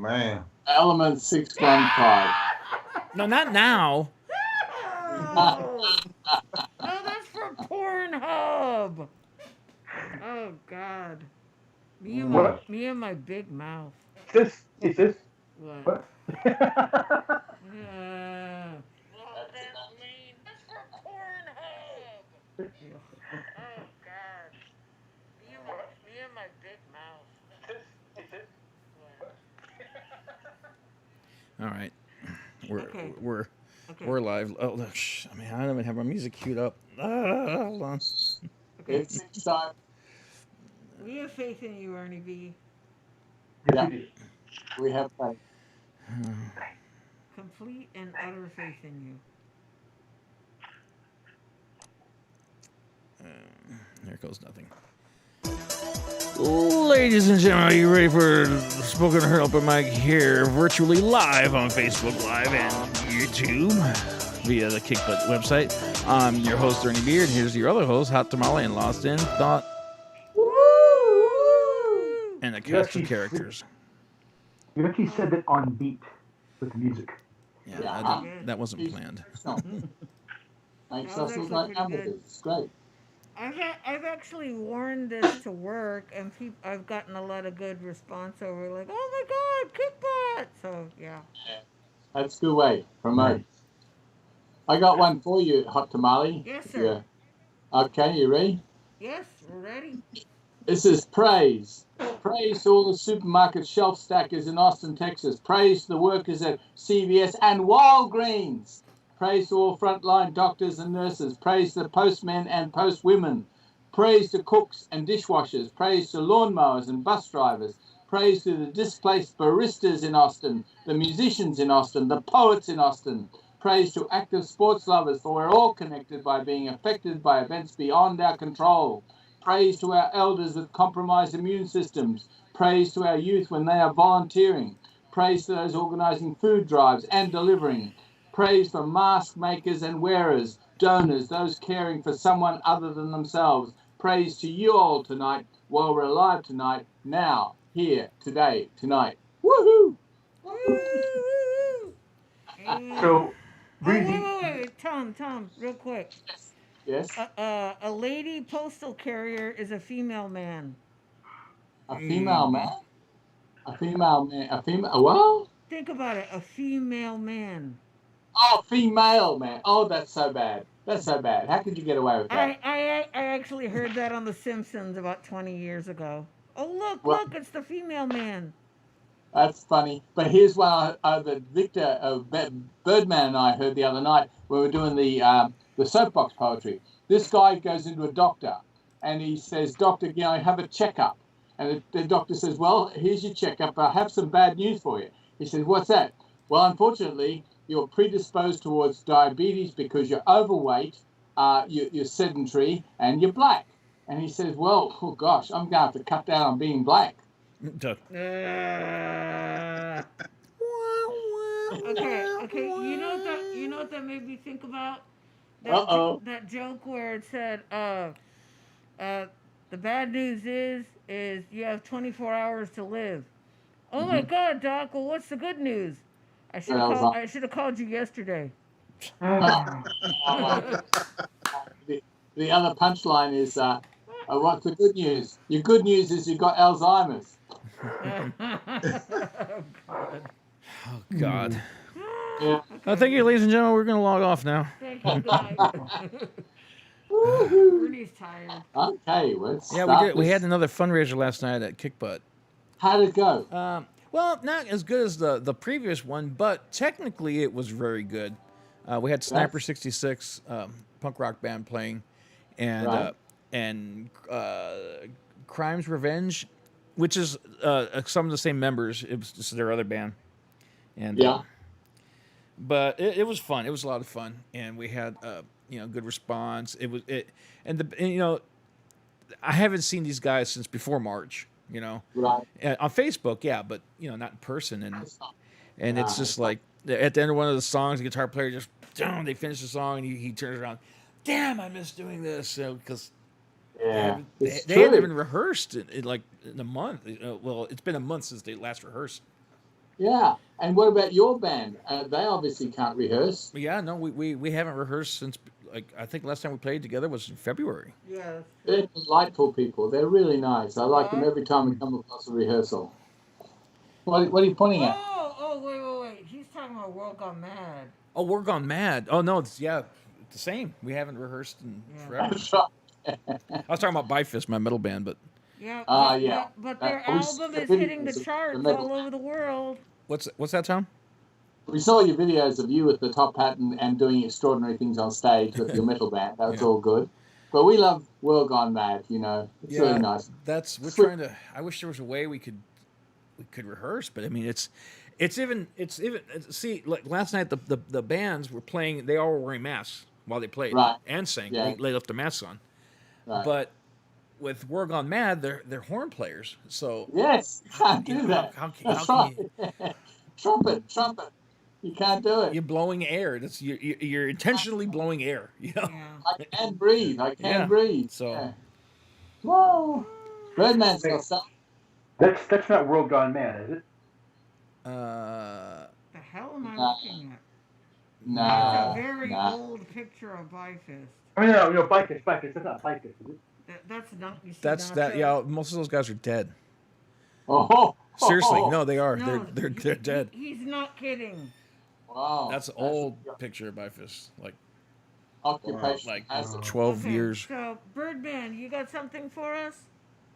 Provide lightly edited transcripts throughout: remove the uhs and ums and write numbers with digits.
Man. Element 615. No, not now. Ah, No, that's for Pornhub. Oh God, What? me and my big mouth. Is this? What? What? Oh, that's mean. That's for Pornhub. Yeah. Oh God, me and my big mouth. What? All right, we're Okay. we're Okay. we're live. Oh, look, I mean, I don't even have my music queued up. Hold on. Okay. it's 6 time. We have faith in you, Ernie B. Yeah, we have faith. Complete and utter faith in you. There goes nothing. Ladies and gentlemen, are you ready for Spoken Heard Open Mic here, virtually live on Facebook Live and YouTube via the Kickbutt website? I'm your host, Ernie Beard, and here's your other host, Hot Tamale and Lost in Thought, and the cast of characters. You actually said that on beat with the music. Yeah, Yeah. that wasn't planned. Makes That was us look actually like pretty amateurs. good. It's great. I've actually worn this to work, and I've gotten a lot of good response over, like, oh my God, Kickbutt! So yeah. That's a good way. Promote. I got one for you, Hot Tamale. Yes, If sir. you- Okay, you ready? Yes, we're ready. This is praise. Praise to all the supermarket shelf stackers in Austin, Texas. Praise to the workers at CVS and Walgreens. Praise to all frontline doctors and nurses. Praise to the postmen and postwomen. Praise to cooks and dishwashers. Praise to lawnmowers and bus drivers. Praise to the displaced baristas in Austin, the musicians in Austin, the poets in Austin. Praise to active sports lovers, for we're all connected by being affected by events beyond our control. Praise to our elders with compromised immune systems. Praise to our youth when they are volunteering. Praise to those organising food drives and delivering. Praise for mask makers and wearers, donors, those caring for someone other than themselves. Praise to you all tonight while we're alive tonight, now, here, today, tonight. Woohoo! Woo! So, Breezy. Breezy, Wait. Tom, real quick. Yes, A lady postal carrier is a female man. a female man? A female man? A female? Well? Think about it. A female man. Oh, female man. Oh, that's so bad. That's so bad. How could you get away with that? I actually heard that on The Simpsons about 20 years ago. Oh, Well, look, it's the female man. that's funny. But here's one that Victor Birdman and I heard the other night when we were doing the soapbox poetry. This guy goes into a doctor and he says, "Doctor, have a checkup." And the doctor says, "Well, here's your checkup. I have some bad news for you." He says, "What's that?" "Well, unfortunately, you're predisposed towards diabetes because you're overweight, you're sedentary, and you're black." And he says, "Well, oh gosh, I'm going to have to cut down on being black." Duh. Okay. You know what that made me think about? Uh-oh. That joke where it said, the bad news is you have 24 hours to live. Oh my God, Doc. Well, what's the good news? I should have called you yesterday. The other punchline is, what's the good news? Your good news is you got Alzheimer's. Oh, God. Yeah. Thank you, ladies and gentlemen. We're going to log off now. Thank you, guys. Ernie's tired. Okay, let's Yeah, start we did. We this. had another fundraiser last night at Kickbutt. How'd it go? Well, not as good as the previous one, but technically it was very good. We had Sniper 66, punk rock band playing, and Right. Crimes Revenge, which is some of the same members. It was just their other band, and Yeah. but it was fun. It was a lot of fun, and we had good response. And I haven't seen these guys since before March. Right. On Facebook, yeah, but not in person, and Nah, it's just like at the end of one of the songs, the guitar player just they finish the song and he turns around, damn, I miss doing this because Yeah. It's they hadn't true. even rehearsed in a month. Well, it's been a month since they last rehearsed. Yeah. And what about your band? They obviously can't rehearse. Yeah, no, we haven't rehearsed since, like, I think last time we played together was in February. Yes. They're delightful people. They're really nice. I like them What? every time we come across a rehearsal. What are you pointing at? Wait. He's talking about World Gone Mad. Oh, we're gone mad. Oh no, it's the same. We haven't rehearsed in Yeah. forever. That's right. I was talking about Bifist, my metal band, but Yeah, Yeah. but their We saw album the is hitting the videos of charts metal all over the world. what's that, Tom? We saw your videos of you with the top hat and doing extraordinary things on stage with your metal band. That's Yeah. all good. But we love World Gone Mad, you know. It's really nice. We're Sweet. trying to. I wish there was a way we could rehearse, but I mean it's even see, like last night the bands were playing. They all were wearing masks while they played Right. and sang. Yeah. They left the masks on, Right. but with We're Gone Mad, they're horn players. So Yes, you can't you do know, that. how That's can right. Trumpet. You can't do it. you're blowing air? That's you're intentionally blowing air. You know. Yeah. I can breathe. Yeah. breathe. So- Yeah. Whoa. Birdman's got something. That's not World Gone Mad, is it? Uh, The hell am I Nah. looking at? Nah. It's a very nah. old picture of Bifist. I mean, no, Bifist. That's not Bifist, is it? That's not. You see, that's not that. sure. Yeah, most of those guys are dead. Oh. Seriously, no, they are. No, They're dead. He's not kidding. Wow. That's an old picture of Bifist, like occupation. like hazard. 12 Okay, years. So, Birdman, you got something for us?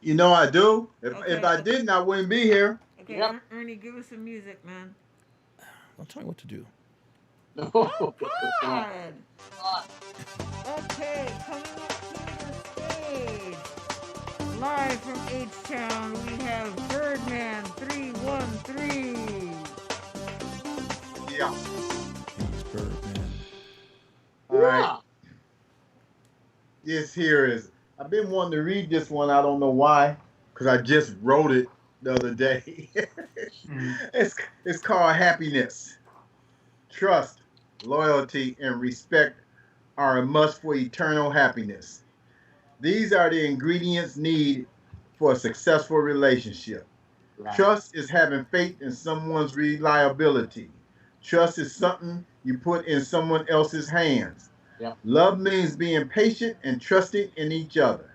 You know I do. If Okay. I didn't, I wouldn't be here. Okay, Yep. Ernie, give us some music, man. Don't tell me what to do. Oh, God! Okay, coming up to the stage, live from H-Town, we have Birdman 313. Yeah. It's Birdman. All right. Yeah. This here is. I've been wanting to read this one. I don't know why, because I just wrote it the other day. It's called Happiness. Trust, loyalty, and respect are a must for eternal happiness. These are the ingredients needed for a successful relationship. Right. Trust is having faith in someone's reliability. Trust is something you put in someone else's hands. Yeah. Love means being patient and trusting in each other.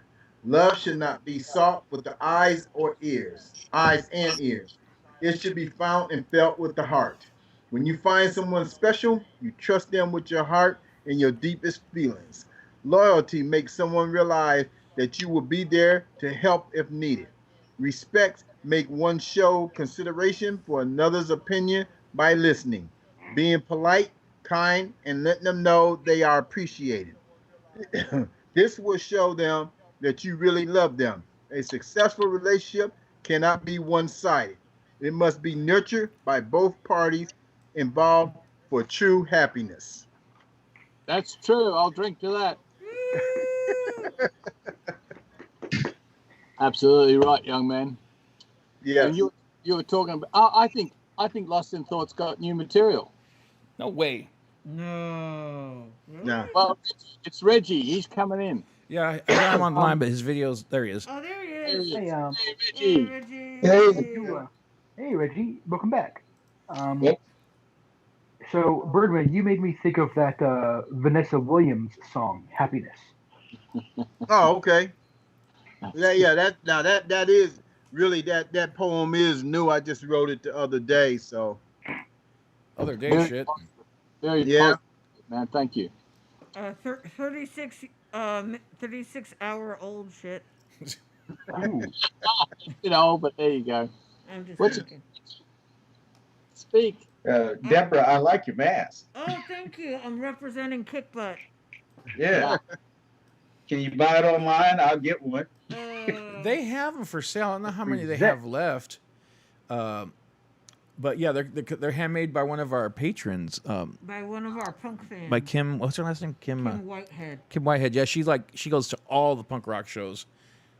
Love should not be sought with the eyes and ears. It should be found and felt with the heart. When you find someone special, you trust them with your heart and your deepest feelings. Loyalty makes someone realize that you will be there to help if needed. Respect make one show consideration for another's opinion by listening, being polite, kind, and letting them know they are appreciated. This will show them that you really love them. A successful relationship cannot be one-sided. It must be nurtured by both parties involved for true happiness. That's true. I'll drink to that. Absolutely right, young man. Yes. And you were talking about. I think Lost in Thought's got new material. No way. No. Really? No. Well, it's Reggie. He's coming in. Yeah, I got him online, but his videos. There he is. Oh, there he There is. he Hey, Hey, Hey, Reggie. Reggie. hey, Reggie, welcome back. Yep. So, Birdman, you made me think of that Vanessa Williams song, "Happiness." Oh, okay. Yeah. That is really that poem is new. I just wrote it the other day. So Other day Very shit. positive. Very Yeah. positive, man. Thank you. 36-hour-old shit. Ooh. But there you go. I'm just What's- thinking. Speak. Deborah, I like your mask. Oh, thank you. I'm representing Kick Butt. Yeah. Can you buy it online? I'll get one. They have them for sale. I don't know how many they Represent. have left. But yeah, they're handmade by one of our patrons. By one of our punk fans. By Kim. What's her last name? Kim Whitehead. Kim Whitehead. Yeah, she goes to all the punk rock shows,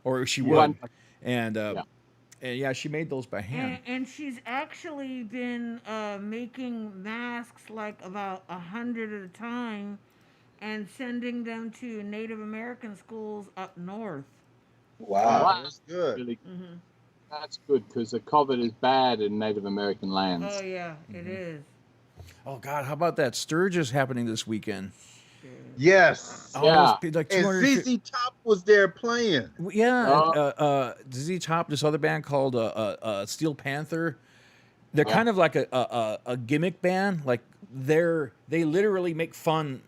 or she Yeah. would. And Yeah. and yeah, she made those by hand. And she's actually been making masks like about 100 at a time and sending them to Native American schools up north. Wow. Wow. that's good. Really. Mm-hmm. That's good because the COVID is bad in Native American lands. Oh yeah, it is. Oh God, how about that? Sturgis happening this weekend. Yes. Oh, Yeah. it was like And 200. ZZ Top was there playing. Yeah, ZZ Top, this other band called Steel Panther. They're kind of like a gimmick band. Like they literally make fun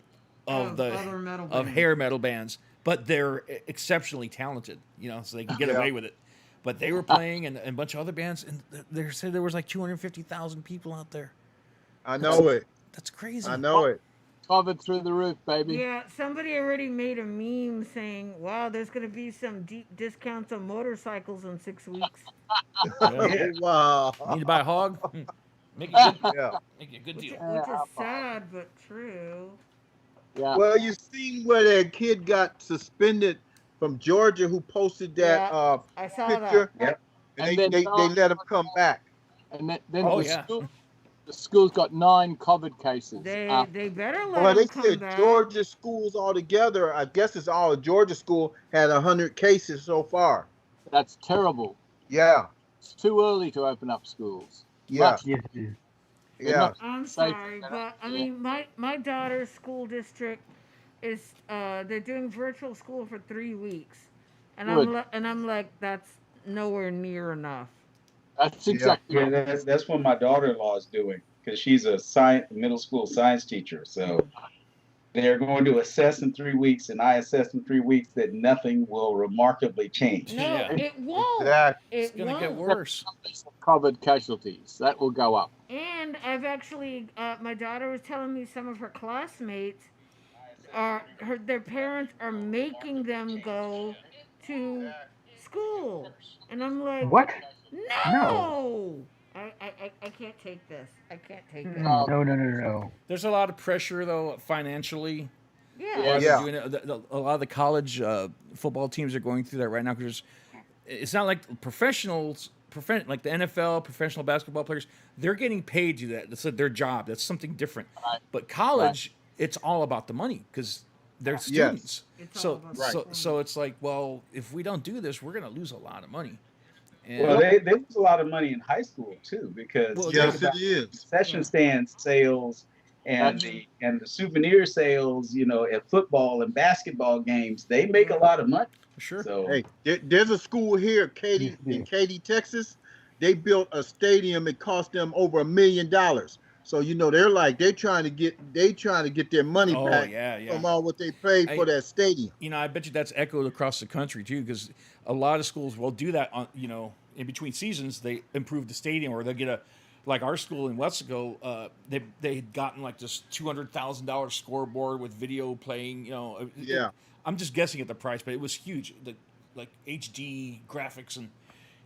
of the other metal of bands. hair metal bands, but they're exceptionally talented. You know, so they can get away with it. But they were playing and a bunch of other bands, and they said there was like 250,000 people out there. I know it. That's crazy. I know it. COVID through the roof, baby. Yeah, somebody already made a meme saying, "Wow, there's going to be some deep discounts on motorcycles in 6 weeks." Yeah. Wow. Need to buy a hog? Make it good. Yeah. Make it a good Which deal. is sad but true. Yeah. Well, you seen where that kid got suspended from Georgia who posted that Yeah, I saw picture? that. Yep. And And they then- let him come back. And then Oh, the, yeah. the school's got 9 COVID cases. They better let Well, they him come said back. Georgia schools altogether, I guess it's all Georgia school, had 100 cases so far. That's terrible. Yeah. It's too early to open up schools. Yeah. Yes, it is. Yeah. I'm Safe. sorry, but I mean, my daughter's school district is they're doing virtual school for 3 weeks, and Good. I'm like, that's nowhere near enough. That's exactly Yeah, that's what my daughter-in-law is doing because she's a middle school science teacher. So they're going to assess in 3 weeks, and I assess in 3 weeks that nothing will remarkably change. No, Yeah. it won't. Exactly. It's It gonna get won't. worse. COVID casualties. That will go up. And I've actually, my daughter was telling me some of her classmates their parents are making them go to school, and I'm like, What? no. I can't take this. I can't take this. No. There's a lot of pressure though financially. Yeah. While they're Yeah. doing it, a lot of the college football teams are going through that right now because it's not like professionals, like the NFL, professional basketball players, they're getting paid to do that. That's their job. That's something different. Right. But college, it's all about the money because they're students. It's all So, about the so it's like, well, if we don't do this, we're going to lose a lot of money. And Well, they lose a lot of money in high school too because Well, Yes, think about it is. concession stand sales and the souvenir sales, at football and basketball games, they make a lot of money. sure. So Hey, there's a school here, Katy, in Katy, Texas. They built a stadium. It cost them over $1 million. So they're trying to get their money Oh, back yeah. from all what they paid for that stadium. I bet you that's echoed across the country too, because a lot of schools will do that on, in between seasons, they improve the stadium, or they'll get like our school in Wesco, they had gotten like this $200,000 scoreboard with video playing, Yeah. I'm just guessing at the price, but it was huge, like HD graphics and,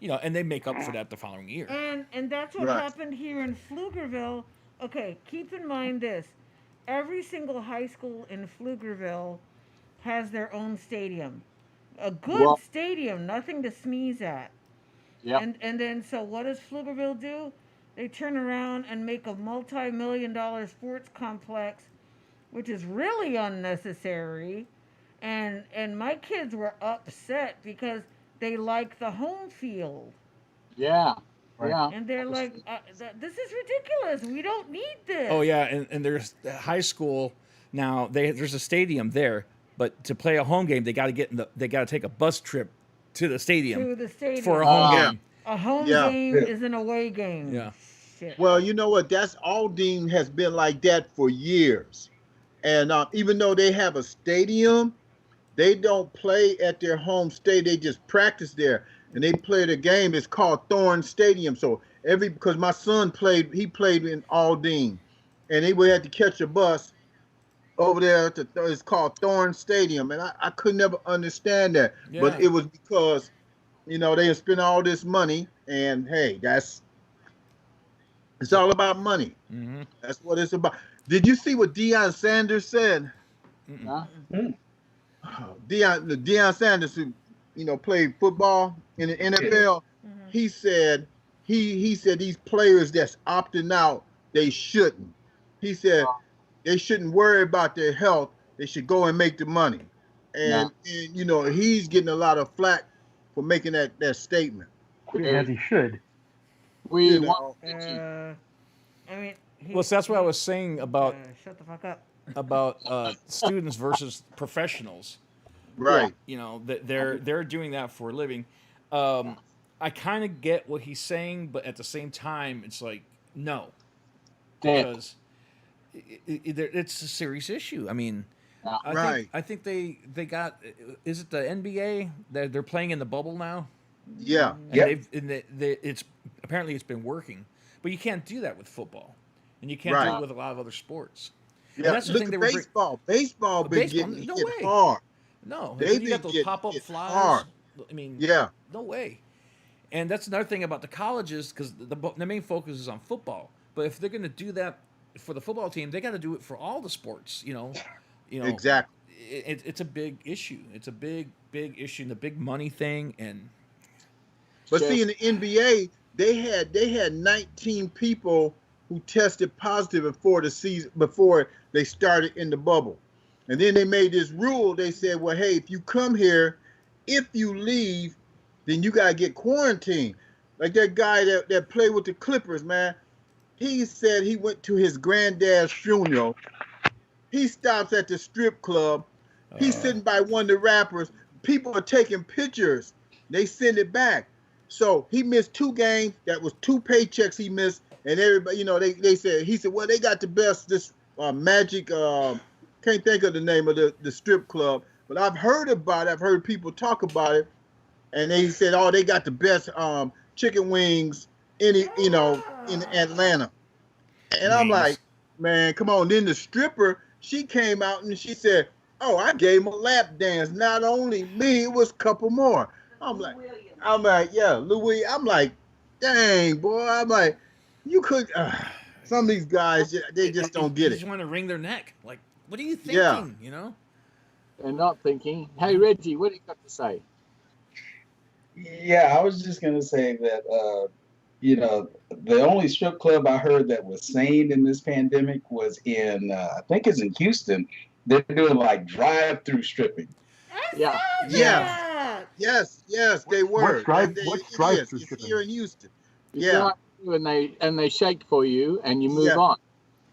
and they make up for that the following year. And that's what Right. happened here in Pflugerville. Okay, keep in mind this. Every single high school in Pflugerville has their own stadium. A good stadium, nothing to sneeze at. Yeah. And then so what does Pflugerville do? They turn around and make a multi-million-dollar sports complex, which is really unnecessary. And my kids were upset because they like the home field. Yeah. Right. Yeah. And they're like, this is ridiculous. We don't need this. Oh yeah, and there's the high school now. There's a stadium there, but to play a home game, they got to take a bus trip to the stadium To the stadium. for a home Yeah. game. A home Yeah. game is an away game. Yeah. Shit. Well, you know what? That's Aldine has been like that for years. And even though they have a stadium, they don't play at their home stadium. They just practice there. And they play the game. It's called Thorne Stadium. So because my son played in Aldine, and they would have to catch a bus over there it's called Thorne Stadium. And I could never understand that. Yeah. But it was because, they had spent all this money, and hey, it's all about money. Mm-hmm. That's what it's about. Did you see what Deion Sanders said? Yeah. Deion Sanders, who played football in the NFL, he said he said these players that's opting out, they shouldn't. He said they shouldn't worry about their health. They should go and make the money. And he's getting a lot of flack for making that statement. as he should. We You want know. I mean, Well, so that's what I was saying about shut the fuck up. students versus professionals. Right. You know, that they're doing that for a living. I kind of get what he's saying, but at the same time, it's like no, because it's a serious issue. I mean, I think they got. Is it the NBA? They're playing in the bubble now. Yeah. And it's apparently it's been working, but you can't do that with football, and you can't do it with a lot of other sports. Yeah. That's the Look thing at they were baseball. Baseball been baseball, getting no hit way. hard. No, They you got been those pop-up getting flyers. hard. I mean, Yeah. no way. And that's another thing about the colleges, because the main focus is on football. But if they're going to do that for the football team, they got to do it for all the sports. You know, Exactly. It's a big issue. It's a big issue, and the big money thing. And But see, in the NBA, they had 19 people who tested positive before the season, before they started in the bubble. And then they made this rule. They said, well, hey, if you come here, if you leave, then you got to get quarantined. Like that guy that played with the Clippers, man. He said he went to his granddad's funeral. He stops at the strip club. He's sitting by one of the rappers. People are taking pictures. They send it back. So he missed 2 games. That was 2 paychecks he missed. And everybody, they said, he said, well, they got the best, this Magic, can't think of the name of the strip club, but I've heard about it. I've heard people talk about it. And they said, oh, they got the best chicken wings in Atlanta. And I'm like, man, come on. Then the stripper, she came out and she said, oh, I gave him a lap dance. Not only me, it was a couple more. I'm like, yeah, Louis. I'm like, dang, boy. I'm like, you could. Some of these guys, they just don't get it. They just want to wring their neck. Like, what are you thinking? Yeah. You know? They're not thinking. Hey, Reggie, what do you got to say? Yeah, I was just gonna say that the only strip club I heard that was sane in this pandemic was in I think it's in Houston. They're doing like drive-through stripping. Yeah. Yes, they were. What's drive-through It's stripping? here in Houston. You Yeah. go and they shake for you and you move Yeah. on.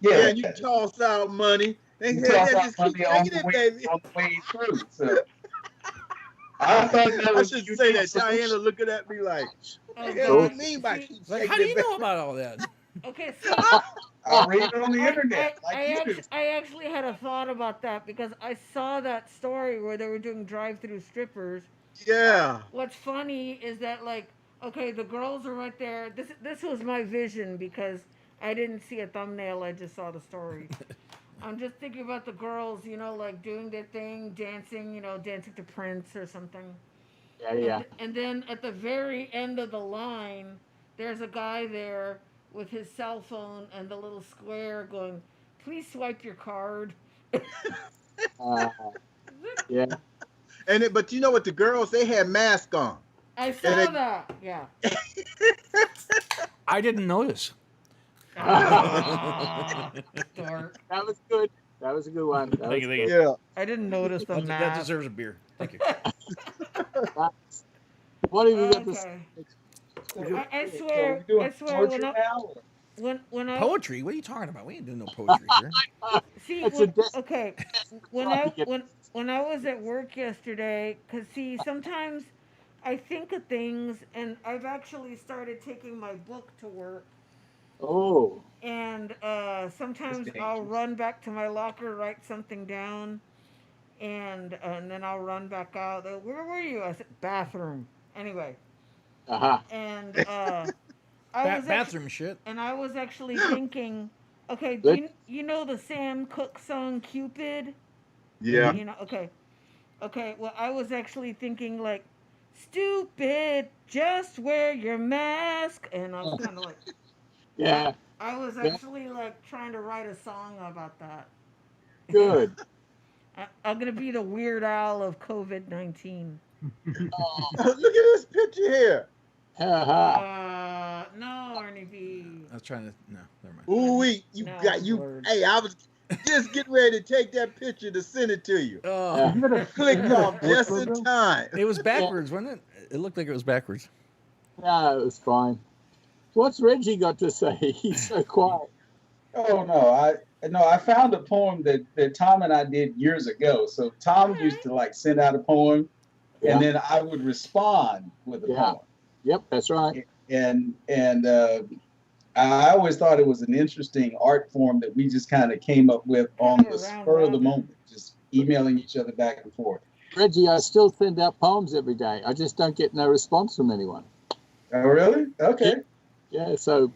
Yeah, and you toss out money. They You said, toss yeah, out just keep money on taking the it, way, baby. on the way through. So I thought that I was should say that. Diana looking at me like, Oh, what the hell God. do you mean by keep Like, taking how do it, you baby? know about all that? Okay, so I read it on the internet. I actually had a thought about that because I saw that story where they were doing drive-through strippers. Yeah. What's funny is that, like, okay, the girls are right there. This was my vision because I didn't see a thumbnail. I just saw the story. I'm just thinking about the girls, like doing their thing, dancing, dancing to Prince or something. Yeah. And then at the very end of the line, there's a guy there with his cell phone and the little square going, please swipe your card. Yeah. But you know what? The girls, they had masks on. I saw that. Yeah. I didn't notice. Dork. That was good. That was a good one. Thank you. Yeah. I didn't notice the That mask. deserves a beer. Thank you. What have you got to say? Okay. I So swear, we're doing I swear, poetry now? when I Poetry? What are you talking about? We ain't doing no poetry here. see, It's when, a okay, when I was at work yesterday, cause see, sometimes I think of things, and I've actually started taking my book to work, Oh. and sometimes That's I'll dangerous. run back to my locker, write something down, and then I'll run back out. Where were you? I said bathroom. Anyway, Uh-huh. and I was Bathroom shit. and I was actually thinking, okay, Good. you know the Sam Cooke song Cupid? Yeah. Okay, well, I was actually thinking, like, stupid, just wear your mask. And I was kind of like, Yeah. I was actually, like, trying to write a song about that. Good. I'm going to be the Weird Al of COVID-19. Look at this picture here. Uh-huh. No, Ernie B. I was trying to. No, never mind. Ooh, No, Lord. Hey, I was just getting ready to take that picture to send it to you. Oh, You got a Clicked off just photo? in time. it was backwards, wasn't it? It looked like it was backwards. No, it was fine. What's Reggie got to say? He's so quiet. Oh no, I found a poem that Tom and I did years ago. So Tom used to like send out a poem, Yeah. and then I would respond with a Yeah. poem. Yep, that's right. And I always thought it was an interesting art form that we just kind of came up with on Kind of the a round spur of the robin. moment, just emailing each other back and forth. Reggie, I still send out poems every day. I just don't get no response from anyone. Oh, really? Okay. Yeah, so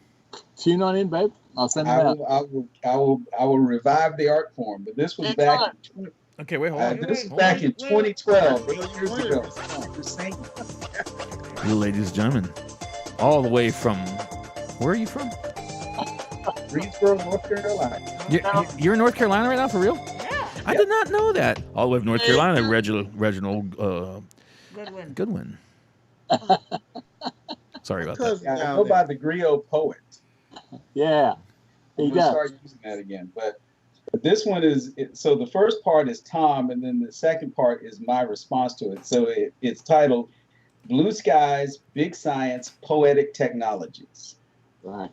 tune on in, babe. I'll send them out. I will revive the art form. But this was back. Okay, wait, hold on. This is Wait, back in wait. 2012, 8 years ago. Just saying. Ladies and gentlemen, all the way from, where are you from? Greensboro, North Carolina. You're in North Carolina right now, for real? Yeah. I did not know that. All the way from North Carolina, Reginald Good one. Goodwin. Sorry about that. Cousin I down go there. by the griot poet. Yeah. There I'm you gonna go. start using that again. But this one is so the first part is Tom, and then the second part is my response to it. So it's titled "Blue Skies, Big Science, Poetic Technologies." Right.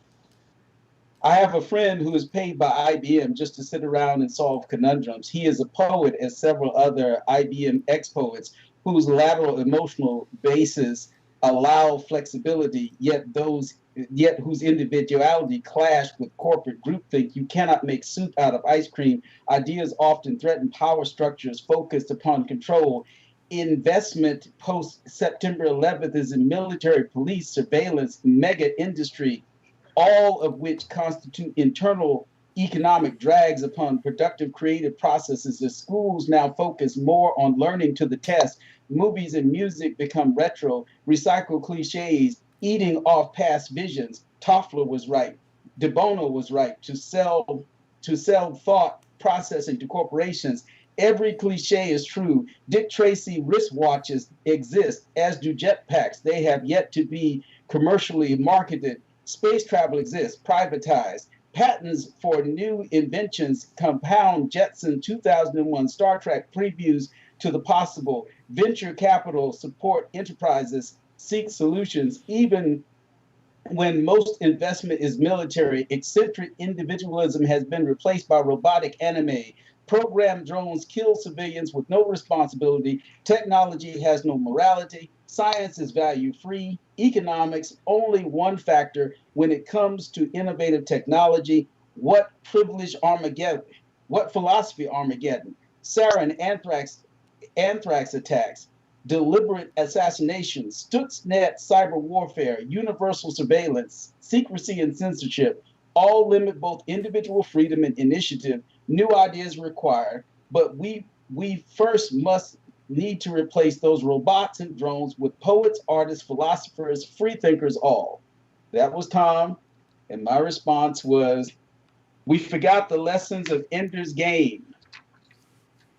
I have a friend who is paid by IBM just to sit around and solve conundrums. He is a poet, as several other IBM ex-poets, whose lateral emotional bases allow flexibility, yet whose individuality clash with corporate groupthink. You cannot make soup out of ice cream. Ideas often threaten power structures focused upon control. Investment post September 11th is in military, police, surveillance, mega industry, all of which constitute internal economic drags upon productive creative processes. The schools now focus more on learning to the test. Movies and music become retro, recycle cliches, eating off past visions. Toffler was right. De Bono was right. To sell thought processing to corporations. Every cliche is true. Dick Tracy wristwatches exist, as do jetpacks. They have yet to be commercially marketed. Space travel exists, privatized. Patents for new inventions compound. Jetson 2001 Star Trek previews to the possible. Venture capital support enterprises seek solutions, even when most investment is military. Eccentric individualism has been replaced by robotic anime. Programmed drones kill civilians with no responsibility. Technology has no morality. Science is value-free. Economics, only one factor when it comes to innovative technology. What privilege Armageddon? What philosophy Armageddon? Sarin anthrax attacks, deliberate assassinations, Stuxnet cyber warfare, universal surveillance, secrecy and censorship, all limit both individual freedom and initiative. New ideas required, but we first must need to replace those robots and drones with poets, artists, philosophers, free thinkers, all. That was Tom, and my response was, we forgot the lessons of Ender's Game.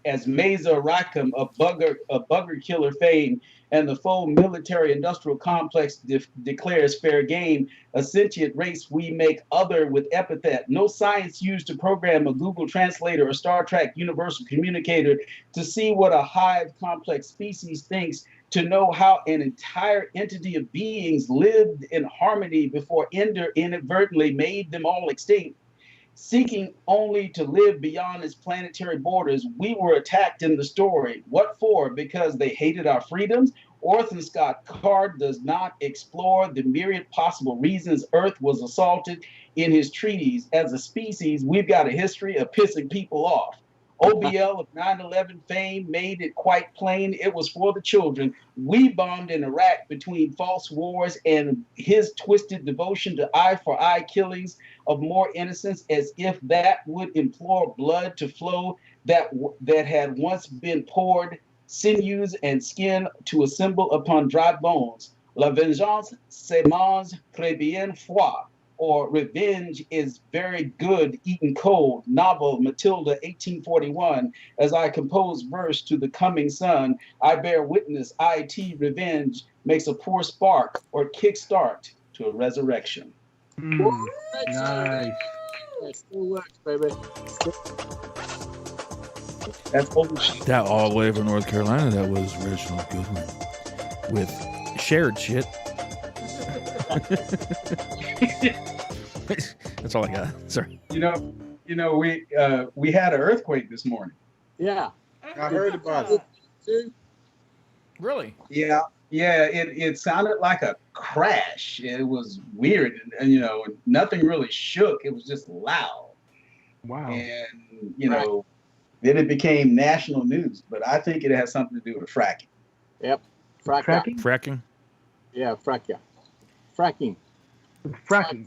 As Mesa Rackham, a bugger killer fame, and the full military-industrial complex declares fair game, a sentient race we make other with epithet. No science used to program a Google Translator or Star Trek universal communicator to see what a hive complex species thinks, to know how an entire entity of beings lived in harmony before Ender inadvertently made them all extinct. Seeking only to live beyond its planetary borders, we were attacked in the story. What for? Because they hated our freedoms? Orson Scott Card does not explore the myriad possible reasons Earth was assaulted in his treatise. As a species, we've got a history of pissing people off. OBL of 9/11 fame made it quite plain it was for the children. We bombed in Iraq between false wars and his twisted devotion to eye for eye killings of more innocents, as if that would implore blood to flow that had once been poured, sinews and skin to assemble upon dry bones. La vengeance se mange très bien froid, or revenge is very good eaten cold. Novel, Matilda, 1841. As I compose verse to the coming sun, I bear witness, IT revenge makes a poor spark or kickstart to a resurrection. Nice. It still works, baby. That's bullshit. That all the way from North Carolina, that was Reginald Goodwin with Shared Shit. That's all I got. Sorry. We had an earthquake this morning. Yeah. I heard about it. Really? Yeah, it sounded like a crash. It was weird, and nothing really shook. It was just loud. Wow. And then it became national news. But I think it has something to do with fracking. Yep. Fracking? Fracking? Yeah, fracking. Fracking. Fracking.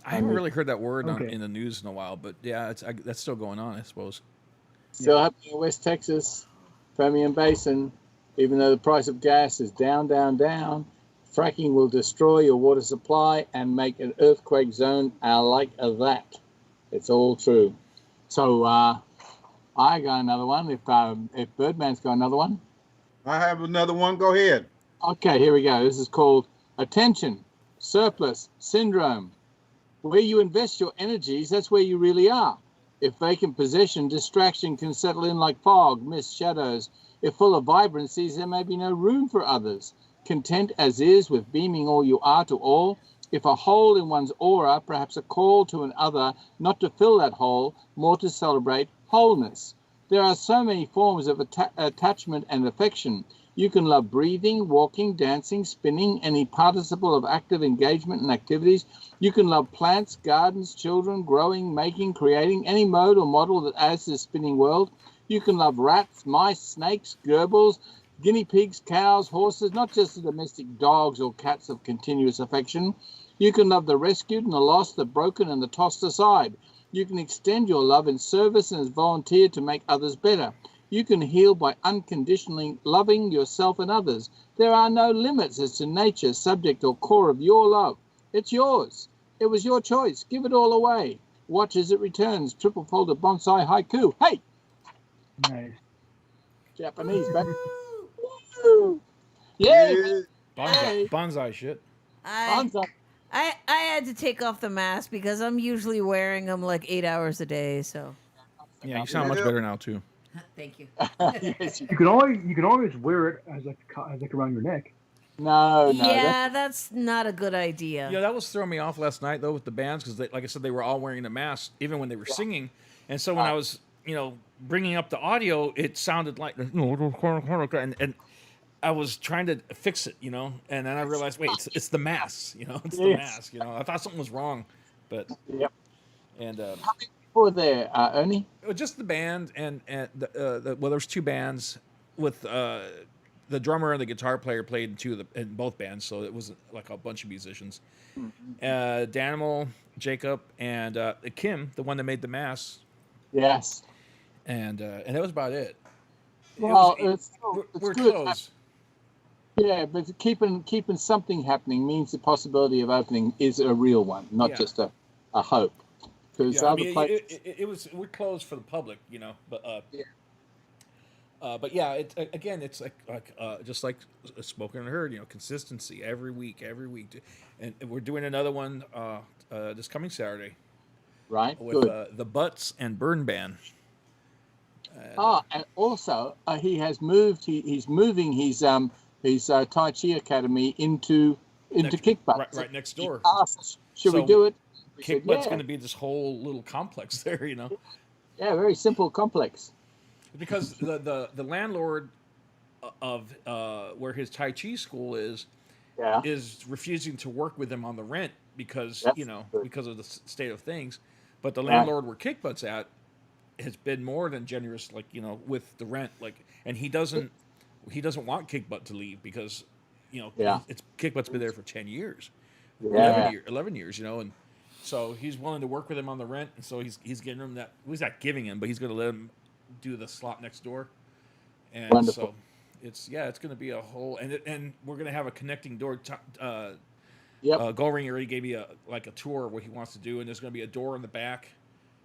I haven't really heard that word Okay. in the news in a while, but yeah, that's still going on, I suppose. Still happening in West Texas, Permian Basin. Even though the price of gas is down, fracking will destroy your water supply and make an earthquake zone like that. It's all true. So I got another one. If Birdman's got another one. I have another one. Go ahead. Okay, here we go. This is called Attention Surplus Syndrome. Where you invest your energies, that's where you really are. If vacant possession, distraction can settle in like fog, mist, shadows. If full of vibrancies, there may be no room for others. Content as is with beaming all you are to all. If a hole in one's aura, perhaps a call to another, not to fill that hole, more to celebrate wholeness. There are so many forms of attachment and affection. You can love breathing, walking, dancing, spinning, any participle of active engagement and activities. You can love plants, gardens, children, growing, making, creating, any mode or model that adds to the spinning world. You can love rats, mice, snakes, gerbils, guinea pigs, cows, horses, not just the domestic dogs or cats of continuous affection. You can love the rescued and the lost, the broken and the tossed aside. You can extend your love in service and as volunteer to make others better. You can heal by unconditionally loving yourself and others. There are no limits as to nature, subject, or core of your love. It's yours. It was your choice. Give it all away. Watch as it returns. Triple folded bonsai haiku. Hey! Nice. Japanese, baby. Woo! Yeah! Bonsai shit. Bonsai. I had to take off the mask because I'm usually wearing them like 8 hours a day. So Yeah, you sound much better now too. thank you. Yes. You can always wear it as like around your neck. No. Yeah, that's not a good idea. Yeah, that was throwing me off last night though with the bands because, like I said, they were all wearing the masks even when they were singing, and so when I was bringing up the audio, it sounded like and I was trying to fix it, and then I realized, wait, it's the masks, it's the mask, I thought something was wrong, but Yep. And How many people were there, Ernie? just the band and well, there's two bands with the drummer and the guitar player played in both bands, so it was like a bunch of musicians. Danimal, Jacob, and Kim, the one that made the masks. Yes. And that was about it. Well, We're good. close. Yeah, but keeping something happening means the possibility of opening is a real one, not just a hope. Because we're closed for the public, but yeah, it's like just like spoken and heard, consistency every week, and we're doing another one this coming Saturday, right? With Good. the Butts and Burn Band. And also he has moved. He's moving his Tai Chi Academy into Kick Butt. Right next door. Asked, should we do it? Kick Butt's going to be this whole little complex there, Yeah, very simple complex. Because the landlord of where his Tai Chi school is refusing to work with him on the rent because because of the state of things. But the landlord where Kick Butt's at has been more than generous, with the rent, and he doesn't want Kick Butt to leave because, it's Kick Butt's been there for 10 years, 11 years, and so he's willing to work with him on the rent, and so he's getting him that. Well, he's not giving him, but he's going to let him do the slot next door, and wonderful. So it's going to be a whole, and we're going to have a connecting door. Goldring already gave me a tour of what he wants to do, and there's going to be a door in the back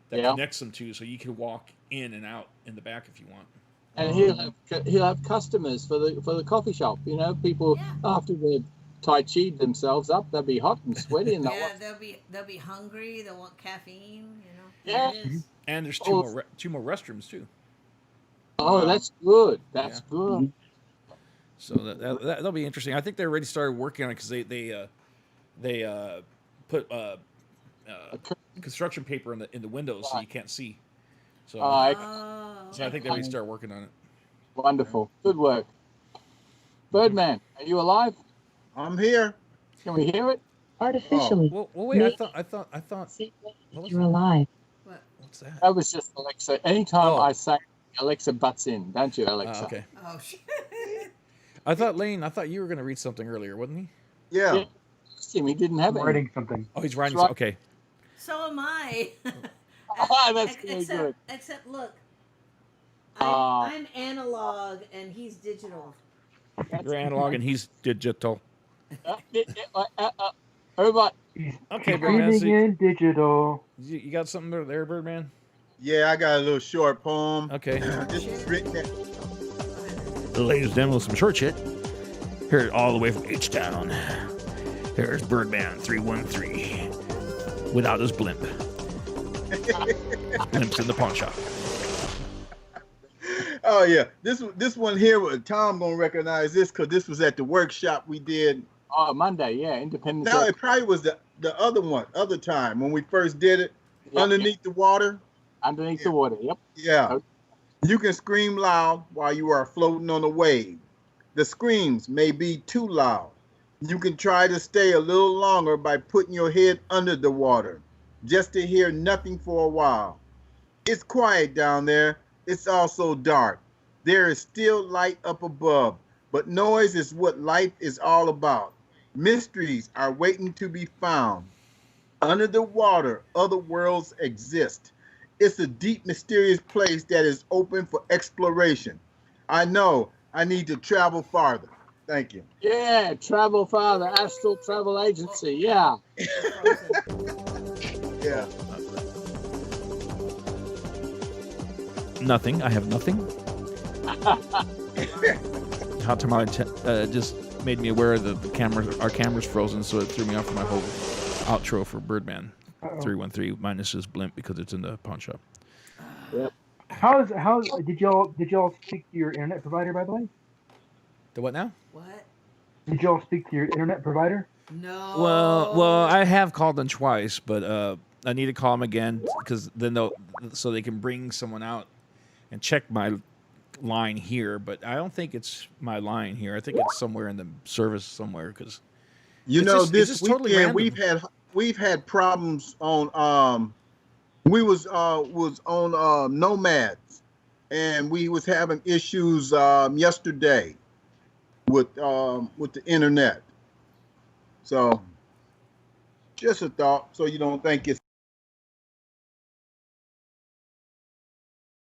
that connects them to, so you can walk in and out in the back if you want. And he'll have customers for the coffee shop. People after they've Tai Chi'd themselves up, they'll be hot and sweaty, and they'll be hungry. They'll want caffeine. Yeah. And there's two more restrooms too. Oh, that's good. That's good. So that'll be interesting. I think they already started working on it because they put construction paper in the windows so you can't see. So, so I think they may start working on it. Wonderful. Good work. Birdman, are you alive? I'm here. Can we hear it? Artificially. Well, wait. I thought. Say What was you're that? alive. What's that? That was just Alexa. Anytime Oh. I say Alexa butts in, don't you, Alexa? Okay. Oh, shit. I thought you were going to read something earlier, wasn't he? Yeah. Yeah. He didn't have I'm it. writing something. Oh, he's writing. Right. Okay. So am I. That's very good. Except look, Ah. I'm analog and he's digital. You're analog and he's digital. Over. Okay, Breathing Birdman. So in digital. you got something there, Birdman? Yeah, I got a little short poem. Okay. This was written at, Ladies and gentlemen, some short shit. Here, all the way from H-Town. Here's Birdman 313 without his blimp. Blimp's in the pawn shop. oh yeah, this one here, Tom gonna recognize this because this was at the workshop we did. Oh, Monday, yeah, Independence. No, it probably was the other time when we first did it. Yeah, Underneath the water. underneath the water. Yep. Yeah. Okay. You can scream loud while you are floating on a wave. The screams may be too loud. You can try to stay a little longer by putting your head under the water, just to hear nothing for a while. It's quiet down there. It's also dark. There is still light up above, but noise is what life is all about. Mysteries are waiting to be found. Under the water, other worlds exist. It's a deep, mysterious place that is open for exploration. I know I need to travel farther. Thank you. Yeah, Travel Father, Astral Travel Agency. Yeah. Yeah. Nothing. I have nothing. Hot Tamale just made me aware that our camera's frozen, so it threw me off of my whole outro for Birdman 313 minus his blimp because it's in the pawn shop. How did y'all speak to your internet provider, by the way? The what now? What? Did y'all speak to your internet provider? No. Well, I have called them twice, but I need to call them again because then so they can bring someone out and check my line here. But I don't think it's my line here. I think it's somewhere in the service somewhere because You It's know, just- it's this just totally weekend random. we've had problems on we was on Nomads, and we was having issues yesterday with the internet. So just a thought, so you don't think it's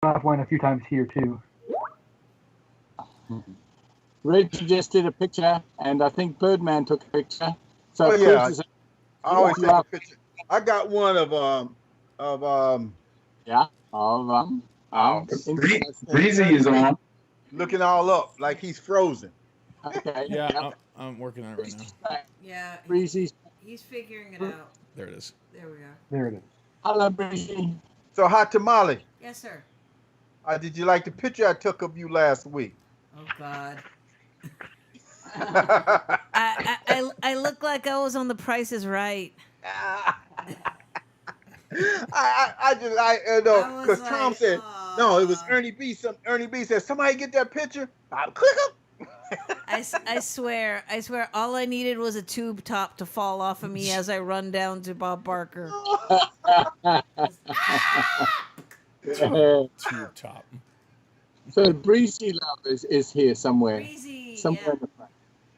Offline a few times here too. Reggie just did a picture, and I think Birdman took a picture. So Oh, it yeah. proves it's- I always You take a are- picture. I got one of Breezy is on. looking all up like he's frozen. Okay. yeah, I'm working on it right now. Yeah, Breezy's. he's figuring it out. There it is. There we go. There it is. Hello, Breezy. So Hot Tamale, Yes, sir. did you like the picture I took of you last week? Oh God. I I look like I was on The Price is Right. I know I was because Tom like, said no. It was "Aw." Ernie B. Ernie B. said somebody get that picture. I'll click up. I swear, all I needed was a tube top to fall off of me as I run down to Bob Barker. Tube top. So Breezy Love is here somewhere. Crazy. Somewhere Yeah, in the front.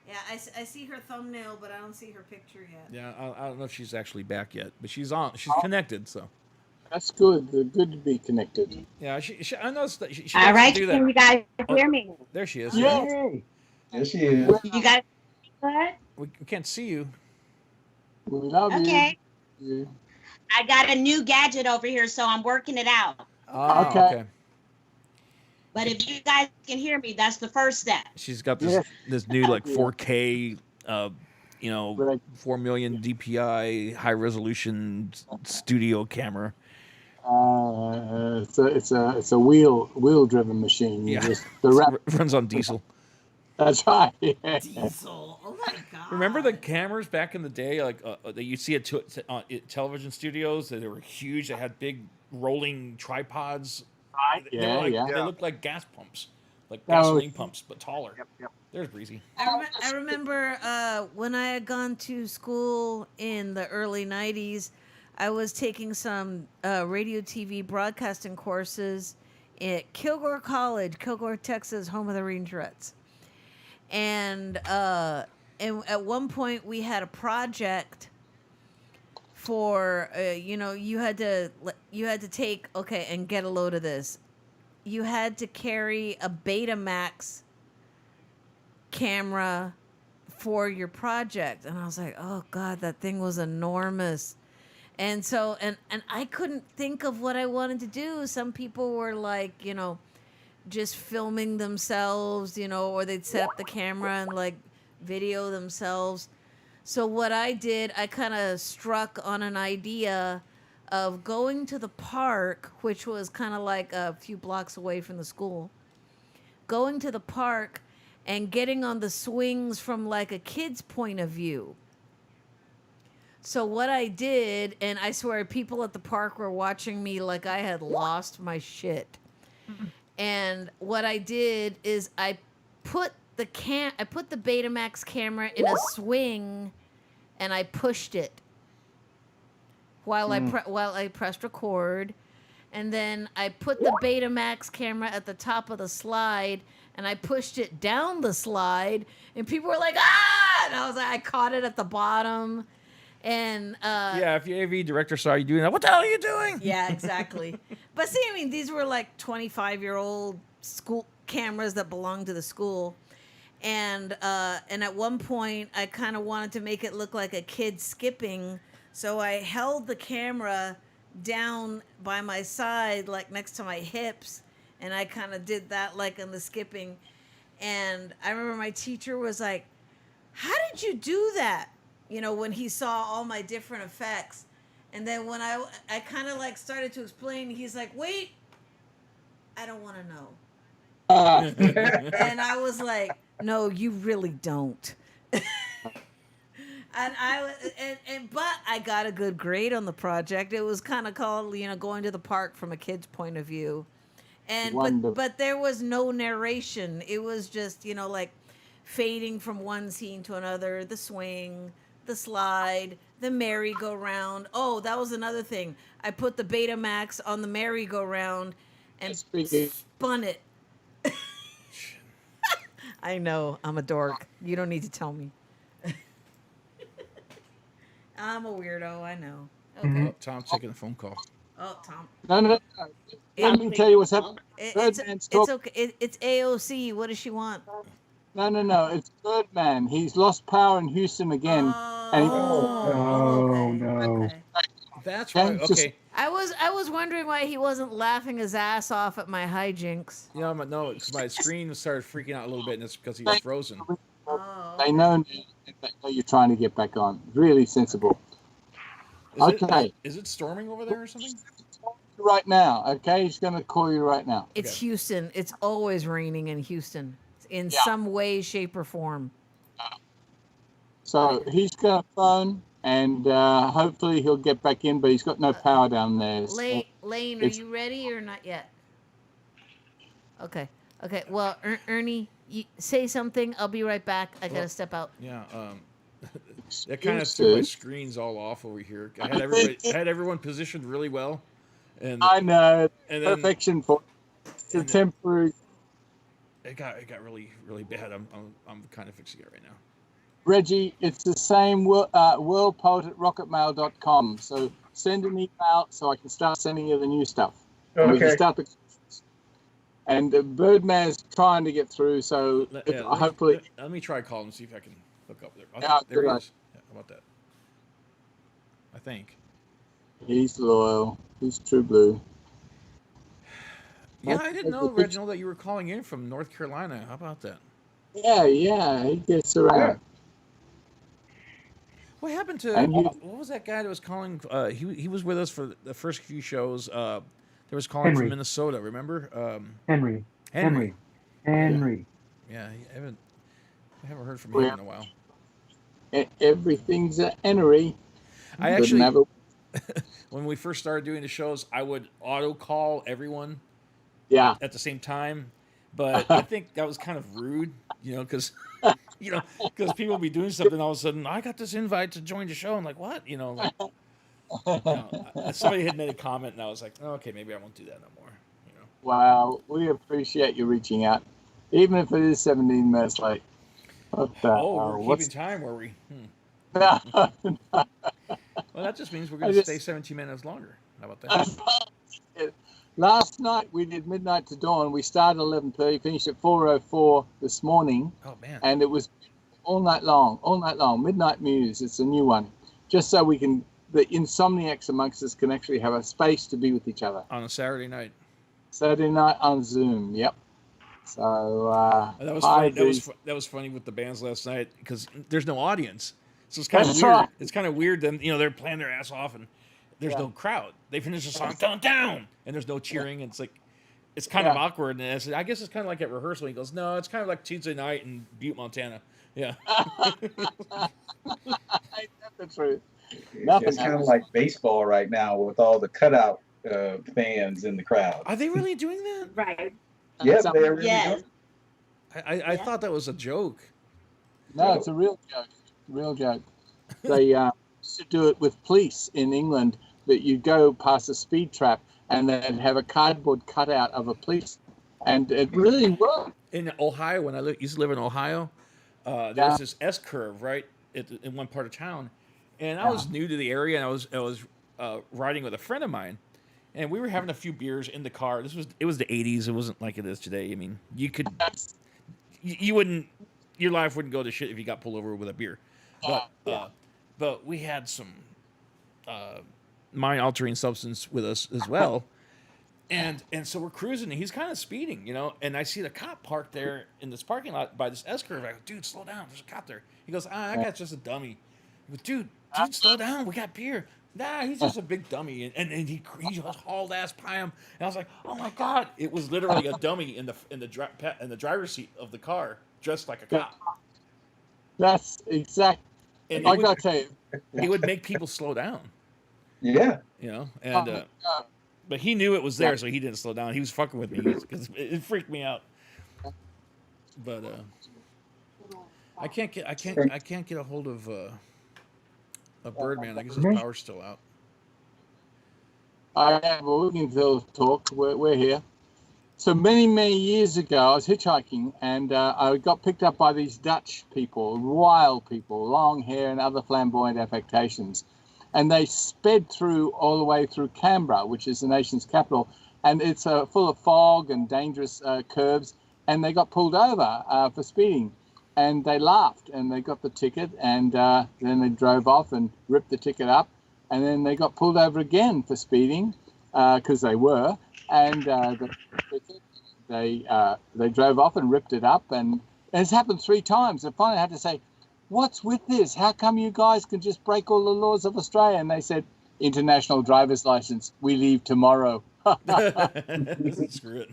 yeah. I see her thumbnail, but I don't see her picture yet. Yeah, I don't know if she's actually back yet, but she's on. She's connected, so That's good. Good to be connected. yeah. She I noticed that she All doesn't right, do can that. you guys hear me? There she is. Yeah. Yay! Yes, she is. You guys good? We can't see you. We love Okay. you. I got a new gadget over here, so I'm working it out. Oh, Okay. okay. But if you guys can hear me, that's the first step. She's got this Yes. this new like Yeah. 4K, Right. 4 million DPI high resolution studio camera. It's a wheel driven machine. You Yeah. just the wrap. Runs on diesel. That's right. Yeah. Diesel. Oh my god. Remember the cameras back in the day, like that you see at television studios? That they were huge. They had big rolling tripods. They were Yeah, like, yeah. They looked like gas pumps, like That was- gasoline pumps, but taller. Yep. There's Breezy. I remember when I had gone to school in the early 90s, I was taking some radio TV broadcasting courses at Kilgore College, Kilgore, Texas, home of the Rangerettes. And at one point we had a project for you had to take, okay, and get a load of this. You had to carry a Betamax camera for your project, and I was like, oh god, that thing was enormous. And so and I couldn't think of what I wanted to do. Some people were like, just filming themselves, or they'd set up the camera and like video themselves. So what I did, I kind of struck on an idea of going to the park, which was kind of like a few blocks away from the school, going to the park and getting on the swings from like a kid's point of view. So what I did, and I swear people at the park were watching me like I had lost my shit. And what I did is I put the Betamax camera in a swing and I pushed it while I pressed record. And then I put the Betamax camera at the top of the slide and I pushed it down the slide, and people were like, ah! And I was like, I caught it at the bottom. And Yeah, if your AV director saw you doing that, what the hell are you doing? yeah, exactly. But see, I mean, these were like 25-year-old school cameras that belonged to the school. And at one point, I kind of wanted to make it look like a kid skipping. So I held the camera down by my side, like next to my hips. And I kind of did that like in the skipping. And I remember my teacher was like, how did you do that? When he saw all my different effects. And then when I kind of like started to explain, he's like, wait, I don't want to know. And I was like, no, you really don't. But I got a good grade on the project. It was kind of called, going to the park from a kid's point of view. And but there was no narration. It was just, like fading from one scene to another, the swing, the slide, the merry-go-round. Oh, that was another thing. I put the Betamax on the merry-go-round and spun it. I know, I'm a dork. You don't need to tell me. I'm a weirdo, I know. Okay. Oh, Tom's taking a phone call. Oh, Tom. No. Let me tell you what's happening. It's okay. It's AOC. What does she want? No. It's Birdman. He's lost power in Houston again. Oh, no. Okay. That's right. Okay. I was wondering why he wasn't laughing his ass off at my hijinks. No, because my screen started freaking out a little bit, and it's because he was frozen. Oh. They know you're trying to get back on. Really sensible. Is it storming over there or something? Right now, okay? He's going to call you right now. It's Okay. Houston. It's always raining in Houston in some way, shape, or form. So he's going to phone, and hopefully he'll get back in, but he's got no power down there. So Lane, are you ready or not yet? Okay. Well, Ernie, you say something. I'll be right back. I gotta step out. Yeah. That kind of threw my screens all off over here. I had everyone positioned really well, and I know. and then Perfection for the temporary. it got really really bad. I'm kind of fixing it right now. Reggie, it's the same worldpoet@rocketmail.com. So send an email so I can start sending you the new stuff. And we can Okay. start the. And Birdman's trying to get through, so hopefully. Let me try calling and see if I can hook up there. Yeah, There he is. Yeah, how about that? I think. He's loyal. He's true blue. Yeah, I didn't know, Reginald, that you were calling in from North Carolina. How about that? Yeah, he gets around. What happened to what was that guy that was calling? He was with us for the first few shows. There was calling Henry. from Minnesota. Remember? Henry. Henry. Henry. Yeah, I haven't heard from Well, him in a while. Everything's an Enery. I Couldn't actually, have it. when we first started doing the shows, I would auto call everyone Yeah. at the same time, but I think that was kind of rude, because because people would be doing something, all of a sudden I got this invite to join the show. I'm like, what? Somebody had made a comment, and I was like, oh, okay, maybe I won't do that no more. Wow, we appreciate you reaching out, even if it is 17 minutes late. What the hell? We're keeping time, were we? No. Well, that just means we're going to stay 17 minutes longer. How about that? Last night we did midnight to dawn. We started at 11:30, finished at 4:04 this morning. Oh man! And it was all night long. Midnight Muse. It's a new one, just so the insomniacs amongst us can actually have a space to be with each other on a Saturday night. Saturday night on Zoom. Yep. So that was funny. That was funny with the bands last night because there's no audience, so it's kind of weird. Right. It's kind of weird. Then they're playing their ass off and there's no crowd. They finish the song down, and there's no cheering. It's like it's kind of awkward. And I guess it's kind of like at rehearsal. He goes, no, it's kind of like Tuesday night in Butte, Montana. Yeah. That's true. It's kind of like baseball right now with all the cutout fans in the crowd. Are they really doing that? Right. Yeah, they're really yes. I thought that was a joke. No, it's a real joke. Real joke. They used to do it with police in England, that you go past a speed trap and they'd have a cardboard cutout of a police, and it really worked. In Ohio, when I used to live in Ohio, there was this S curve right in one part of town, and I was new to the area, and I was riding with a friend of mine. And we were having a few beers in the car. It was the 80s. It wasn't like it is today. I mean, you wouldn't, your life wouldn't go to shit if you got pulled over with a beer. But we had some mind-altering substance with us as well. And so we're cruising, and he's kind of speeding, and I see the cop parked there in this parking lot by this S-curve. I go, dude, slow down. There's a cop there. He goes, that guy's just a dummy. I go, dude, slow down. We got beer. Nah, he's just a big dummy, and he just hauled ass by him, and I was like, oh my god, it was literally a dummy in the driver's seat of the car, dressed like a cop. That's exact. And I gotta tell you, it would make people slow down. Yeah, and but he knew it was there, so he didn't slow down. He was fucking with me because it freaked me out. But I can't get a hold of. Birdman, I guess his power's still out. I have. Well, we can still talk. We're here. So many years ago, I was hitchhiking, and I got picked up by these Dutch people, wild people, long hair and other flamboyant affectations, and they sped through all the way through Canberra, which is the nation's capital, and it's full of fog and dangerous curves, and they got pulled over for speeding. And they laughed, and they got the ticket, and then they drove off and ripped the ticket up, and then they got pulled over again for speeding, because they were, and they drove off and ripped it up, and it's happened 3 times. And finally, I had to say, "What's with this? How come you guys can just break all the laws of Australia?" And they said, "International driver's license. We leave tomorrow." Screw it.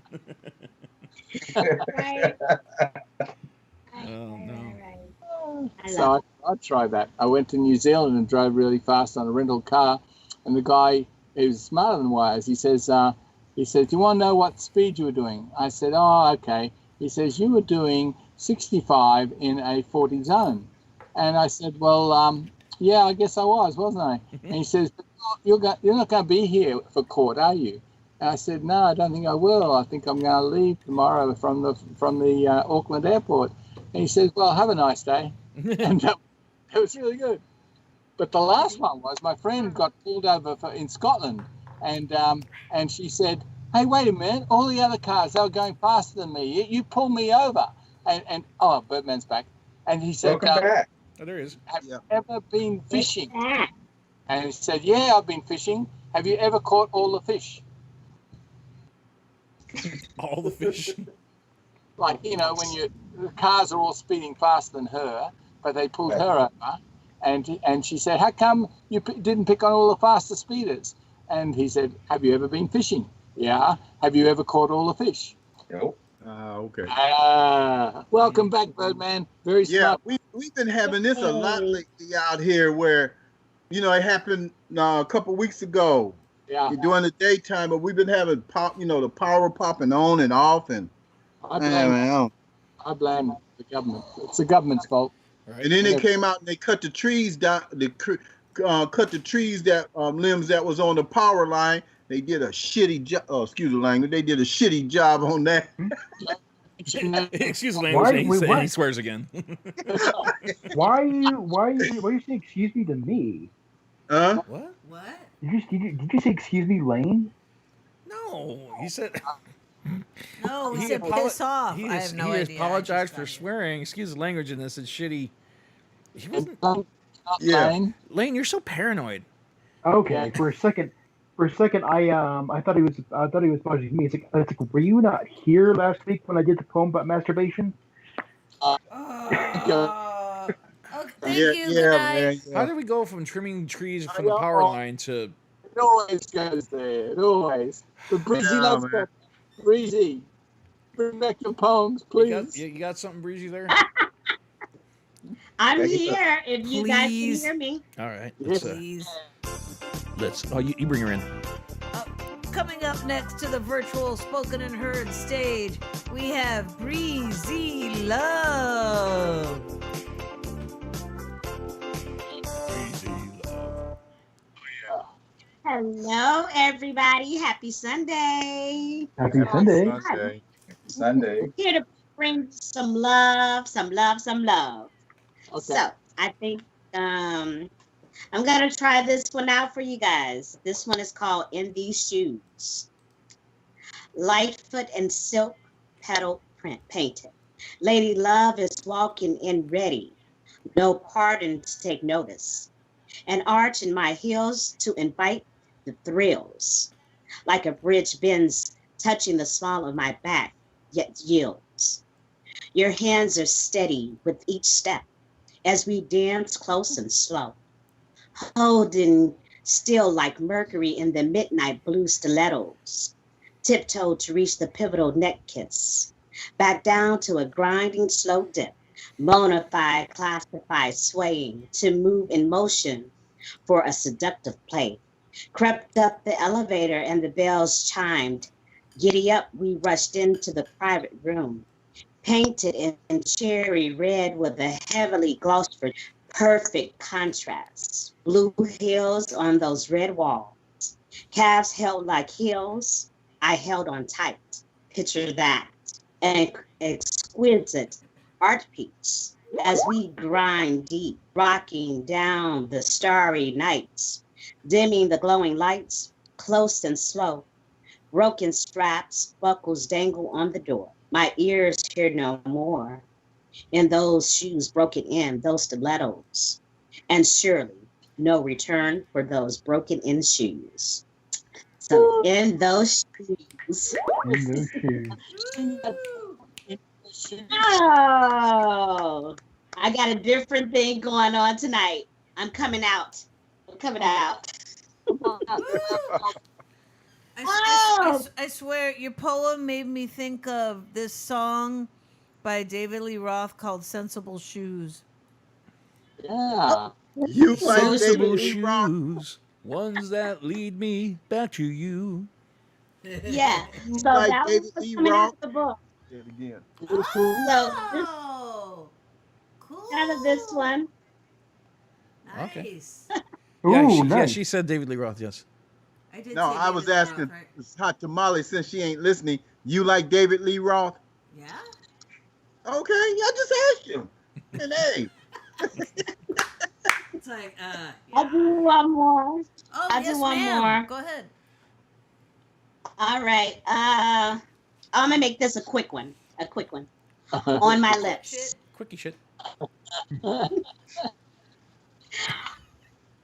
Right. Oh, no. So I tried that. I went to New Zealand and drove really fast on a rental car, and the guy, he was smarter than wise. He says, "Do you want to know what speed you were doing?" I said, "Oh, okay." He says, "You were doing 65 in a 40 zone." And I said, "Well, yeah, I guess I was, wasn't I?" And he says, "You're not going to be here for court, are you?" And I said, "No, I don't think I will. I think I'm going to leave tomorrow from the Auckland airport." And he says, "Well, have a nice day." And it was really good. But the last one was my friend got pulled over in Scotland, and she said, "Hey, wait a minute! All the other cars, they were going faster than me. You pulled me over." And Birdman's back. And he said, "Welcome back." Oh, there he is. "Have you ever been fishing?" And he said, "Yeah, I've been fishing. Have you ever caught all the fish?" All the fish. Like, when the cars are all speeding faster than her, but they pulled her over, and she said, "How come you didn't pick on all the faster speeders?" And he said, "Have you ever been fishing?" "Yeah." "Have you ever caught all the fish?" Nope. Okay. Welcome back, Birdman. Very Yeah, smart. we've been having this a lot lately out here where, it happened a couple weeks ago Yeah. during the daytime, but we've been having the power popping on and off, and I blame the government. It's the government's fault. Right. and then they came out and they cut the trees down, cut the trees that limbs that was on the power line. They did a shitty job. Excuse the language. They did a shitty job on that. Excuse the language. He swears again. Why are you saying excuse me to me? Huh? What? What? Did you say excuse me, Lane? No, he said. No, he said piss off. I have no idea. He apologized for swearing. Excuse the language in this. It's shitty. He wasn't. Yeah. Lane, you're so paranoid. Okay, Yeah. for a second, I thought he was apologizing to me. It's like, were you not here last week when I did the poem about masturbation? Okay, thank Yeah, you. yeah, Good night. man. How did we go from trimming trees from the power line to? It always goes there. It always. The Breezy Yeah, loves man. that. Breezy, bring back your poems, please. You got something breezy there? I'm here if you guys can Please. hear me. All right. Please. You bring her in. Coming up next to the virtual spoken and heard stage, we have Breezy Love. Hello, everybody. Happy Sunday. Happy Sunday. Sunday. Here to bring some love, some love, some love. Okay. So I think I'm gonna try this one out for you guys. This one is called In These Shoes. Lightfoot and silk petal print painted. Lady Love is walking in ready. No pardon to take notice. An arch in my heels to invite the thrills. Like a bridge bends, touching the small of my back, yet yields. Your hands are steady with each step as we dance close and slow, holding still like mercury in the midnight blue stilettos, tiptoe to reach the pivotal neck kiss, back down to a grinding slow dip, mona-fied, classified, swaying, to move in motion for a seductive play. Crept up the elevator and the bells chimed. Giddy up, we rushed into the private room, painted in cherry red with a heavily glossed perfect contrast. Blue hills on those red walls. Calves held like heels. I held on tight. Picture that. An exquisite art piece as we grind deep, rocking down the starry nights, dimming the glowing lights, close and slow. Broken straps, buckles dangle on the door. My ears hear no more. In those shoes broken in, those stilettos. And surely no return for those broken in shoes. So in those shoes. In those shoes. Oh, I got a different thing going on tonight. I'm coming out. I swear, your poem made me think of this song by David Lee Roth called Sensible Shoes. Yeah. You like David Sensible Lee Roth? shoes, ones that lead me back to you. Yeah. So like that David was Lee coming Roth? out of the book. Say it again. So this Oh, cool. out of this one. Okay. Nice. Ooh, nice. She said David Lee Roth, yes. I did No, say I was David Lee asking Roth, right? Hot Tamale, since she ain't listening. You like David Lee Roth? Yeah. Okay, I just asked you. And hey, It's like, I'll do one more. Oh, I'll yes, do one ma'am. more. Go ahead. All right. I'm gonna make this a quick one. On my lips. Shit. Quickie shit.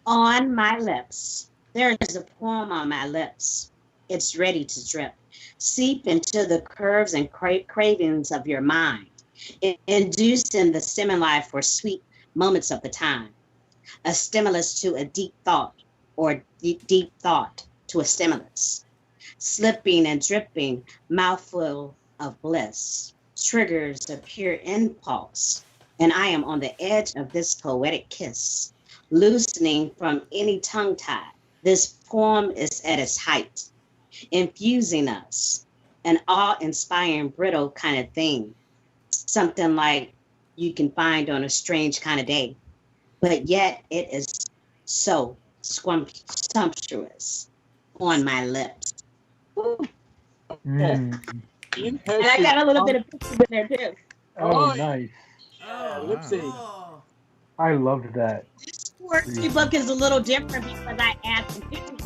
On my lips. There is a poem on my lips. It's ready to drip. Seep into the curves and cravings of your mind. Inducing the stimuli for sweet moments of the time. A stimulus to a deep thought, or deep thought to a stimulus. Slipping and dripping, mouthful of bliss triggers a pure impulse, and I am on the edge of this poetic kiss, loosening from any tongue tie. This poem is at its height, infusing us, an awe-inspiring, brittle kind of thing, something like you can find on a strange kind of day, but yet it is so sumptuous on my lips. Ooh. Mm. And I got a little bit of picture in there too. Oh, nice. Oh, let's see. I loved that. This poetry book is a little different because I add some pictures.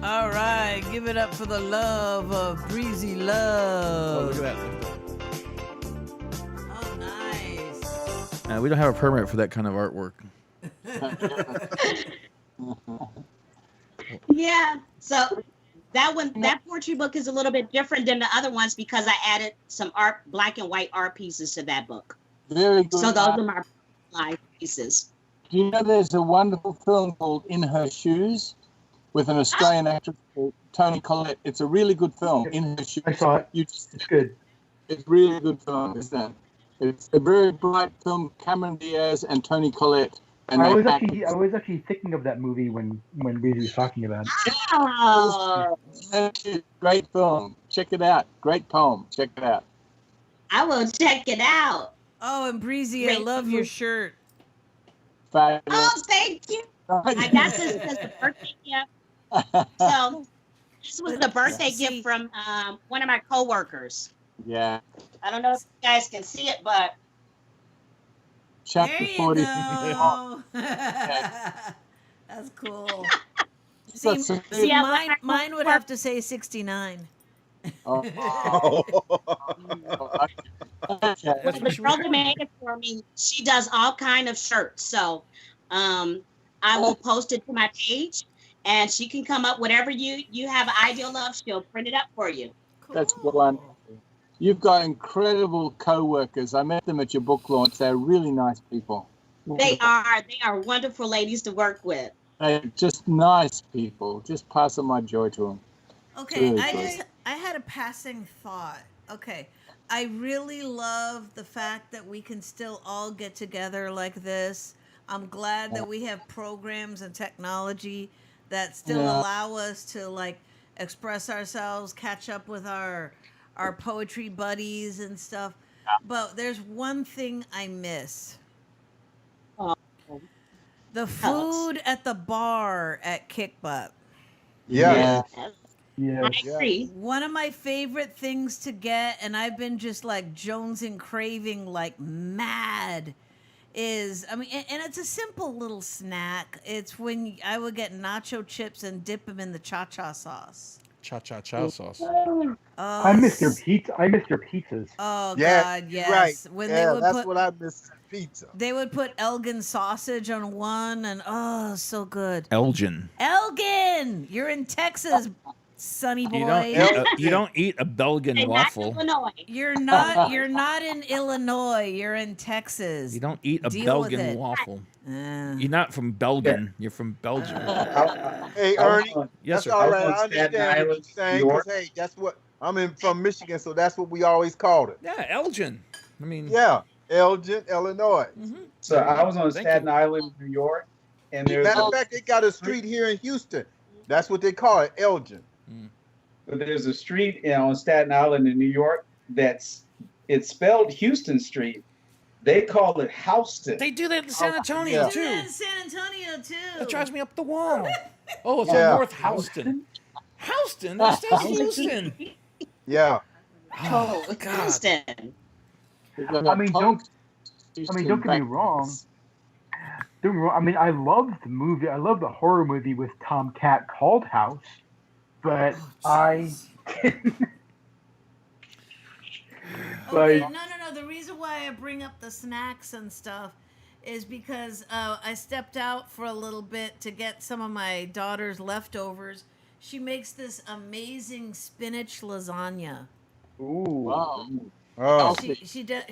All right, give it up for the love of Breezy Oh, Love. look at Oh, nice. that. We don't have a permit for that kind of artwork. Yeah, so that poetry book is a little bit different than the other ones because I added some black and white art pieces to that book. Very good. So those are my live pieces. Do you know there's a wonderful film called In Her Shoes with an Australian actress called Toni Collette? It's a really good film, In Her Shoes. I saw it. It's good. It's really good film, isn't it? It's a very bright film, Cameron Diaz and Toni Collette. And I they was act- actually thinking of that movie when Breezy was talking about it. Oh, Great film. Check it out. Great poem. Check it out. I will check it out. Oh, and Breezy, I Great. love your shirt. Oh, Fabulous. thank you. I got this as a birthday gift. So this was the birthday gift from one of my coworkers. Yeah. I don't know if you guys can see it, but Chapter There you 40. go. That's cool. See, That's a- see, Yeah, mine would have to say 69. Oh. Okay. well, the girl that made it for me, she does all kind of shirts. So I will post it to my page, and she can come up whatever you have an ideal of. She'll print it up for you. That's wonderful. You've got incredible co-workers. I met them at your book launch. They're really nice people. They are wonderful ladies to work with. They're just nice people. Just passing my joy to them. Okay, Really I good. had a passing thought. Okay, I really love the fact that we can still all get together like this. I'm glad that we have programs and technology that still Yeah. allow us to like express ourselves, catch up with our poetry buddies and stuff. But there's one thing I miss. Oh. The food at the bar at Kick Butt. Yeah. Yeah. I agree. One of my favorite things to get, and I've been just like jonesing, craving like mad, is, I mean, and it's a simple little snack. It's when I would get nacho chips and dip them in the cha-cha sauce. Cha-cha-cha sauce. Oh, I missed your pizza. I missed your pizzas. Oh Yeah, God, you're yes. right. When Yeah, they would that's put what I miss. Pizza. they would put Elgin sausage on one, and oh, so good. Elgin. Elgin, you're in Texas, sonny boy. You don't eat a Belgian And not waffle. Illinois. You're not in Illinois. You're in Texas. You don't eat a Deal with Belgian it. waffle. You're Uh, not from Belgium. You're from Belgium. Hey, I was Ernie, on- Yes, that's sir. all I right. was I on Staten understand what you're Island, saying. New York. 'Cause, hey, that's what from Michigan, so that's what we always called it. Yeah, Elgin. I mean, Yeah, Elgin, Illinois. So I was on Thank Staten you. Island, New York, and there's Matter of fact, they got a street here in Houston. That's what they call it, Elgin. a street on Staten Island in New York it's spelled Houston Street. They call it Houston. they do that in San Antonio yeah. do that too. in San Antonio too. That drives me up the wall. Oh, it's Yeah. on North Houston. Houston? That stays Houston. Yeah. Oh, God. Houston. I mean, don't get me wrong. Don't get me wrong. I mean, I love the movie. I love the horror movie with Tom Cat called House, but I. Okay, Like- no. The reason why I bring up the snacks and stuff is because I stepped out for a little bit to get some of my daughter's leftovers. She makes this amazing spinach lasagna. Ooh. Wow. Oh.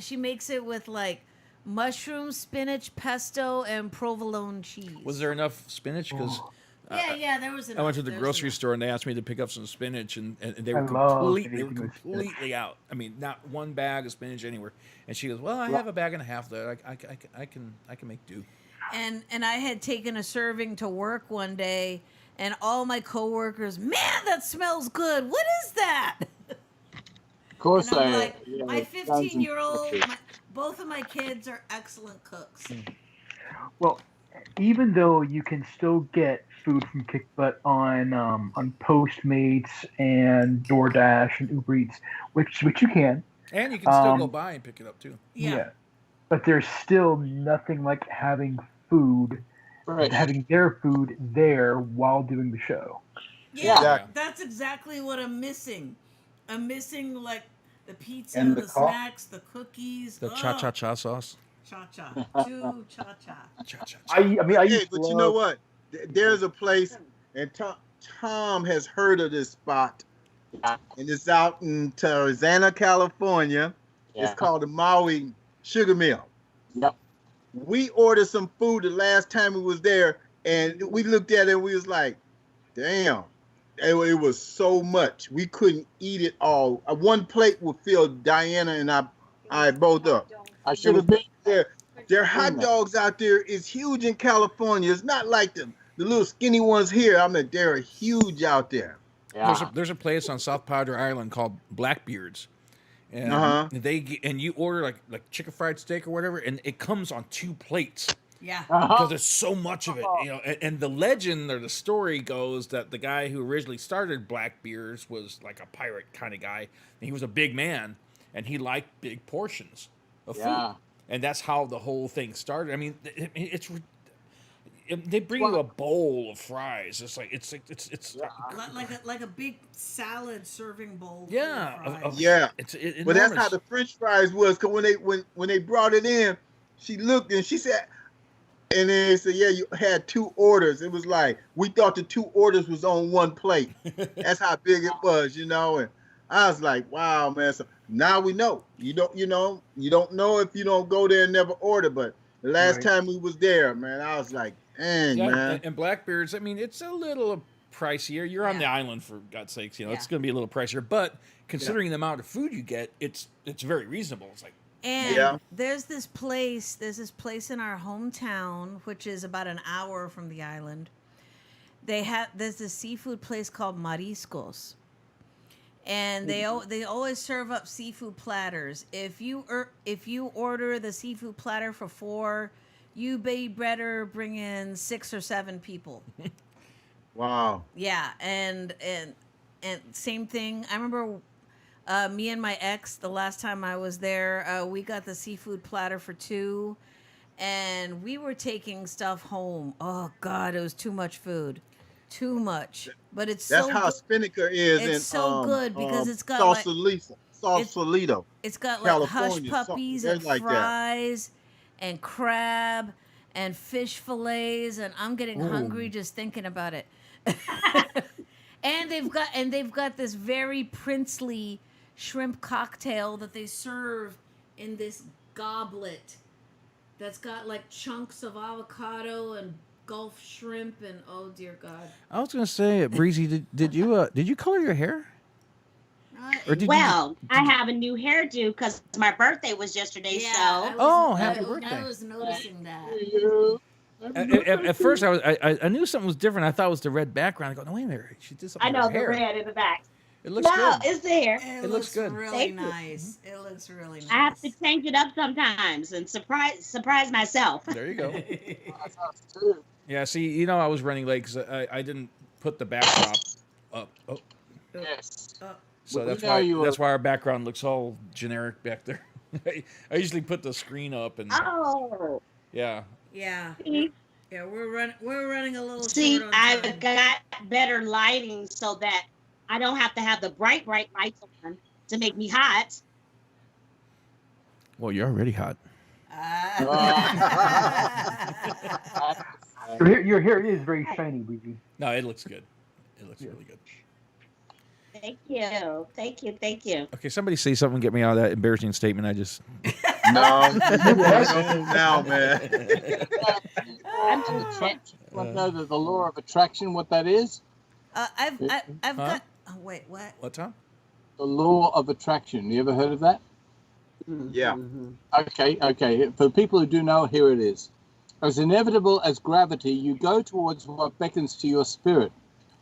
She makes it with like mushroom, spinach, pesto, and provolone cheese. Was there enough spinach? Because Yeah, there was. I went to the There's grocery enough. store and they asked me to pick up some spinach, and they I were love they were anything with spinach. completely out. I mean, not one bag of spinach anywhere. And she goes, "Well, I have a bag and a half there. I can make do." And I had taken a serving to work one day, and all my coworkers, man, that smells good. What is that? Of course, And I'm I. like, yeah, my it sounds 15-year-old, impressive. both of my kids are excellent cooks. Well, even though you can still get food from Kickbutt on Postmates and DoorDash and Uber Eats, which you can, And you can still go Um, by and pick it up too. Yeah. but there's still nothing like having food, Right. having their food there while doing the show. Yeah, Exactly. that's exactly what I'm missing. I'm missing like the pizza, And the, the co- snacks, the cookies. The cha-cha-cha sauce. Cha-cha. Two cha-cha. Cha-cha-cha. I mean, I Hey, used to but you know love- what? There's a place, and Tom has heard of this spot, Yeah. and it's out in Tarzana, California. Yeah. It's called the Maui Sugar Mill. Yep. We ordered some food the last time we was there, and we looked at it and we was like, damn, it was so much. We couldn't eat it all. One plate would fill Diana and I both up. I should have been. Their hot dogs out there is huge in California. It's not like the little skinny ones here. I mean, they're huge out there. Yeah. There's a place on South Padre Island called Blackbeard's, and Uh-huh. you order like chicken fried steak or whatever, and it comes on 2 plates Yeah. because there's so much of it. You know, and the legend or the story goes that the guy who originally started Blackbeard's was like a pirate kind of guy, and he was a big man, and he liked big portions of Yeah. food, and that's how the whole thing started. I mean, they bring you a bowl of fries. It's Like a big salad serving bowl. yeah, Full of fries. Yeah. It's But that's how enormous. the French fries was. Cause when they brought it in, she looked and she said, and then they said, yeah, you had 2 orders. It was like we thought the 2 orders was on 1 plate. That's how big it was, you know. And I was like, wow, man. So now we know. You don't know if you don't go there and never order. But the last Right. time we was there, man, I was like, dang, Yeah, man. and Blackbeard's, I mean, it's a little pricier. You're on the island, for God's sakes, you know, it's Yeah. going to be a little pricier. But considering the amount of food you get, it's very reasonable. It's like, And Yeah. there's this place in our hometown, which is about an hour from the island. There's this seafood place called Mariscos. And they always serve up seafood platters. If you order the seafood platter for 4, you better bring in 6 or 7 people. Wow. Yeah, and same thing. I remember me and my ex, the last time I was there, we got the seafood platter for 2, and we were taking stuff home. Oh God, it was too much food, too much. But it's That's so how good. Spinnaker is in It's so good because it's got like- Sausalito. It's got like hush California, puppies something and like that. fries and crab and fish fillets, and I'm getting hungry just thinking about it. And they've got this very princely shrimp cocktail that they serve in this goblet that's got like chunks of avocado and Gulf shrimp and oh dear God. I was going to say, Breezy, did you color your hair? Or did Well, I have a new hairdo because my birthday was yesterday. Happy birthday. I was noticing that. At first, I knew something was different. I thought it was the red background. I go, no, wait a minute. She did something I know with her the hair. red in the back. It looks No, good. it's there. It looks good. Really Thank you. nice. It looks really nice. I have to change it up sometimes and surprise myself. There you go. Yeah, see, you know, I was running late because I didn't put the backdrop up. Oh, Yes. so Well, that's we know why you were- that's why our background looks all generic back there. I usually put the screen up and Oh, yeah. Yeah. see, Yeah, we're running a little see, short on I've time. got better lighting so that I don't have to have the bright lights on to make me hot. Well, you're already hot. Your hair is very shiny, Breezy. No, it looks good. It looks really good. Thank you. Okay, somebody say something, get me out of that embarrassing statement I just No, now, man. Attraction. Want to know the law of attraction? What that is? I've Huh? got. Oh wait, what? What, Tom? The law of attraction. You ever heard of that? Yeah. Okay. For people who do know, here it is. As inevitable as gravity, you go towards what beckons to your spirit.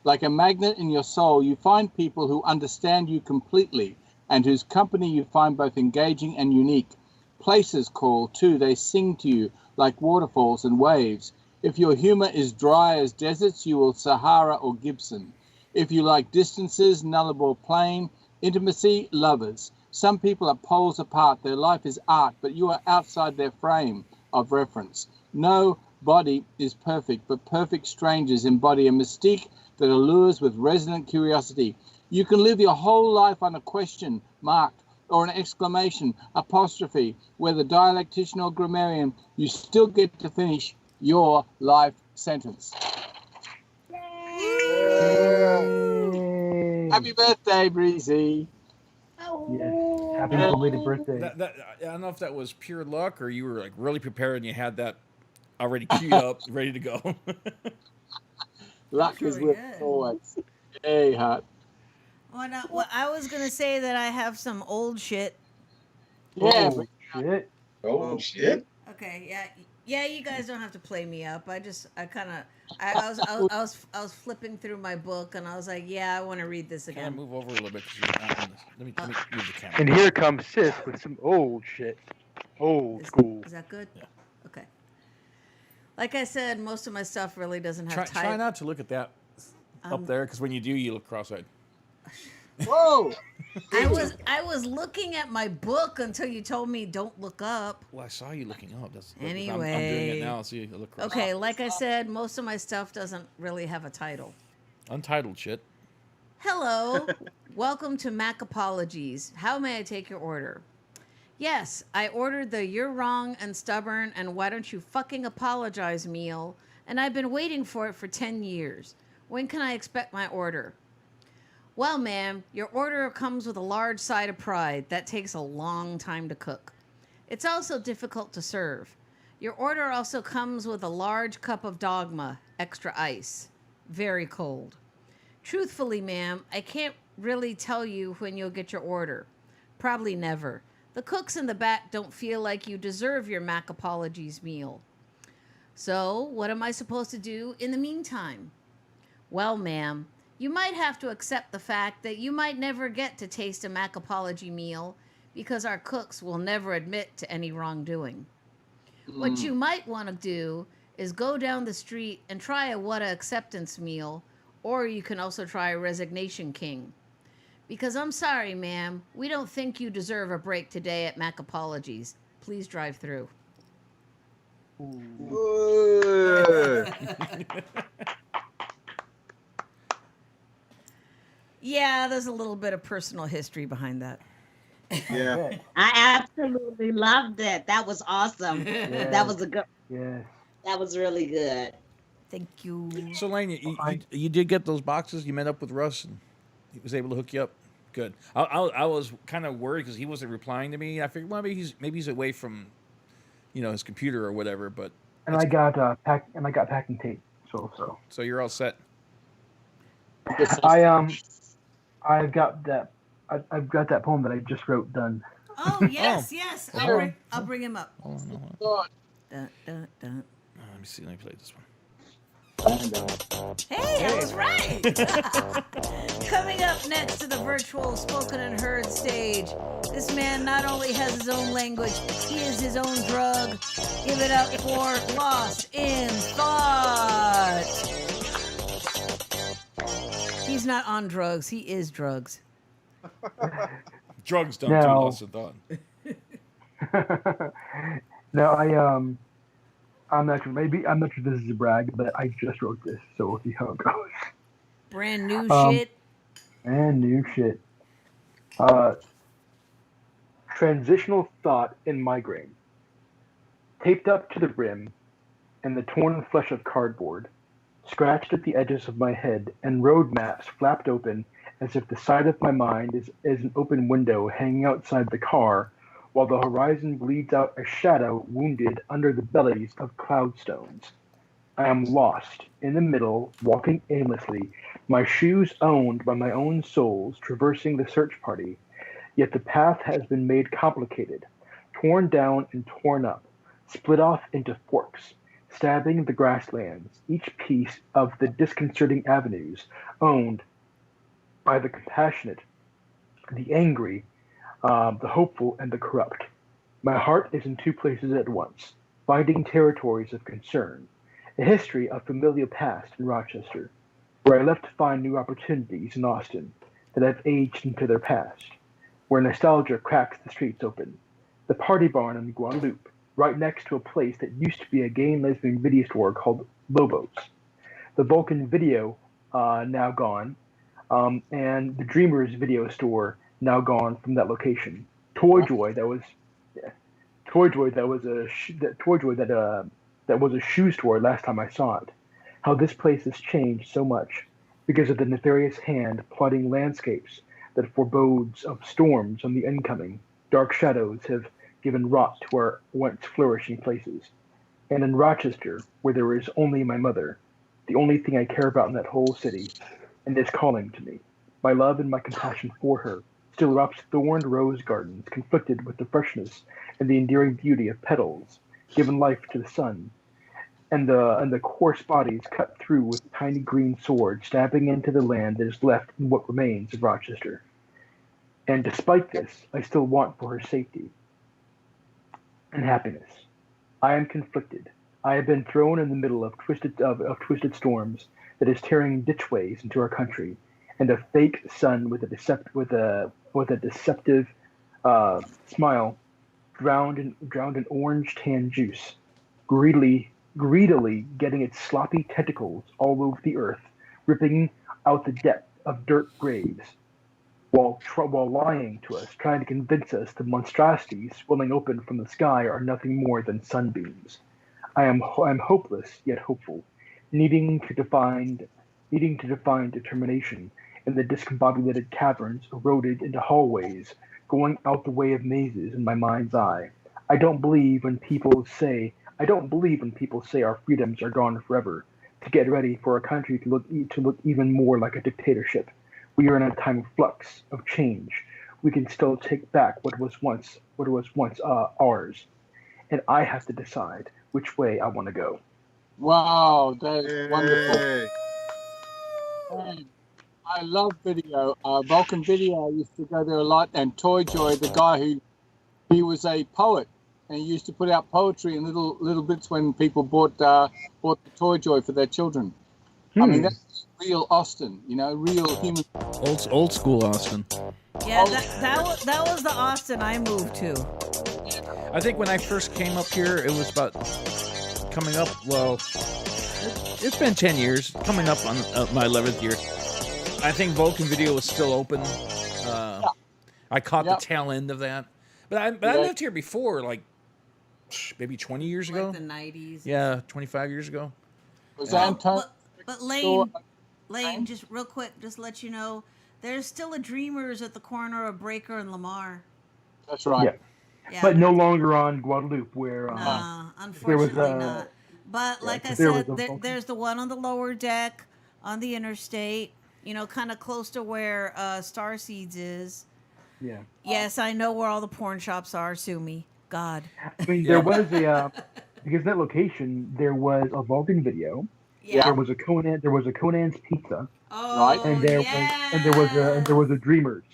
Like a magnet in your soul, you find people who understand you completely and whose company you find both engaging and unique. Places call, too. They sing to you like waterfalls and waves. If your humor is dry as deserts, you will Sahara or Gibson. If you like distances, Nullarbor Plain. Intimacy, lovers. Some people are poles apart. Their life is art, but you are outside their frame of reference. No body is perfect, but perfect strangers embody a mystique that allures with resonant curiosity. You can live your whole life on a question mark or an exclamation, apostrophe, whether dialectician or grammarian, you still get to finish your life sentence. Happy birthday, Breezy. Yes. Happy belated birthday. I don't know if that was pure luck or you were like really prepared and you had that already queued up, ready to go. Luck That's is really with good. always. Hey, hot. Well, I was gonna say that I have some old shit. Yeah, Oh, shit. Oh, shit. Okay, yeah. You guys don't have to play me up. I was flipping through my book and I was like, yeah, I want to read this Can I again. move over a little bit? 'Cause you're not on this. Let me move the camera. And here comes Sis with some old shit. Old school. Is that good? Yeah. Okay. Like I said, most of my stuff really doesn't have Try time. not to look at that up there, because when you do, you look cross-eyed. Whoa! I was looking at my book until you told me don't look up. Well, I saw you looking up. I'm doing Anyway. it now. So you look cross-eyed. Okay, like I said, most of my stuff doesn't really have a title. Untitled shit. Hello. Welcome to Mac Apologies. How may I take your order? Yes, I ordered the You're Wrong and Stubborn and Why Don't You Fucking Apologize meal, and I've been waiting for it for 10 years. When can I expect my order? Well, ma'am, your order comes with a large side of pride. That takes a long time to cook. It's also difficult to serve. Your order also comes with a large cup of Dogma, extra ice. Very cold. Truthfully, ma'am, I can't really tell you when you'll get your order. Probably never. The cooks in the back don't feel like you deserve your Mac Apologies meal. So, what am I supposed to do in the meantime? Well, ma'am, you might have to accept the fact that you might never get to taste a Mac Apology meal because our cooks will never admit to any wrongdoing. What you might want to do is go down the street and try a What a Acceptance meal, or you can also try a Resignation King. Because I'm sorry, ma'am, we don't think you deserve a break today at Mac Apologies. Please drive through. Yeah, there's a little bit of personal history behind that. Yeah. I absolutely loved it. That was awesome. That was a good. Yes. That was really good. Thank you. So, Lane, you did get those boxes. You met up with Russ, and he was able to hook you up. Good. I was kind of worried because he wasn't replying to me. I figured, well, maybe he's away from, his computer or whatever. But And I got packing tape. So you're all set. I've got that poem that I just wrote done. Oh, yes. I'll bring him up. Hold on. Dun, dun, dun. Let me see. Let me play this one. Hey, I was right. Coming up next to the virtual spoken and heard stage, this man not only has his own language, he is his own drug. Give it up for Lost in Thought. He's not on drugs. He is drugs. Drugs don't do Lost in Thought. No, I'm not sure this is a brag, but I just wrote this, so we'll see how it goes. Brand new shit. And new shit. Transitional thought in migraine. Taped up to the rim, and the torn flesh of cardboard, scratched at the edges of my head, and road maps flapped open as if the side of my mind is an open window hanging outside the car, while the horizon bleeds out a shadow wounded under the bellies of cloudstones. I am lost, in the middle, walking aimlessly, my shoes owned by my own souls, traversing the search party. Yet the path has been made complicated, torn down and torn up, split off into forks, stabbing the grasslands, each piece of the disconcerting avenues, owned by the compassionate, the angry, the hopeful, and the corrupt. My heart is in two places at once, finding territories of concern, a history of familial past in Rochester, where I left to find new opportunities in Austin that have aged into their past, where nostalgia cracks the streets open, the party barn in Guadalupe, right next to a place that used to be a gay and lesbian video store called Lobos, the Vulcan Video now gone, and the Dreamers Video Store now gone from that location. Toy Joy that was a shoe store last time I saw it. How this place has changed so much because of the nefarious hand plotting landscapes that forebodes of storms on the incoming. Dark shadows have given rot to our once flourishing places. And in Rochester, where there is only my mother, the only thing I care about in that whole city, and is calling to me, my love and my compassion for her, still wraps thorned rose gardens, conflicted with the freshness and the endearing beauty of petals, given life to the sun, and the coarse bodies cut through with tiny green swords, stabbing into the land that is left in what remains of Rochester. And despite this, I still want for her safety and happiness. I am conflicted. I have been thrown in the middle of twisted storms that is tearing ditchways into our country, and a fake sun with a deceptive smile, drowned in orange tan juice, greedily getting its sloppy tentacles all over the earth, ripping out the depth of dirt graves, while lying to us, trying to convince us the monstrosities swelling open from the sky are nothing more than sunbeams. I'm hopeless yet hopeful, needing to define determination in the discombobulated caverns eroded into hallways, going out the way of mazes in my mind's eye. I don't believe when people say our freedoms are gone forever, to get ready for a country to look even more like a dictatorship. We are in a time of flux, of change. We can still take back what was once ours, and I have to decide which way I want to go. Wow, that is wonderful. Hey. And I love video. Vulcan Video, I used to go there a lot, and Toy Joy, the guy he was a poet, and he used to put out poetry in little bits when people bought the Toy Joy for their children. I mean, that's real Austin, real human. Old school Austin. Yeah, that was the Austin I moved to. I think when I first came up here, it was about coming up. Well, it's been 10 years. Coming up on my 11th year. I think Vulcan Video was still open. I caught the tail end of that, but I lived here before, like maybe 20 years ago. Like the 90s. Yeah, 25 years ago. Was Anton? But Lane, just real quick, just to let you know, there's still a Dreamers at the corner of Breaker and Lamar. That's right. Yeah. But no longer on Guadalupe, where unfortunately not. But like I said, there's the one on the lower deck on the interstate, kind of close to where Starseeds is. Yeah. Yes, I know where all the porn shops are. Sue me, God. I mean, there was because that location, there was a Vulcan Video. Yeah. There was a Conan's Pizza. Oh, right. And there was a Dreamers.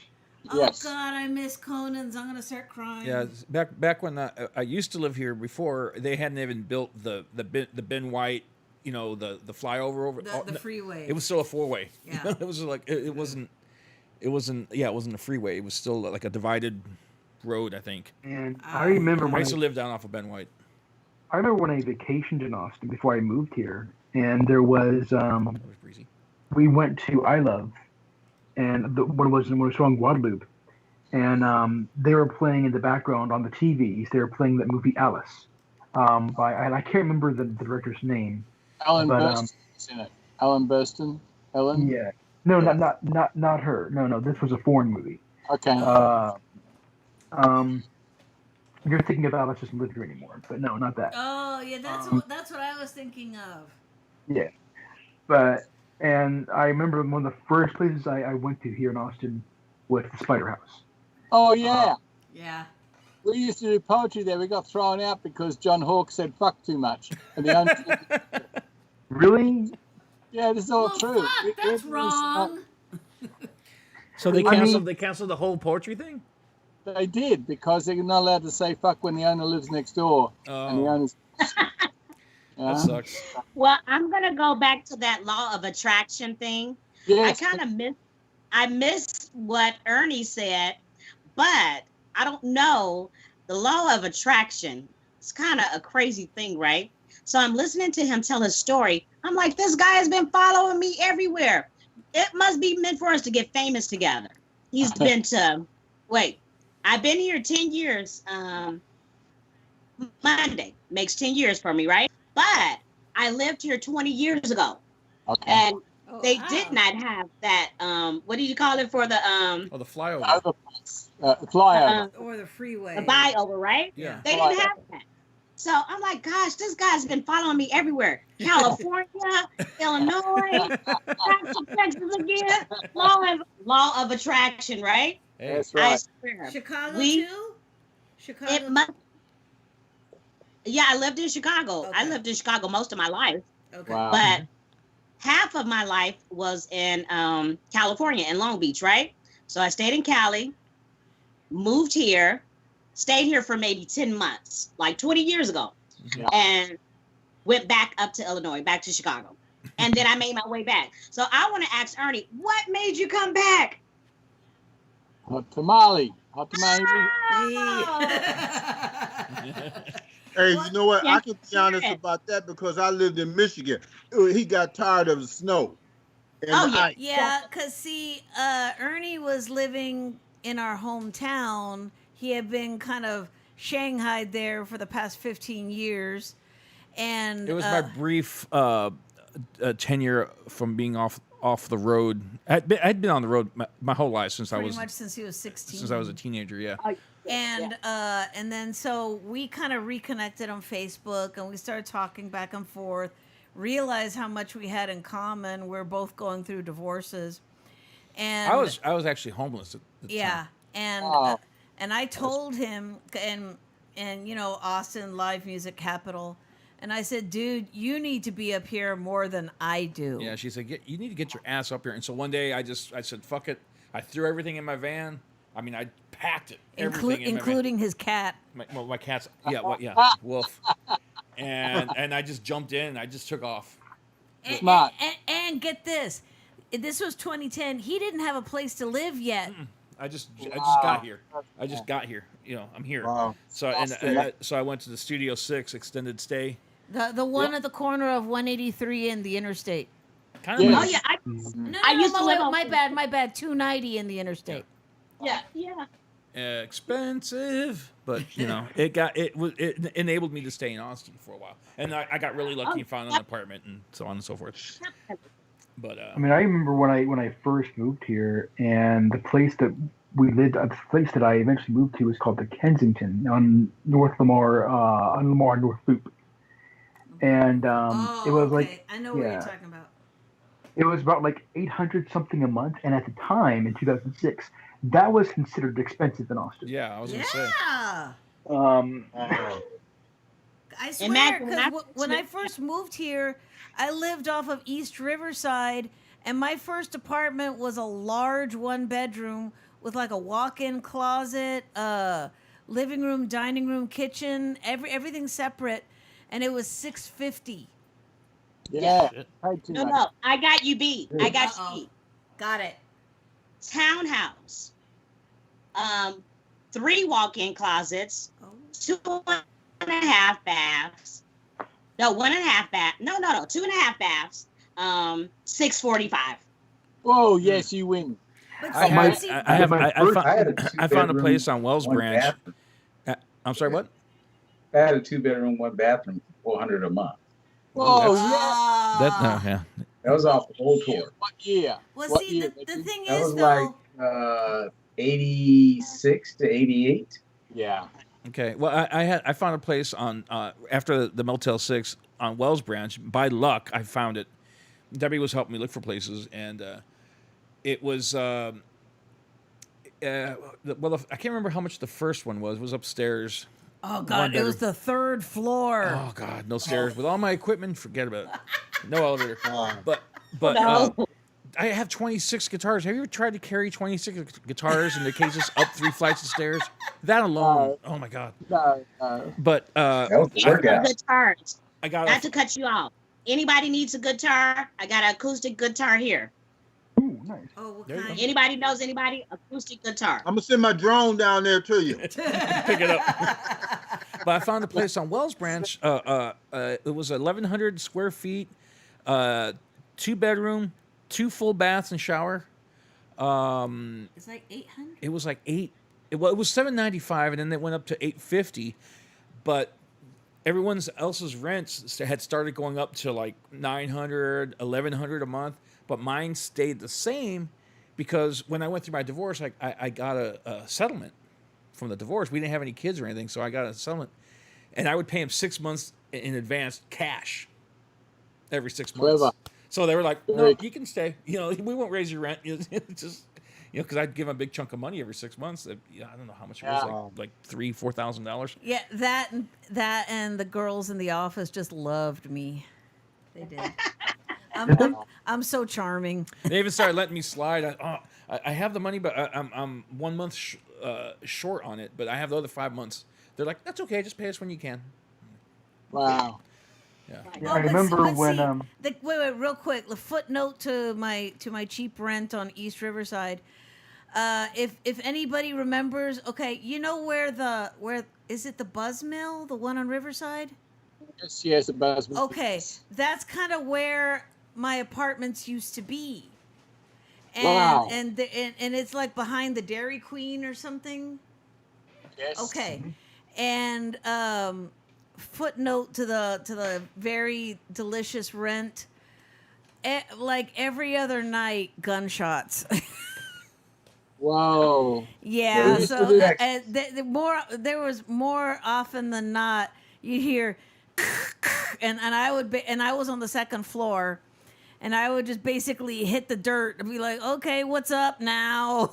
Oh Yes. God, I miss Conan's. I'm gonna start crying. Yeah, back when I used to live here before, they hadn't even built the Ben White, the flyover over the freeway. It was still a four-way. Yeah. It was like it wasn't a freeway. It was still like a divided road, I think. And I remember I when used to live down off of Ben White. I remember when I vacationed in Austin before I moved here, and there was That was breezy. we went to I Love, and when it was on Guadalupe, and they were playing in the background on the TVs. They were playing that movie Alice, I can't remember the director's name. Ellen Burstyn is in it. Ellen Burstyn. Ellen. Yeah. No, not her. No, this was a foreign movie. Okay. You're thinking of Alice doesn't live here anymore, but no, not that. Oh yeah, that's what I was thinking of. Yeah, but and I remember one of the first places I went to here in Austin was the Spider House. Oh yeah. Yeah. We used to do poetry there. We got thrown out because John Hawke said "fuck" too much. And the owner, Really? yeah, this is all Well, true. fuck, that's wrong. So they I mean- canceled. They canceled the whole poetry thing. They did because they're not allowed to say "fuck" when the owner lives next door. And the Oh, owner's. that sucks. Well, I'm gonna go back to that law of attraction thing. Yes. I kind of missed what Ernie said, but I don't know. The law of attraction, it's kind of a crazy thing, right? So I'm listening to him tell his story. I'm like, this guy has been following me everywhere. It must be meant for us to get famous together. He's been to, I've been here 10 years. Monday makes 10 years for me, right? But I lived here 20 years ago. Okay. And Oh, they wow. did not have that, what do you call it for the Oh, the flyover. Overpass. Flyover. Or the freeway. the buyover, right? Yeah. They didn't have that. So I'm like, gosh, this guy's been following me everywhere. California, Illinois, Texas again. Law of attraction, right? Hey, That's I right. swear. Chicago We- too? Chicago. It must. Yeah, I lived in Chicago. I Okay. lived in Chicago most of my life, Okay. Wow. but half of my life was in California, in Long Beach, right? So I stayed in Cali, moved here, stayed here for maybe 10 months, like 20 years ago, Yeah. and went back up to Illinois, back to Chicago. And then I made my way back. So I want to ask Ernie, what made you come back? Hot tamale. Hot tamale. Hey, Well, you know what? I yeah, can be honest sure. about that because I lived in Michigan. He got tired of the snow. And Oh, the yeah. ice. Yeah, because see, Ernie was living in our hometown. He had been kind of shanghaied there for the past 15 years. And It was my brief tenure from being off the road. I'd been on the road my whole life since pretty much since he was 16. since I was a teenager. Yeah. And then so we kind of reconnected on Facebook and we started talking back and forth, realized how much we had in common. We're both going through divorces. And I was actually homeless at the yeah, time. and and I told him and you know, Austin Live Music Capital, and I said, dude, you need to be up here more than I do. Yeah, she said, you need to get your ass up here. And so one day I said, fuck it. I threw everything in my van. I mean, I packed it, everything in my van. Including his cat. My cat's, Wolf. And I just jumped in and I just took off. Smart. And get this. This was 2010. He didn't have a place to live yet. I just got here. I just got here. You know, I'm here. Wow. So so I went to the Studio 6 extended stay. The one at the corner of 183 and the interstate. Kind of. Yeah. Oh, nice. yeah. No, I used to live on- my bad. 290 in the interstate. Yeah. Expensive, but you know, it enabled me to stay in Austin for a while, and I got really lucky and found an apartment and so on and so forth. But I mean, I remember when I first moved here, and the place that we lived, the place that I eventually moved to was called the Kensington on North Lamar, on Lamar North Loop, and it was like I know what you're yeah. talking about. it was about like 800 something a month, and at the time in 2006, that was considered expensive in Austin. yeah, I was gonna say. Yeah. Oh. I swear, Imagine because that- when I first moved here, I lived off of East Riverside, and my first apartment was a large one-bedroom with like a walk-in closet, living room, dining room, kitchen, everything separate, and it was $650. Yeah. Paid too No, much. no. I got you beat. I got Uh-oh. you beat. Got it. Townhouse. 3 walk-in closets, Oh. 2.5 baths. No, 1.5 bath. No, 2.5 baths. $645. Whoa, yes, you win. But I see, had, I have, My I first- found, I had a I found a two-bedroom, place on Wells one Branch. bathroom. I'm sorry, what? I had a 2-bedroom, 1 bathroom for $400 a month. Whoa, that's- yeah. That yeah. That was off the whole tour. What year? well, What see, year, the Becky? thing That is was though. like 86 to 88. Yeah. Okay. Well, I found a place on after the Motel 6 on Wells Branch. By luck, I found it. Debbie was helping me look for places, and it was. I can't remember how much the first one was. It was upstairs. Oh God, it was the third floor. Oh God, no stairs. With all my equipment, forget about it. No elevator. But No. I have 26 guitars. Have you ever tried to carry 26 guitars in the cases up 3 flights of stairs? That alone. Oh my God. No. But That was a workout. Guitars. I got Not to cut you off. Anybody needs a guitar? I got an acoustic guitar here. Ooh, nice. Oh, what There you kind? Anybody knows anybody? Acoustic guitar. I'm gonna send my drone down there to you. pick it up. But I found a place on Wells Branch. It was 1,100 square feet, 2-bedroom, 2 full baths and shower. It's like 800. It was like it was $795, and then it went up to $850. But everyone else's rents had started going up to like $900, $1,100 a month. But mine stayed the same because when I went through my divorce, I got a settlement from the divorce. We didn't have any kids or anything, so I got a settlement. And I would pay him 6 months in advance cash every 6 months. Clever. So they were like, no, you can stay. You know, we won't raise your rent. Just, you know, because I'd give them a big chunk of money every 6 months. I don't know how much it was, like $3,000-$4,000. Yeah, that and the girls in the office just loved me. They did. I'm so charming. They even started letting me slide. I have the money, but I'm 1 month short on it. But I have the other 5 months. They're like, that's okay. Just pay us when you can. Wow. Yeah. Yeah, I remember when wait, real quick. The footnote to my cheap rent on East Riverside. If anybody remembers, okay, you know where is it the Buzz Mill, the one on Riverside? Yes, it does. Okay, that's kind of where my apartments used to be. And Wow. and it's like behind the Dairy Queen or something. Yes. Okay. And footnote to the very delicious rent. Like every other night, gunshots. Whoa. Yeah. Yeah. So there was more often than not you hear, and I was on the second floor, and I would just basically hit the dirt and be like, okay, what's up now?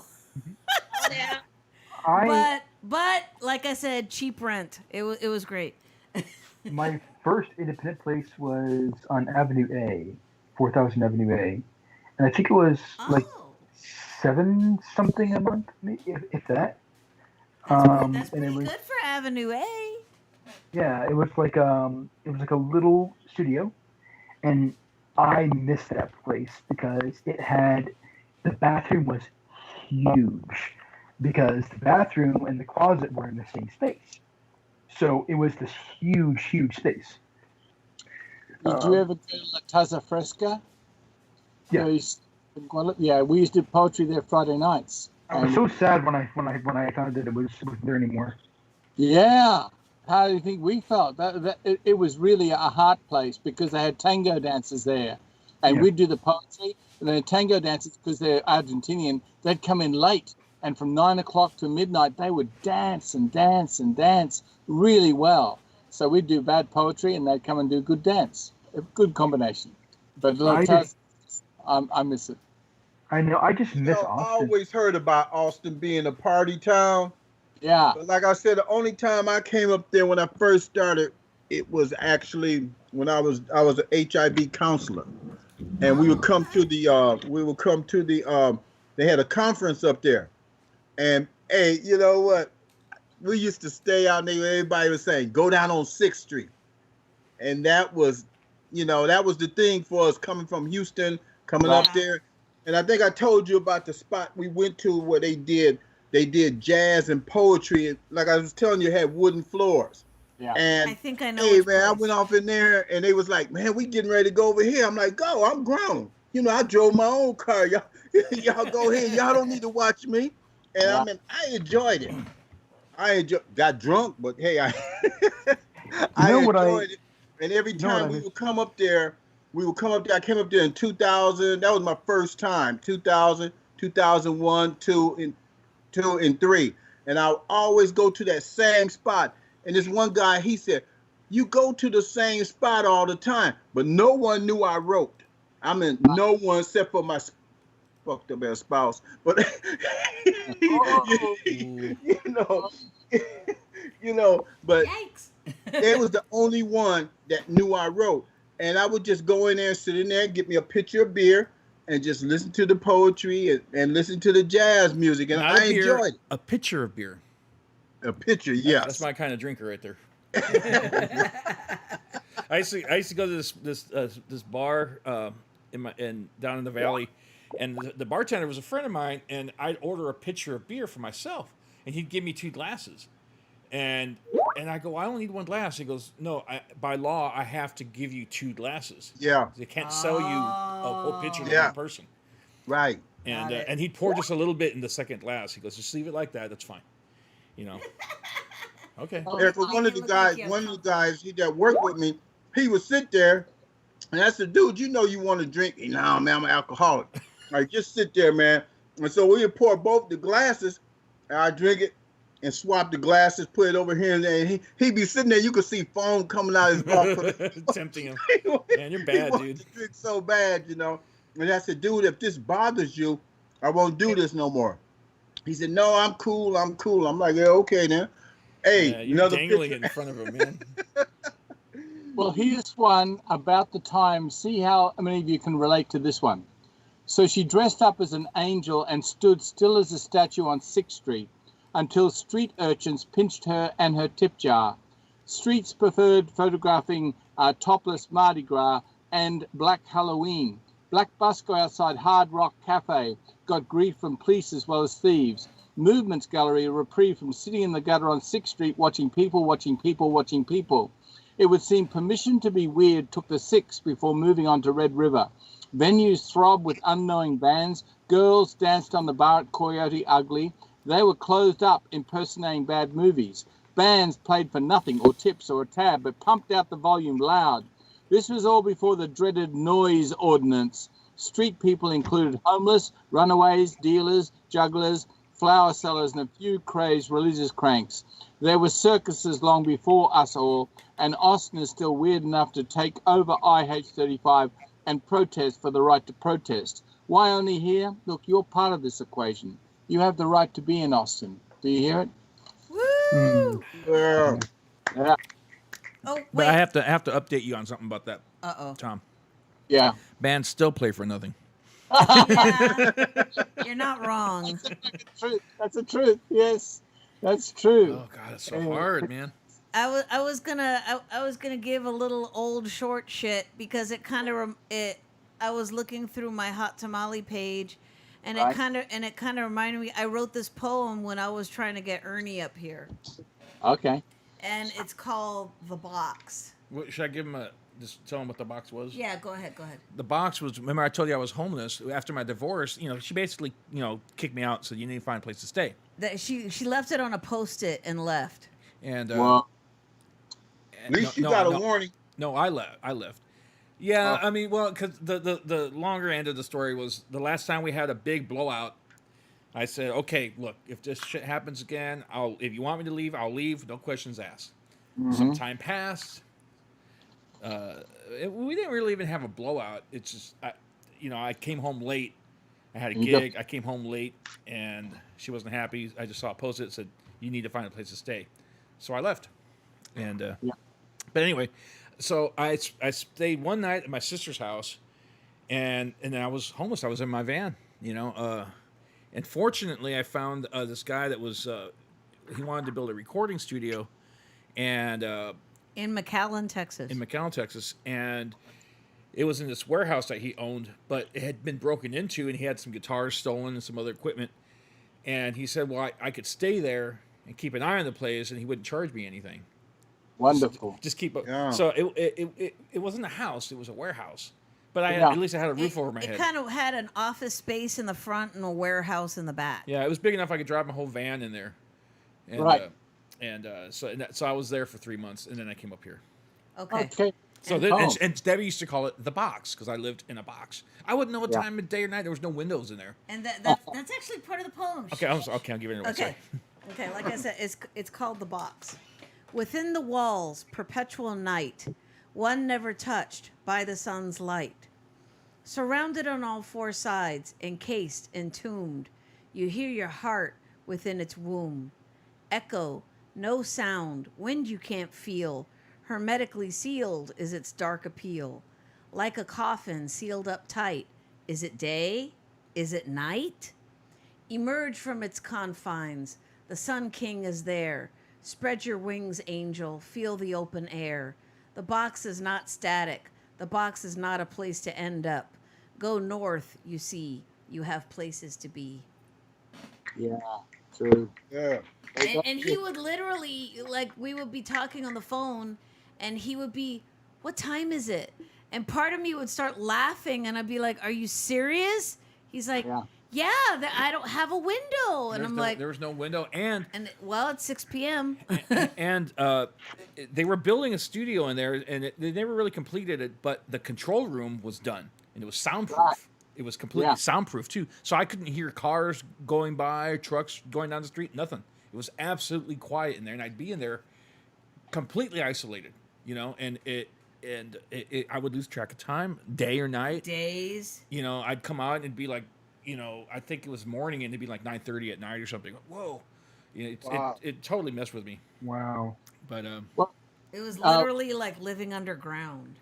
But like I said, cheap rent. It was great. My first independent place was on Avenue A, 4000 Avenue A, and I think it was like $7 something a month, if that. That's and pretty it was, good for Avenue A. yeah, it was like a little studio, and I missed that place because the bathroom was huge, because the bathroom and the closet were in the same space. So it was this huge space. Did you ever go to La Casa Fresca? Yeah. Yeah, we used to do poetry there Friday nights. I was so sad when I found that it wasn't there anymore. Yeah. How do you think we felt? It was really a heart place because they had tango dancers there. And we'd do the poetry, and then tango dancers, because they're Argentinian, they'd come in late. And from 9 o'clock to midnight, they would dance and dance and dance really well. So we'd do bad poetry, and they'd come and do good dance. A good combination. But I miss it. I know. I just miss I Austin. always heard about Austin being a party town. Yeah. But like I said, the only time I came up there when I first started, it was actually when I was an HIV counselor, and we would come to the they had a conference up there, and hey, you know what? We used to stay out there. Everybody was saying, go down on 6th Street, and that was the thing for us coming from Houston, coming up there. And I think I told you about the spot we went to where they did jazz and poetry. And like I was telling you, it had wooden floors. Yeah. And I think I know. hey, man, I went off in there and they was like, man, we getting ready to go over here. I'm like, go, I'm grown. You know, I drove my own car. Y'all go ahead. Y'all don't need to watch me. And I mean, I enjoyed it. Got drunk, but hey, I enjoyed it. And every time we would come up there, I came up there in 2000. That was my first time. 2000, 2001, 2, and 3. and I always go to that same spot. And this one guy, he said, "You go to the same spot all the time," but no one knew I wrote. I mean, no one except for my fucked up ass spouse. But you know, but Yikes. it was the only one that knew I wrote. And I would just go in there and sit in there, get me a pitcher of beer, and just listen to the poetry and listen to the jazz music. And Not I a beer, enjoyed it. a pitcher of beer. A pitcher, yes. That's my kind of drinker right there. I used to go to this bar down in the valley, and the bartender was a friend of mine, and I'd order a pitcher of beer for myself, and he'd give me 2 glasses, and I go, "I only need 1 glass." He goes, "No, by law I have to give you 2 glasses. Yeah, They can't sell you a whole pitcher to Yeah. one person." right. And he'd pour just a little bit in the second glass. He goes, "Just leave it like that. That's fine." You know. Okay. Eric, one of the guys that worked with me, he would sit there, and I said, "Dude, you know you want to drink?" "No, man, I'm an alcoholic." Like, just sit there, man. And so we would pour both the glasses, and I drink it, and swap the glasses, put it over here and there. And he'd be sitting there, you could see foam coming out of his mouth. Tempting him. Man, you're bad, He dude. wanted to drink so bad, you know. And I said, "Dude, if this bothers you, I won't do this no more." He said, "No, I'm cool. I'm cool." I'm like, "Yeah, okay then." Hey, Yeah, you're another dangling picture. it in front of him, man. Well, here's one about the time. See how many of you can relate to this one. So she dressed up as an angel and stood still as a statue on 6th Street until street urchins pinched her and her tip jar. Streets preferred photographing topless Mardi Gras and Black Halloween. Black Busco outside Hard Rock Cafe got grief from police as well as thieves. Movements Gallery a reprieve from sitting in the gutter on 6th Street watching people, watching people, watching people. It would seem permission to be weird took the 6th before moving on to Red River. Venues throbbed with unknowing bands. Girls danced on the bar at Coyote Ugly. They were closed up impersonating bad movies. Bands played for nothing or tips or a tab but pumped out the volume loud. This was all before the dreaded noise ordinance. Street people included homeless, runaways, dealers, jugglers, flower sellers, and a few crazed religious cranks. There were circuses long before us all, and Austin is still weird enough to take over IH35 and protest for the right to protest. Why only here? Look, you're part of this equation. You have the right to be in Austin. Do you hear it? Woo! Yeah. Yeah. Oh, But wait. I have to update you on something about that, Uh-oh. Tom. Yeah. Bands still play for nothing. Yeah, you're not wrong. Truth. That's the truth. Yes, that's true. Oh God, it's so hard, man. I was gonna give a little old short shit because it kind of I was looking through my Hot Tamale page, and Right. it kind of reminded me. I wrote this poem when I was trying to get Ernie up here, Okay. and it's called The Box. What, should I give him just tell him what the box was? Yeah, go ahead. The box was, remember I told you I was homeless after my divorce. She basically, kicked me out, so you need to find a place to stay. That she left it on a Post-it and left. And Well, At least you got a warning. No, I left. Yeah, I mean, well, because the longer end of the story was the last time we had a big blowout. I said, okay, look, if this shit happens again, if you want me to leave, I'll leave. No questions asked. Some time passed. We didn't really even have a blowout. It's just, I came home late. I had a gig. I came home late, and she wasn't happy. I just saw a post-it that said, you need to find a place to stay. So I left. And But anyway, so I stayed one night at my sister's house, and then I was homeless. I was in my van, and fortunately I found this guy that was he wanted to build a recording studio, and In McAllen, Texas. and it was in this warehouse that he owned, but it had been broken into, and he had some guitars stolen and some other equipment. And he said, well, I could stay there and keep an eye on the place, and he wouldn't charge me anything. wonderful. Just keep up. Yeah. So it wasn't a house; it was a warehouse. But at least I had a roof over my It head. kind of had an office space in the front and a warehouse in the back. Yeah, it was big enough I could drive my whole van in there. And, Right. So I was there for 3 months, and then I came up here. Okay. Okay. So And then, home. and Debbie used to call it the box because I lived in a box. I wouldn't know what Yeah. time of day or night. There was no windows in there. And that's actually part of the poem. Okay, I'll give it anyway. Okay. Okay, like I said, it's called The Box. Within the walls, perpetual night, one never touched by the sun's light. Surrounded on all four sides, encased, entombed, you hear your heart within its womb. Echo, no sound, wind you can't feel, hermetically sealed is its dark appeal. Like a coffin sealed up tight, is it day? Is it night? Emerge from its confines, the Sun King is there. Spread your wings, angel, feel the open air. The box is not static, the box is not a place to end up. Go north, you see, you have places to be. Yeah, true. Yeah. And he would literally, like, we would be talking on the phone, and he would be, what time is it? And part of me would start laughing, and I'd be like, are you serious? He's like, yeah, I don't have a window. And I'm like, there was no window. And well, it's 6 p.m. and they were building a studio in there, and they never really completed it, but the control room was done, and it was soundproof. Right. It was completely soundproof, too. So I couldn't hear cars going by, trucks going down the street, nothing. It was absolutely quiet in there, and I'd be in there completely isolated, you know, and I would lose track of time, day or night. Days. You know, I'd come out and it'd be like, you know, I think it was morning, and it'd be like 9:30 at night or something. Whoa. You know, it totally messed with me. Wow. But it was literally like living underground.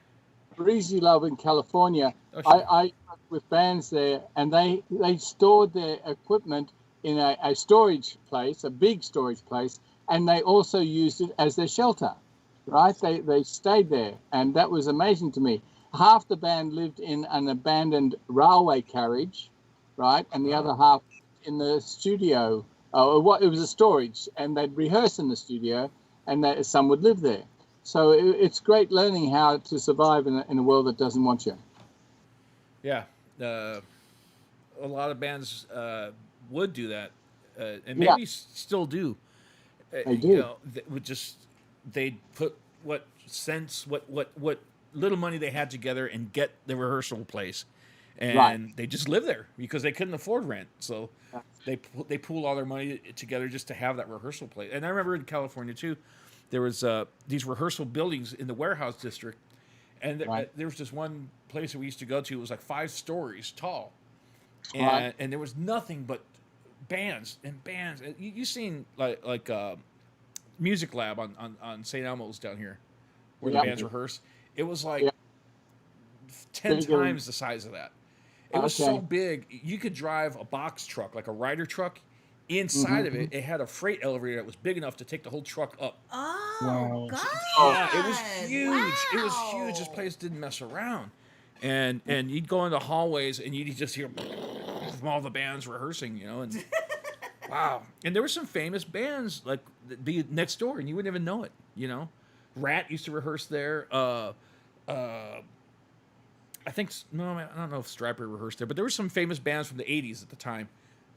Breezy Love in California, sure. I worked with bands there, and they stored their equipment in a storage place, a big storage place, and they also used it as their shelter, right? They stayed there, and that was amazing to me. Half the band lived in an abandoned railway carriage, right, and the other half in the studio. It was a storage, and they'd rehearse in the studio, and some would live there. So it's great learning how to survive in a world that doesn't want you. Yeah, a lot of bands would do that, and maybe still do. They do. You know, they'd put what little money they had together and get the rehearsal place, and they just live there because they couldn't afford rent. So they pool all their money together just to have that rehearsal place. And I remember in California too, there was these rehearsal buildings in the warehouse district, and there was this one place that we used to go to. It was like 5 stories tall, and there was nothing but bands and bands. You seen like Music Lab on St. Elmo's down here, where the bands rehearse. It was like 10 times the size of that. It was so big, you could drive a box truck, like a Ryder truck. Inside of it had a freight elevator that was big enough to take the whole truck up. Oh, God. Yeah, it was huge. Wow. It was huge. This place didn't mess around. And you'd go into hallways, and you'd just hear from all the bands rehearsing, you know. And wow. And there were some famous bands, like, be next door, and you wouldn't even know it, you know. Rat used to rehearse there. I don't know if Stryper rehearsed there, but there were some famous bands from the 80s at the time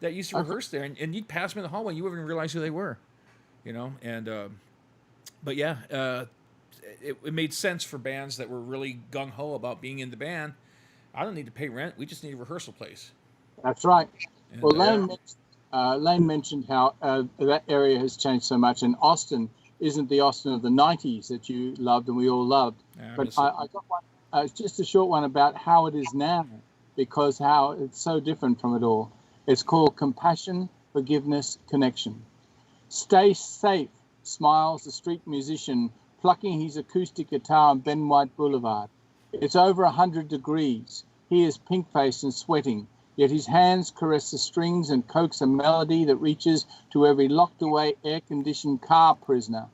that used to rehearse there, and you'd pass them in the hallway, and you wouldn't even realize who they were, you know. And but yeah, it made sense for bands that were really gung ho about being in the band. I don't need to pay rent; we just need a rehearsal place. That's right. And, well, Lane mentioned how that area has changed so much, and Austin isn't the Austin of the '90s that you loved and we all loved. But I got one, just a short one about how it is now, because how it's so different from it all. It's called Compassion, Forgiveness, Connection. Stay safe, smiles the street musician, plucking his acoustic guitar on Ben White Boulevard. It's over 100 degrees. He is pink-faced and sweating, yet his hands caress the strings and coax a melody that reaches to every locked-away air-conditioned car prisoner.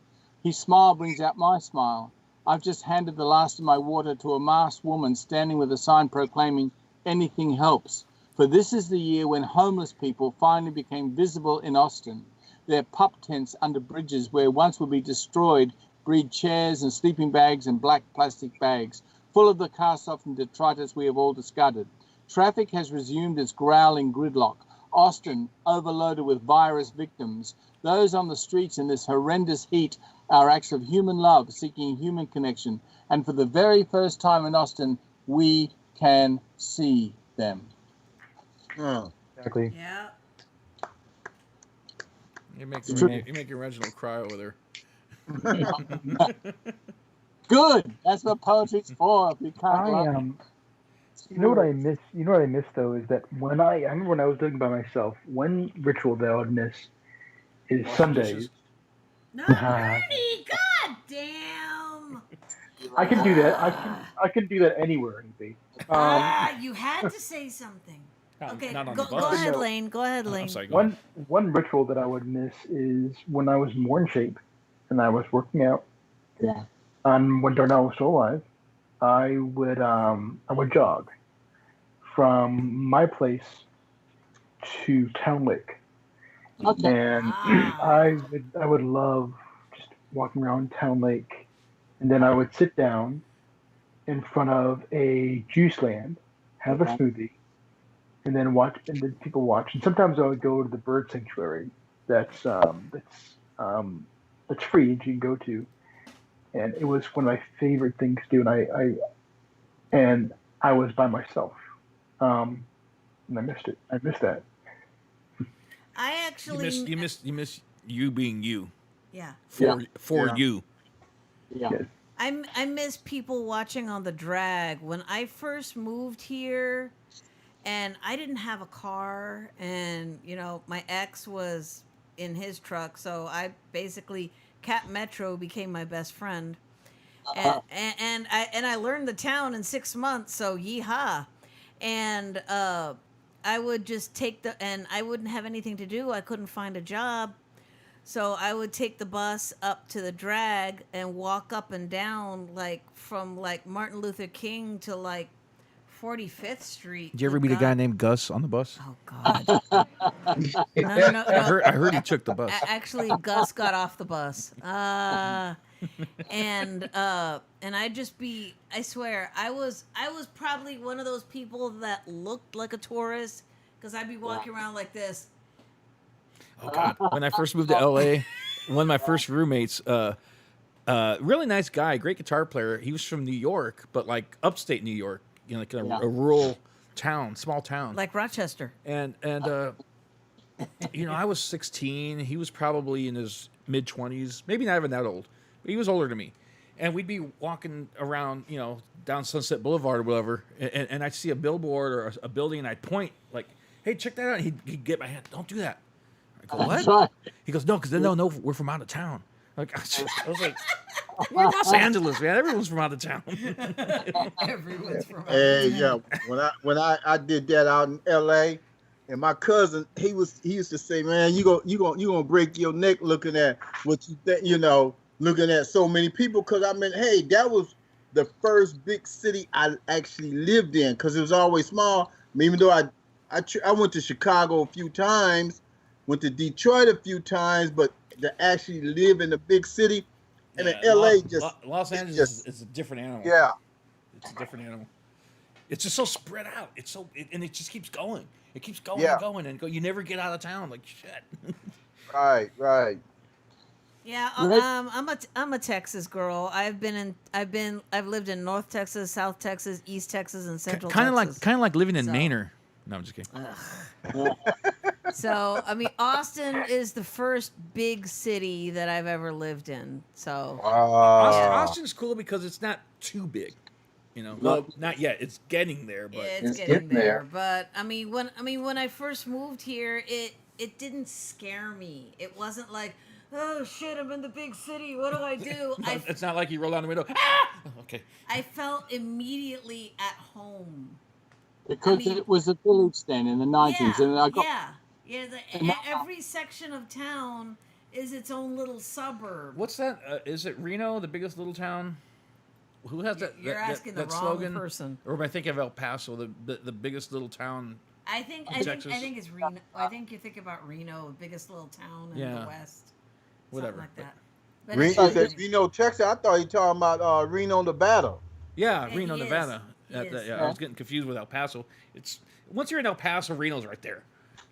His smile brings out my smile. I've just handed the last of my water to a masked woman standing with a sign proclaiming, "Anything helps." For this is the year when homeless people finally became visible in Austin. Their pup tents under bridges where once would be destroyed breed chairs and sleeping bags and black plastic bags, full of the cast-off and detritus we have all discarded. Traffic has resumed its growling gridlock. Austin, overloaded with virus victims. Those on the streets in this horrendous heat are acts of human love seeking human connection. And for the very first time in Austin, we can see them. Oh, exactly. Yeah. You're making Reginald cry over there. Good. That's what poetry's for. If you can't love it. You know what I miss? You know what I miss though is that I remember when I was living by myself, one ritual that I would miss is Sundays. No, Ernie, god damn. I can do that. I can do that anywhere, Evie. You had to say something. Okay, not on go the bus. ahead, Lane. Go ahead, Lane. I'm sorry, go ahead. One ritual that I would miss is when I was more in shape and I was working out. Yeah. When Darnell was still alive, I would jog from my place to Town Lake. Okay. And I would love just walking around Town Lake, and then I would sit down in front of a juice land, have a smoothie, and then watch, and then people watch. And sometimes I would go to the bird sanctuary that's free that you can go to, and it was one of my favorite things to do. And I was by myself, and I missed it. I missed that. I actually You miss you being you. Yeah. For you. Yeah. Yes. I miss people watching on the drag. When I first moved here and I didn't have a car, and my ex was in his truck, so I basically Cat Metro became my best friend. And I learned the town in 6 months, so yeehaw. And I would just and I wouldn't have anything to do. I couldn't find a job. So I would take the bus up to the drag and walk up and down from Martin Luther King to 45th Street. Did you ever meet a guy named Gus on the bus? Oh God. No. I heard he took the bus. Actually, Gus got off the bus. And I'd just be, I swear, I was probably one of those people that looked like a tourist, because I'd be walking around like this. Oh God! When I first moved to LA, one of my first roommates, really nice guy, great guitar player. He was from New York, but upstate New York, like a rural town, small town, Like Rochester. And I was 16. He was probably in his mid-20s, maybe not even that old. But he was older than me. And we'd be walking around, down Sunset Boulevard or whatever, and I'd see a billboard or a building, and I'd point hey, check that out. And he'd get my hand. Don't do that. I go, what? Right. He goes, no, because then they'll know we're from out of town. I was like, we're Los Angeles, man. Everyone's from out of town. Everyone's from Hey, yeah. When I did that out in L.A., and my cousin, he used to say, man, you gonna break your neck looking at what looking at so many people. Because hey, that was the first big city I actually lived in, because it was always small. Even though I went to Chicago a few times, went to Detroit a few times, but to actually live in a big city, and in LA, Los Angeles is a different animal. Yeah, it's a different animal. It's just so spread out. And it just keeps going. It keeps going Yeah. and going and go. You never get out of town. Like shit. right. Yeah, I'm a Texas girl. I've lived in North Texas, South Texas, East Texas, and Central Texas. Kind of like living in So- Mainer. No, I'm just kidding. So, Austin is the first big city that I've ever lived in. So, Austin's cool because it's not too big. Well, not yet. It's getting there, but it's getting there. But when I first moved here, it didn't scare me. It wasn't like, oh shit, I'm in the big city. What do I do? it's not like you roll down the window. Ah! Okay. I felt immediately at home. Because it was a village then in the 90s. Yeah, and I got, every section of town is its own little suburb. What's that? Is it Reno, the biggest little town? Who has that? You're asking that the wrong slogan? person. Or am I thinking of El Paso, the biggest little town? I think it's Reno. I think you think about Reno, the biggest little town in the West. Whatever. Something like that. Reno, said Reno, Texas. I thought you talking about Reno, Nevada. Yeah, Yeah, Reno, he Nevada. is. I was getting confused with El Paso. It's once you're in El Paso, Reno's right there.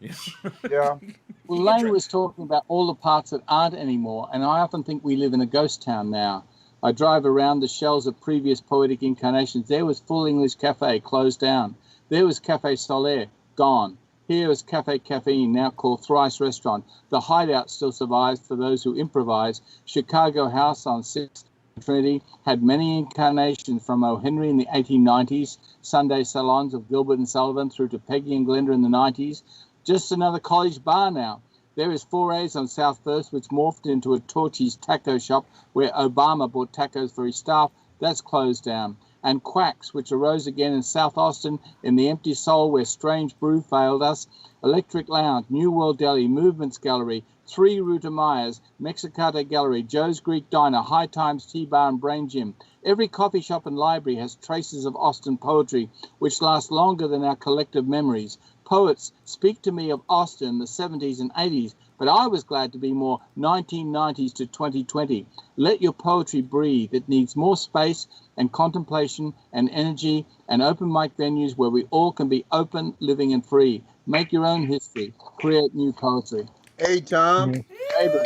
Yeah. Well, Lane was talking about all the parts that aren't anymore, and I often think we live in a ghost town now. I drive around the shells of previous poetic incarnations. There was Full English Cafe, closed down. There was Cafe Solaire, gone. Here is Cafe Caffeine, now called Thrice Restaurant. The Hideout still survives for those who improvise. Chicago House on 6th Trinity had many incarnations from O. Henry in the 1890s, Sunday salons of Gilbert and Sullivan through to Peggy and Glenda in the 90s. Just another college bar now. There is 4A's on South First, which morphed into a Torchy's taco shop where Obama bought tacos for his staff. That's closed down. And Quacks, which arose again in South Austin in the Empty Soul where Strange Brew failed us. Electric Lounge, New World Deli, Movements Gallery, 3 Ruta Myers, Mexicata Gallery, Joe's Greek Diner, High Times Tea Bar and Brain Gym. Every coffee shop and library has traces of Austin poetry, which last longer than our collective memories. Poets speak to me of Austin, the 70s and 80s, but I was glad to be more 1990s to 2020. Let your poetry breathe. It needs more space and contemplation and energy and open mic venues where we all can be open, living and free. Make your own history. Create new poetry. Hey, Tom. Hey, bro.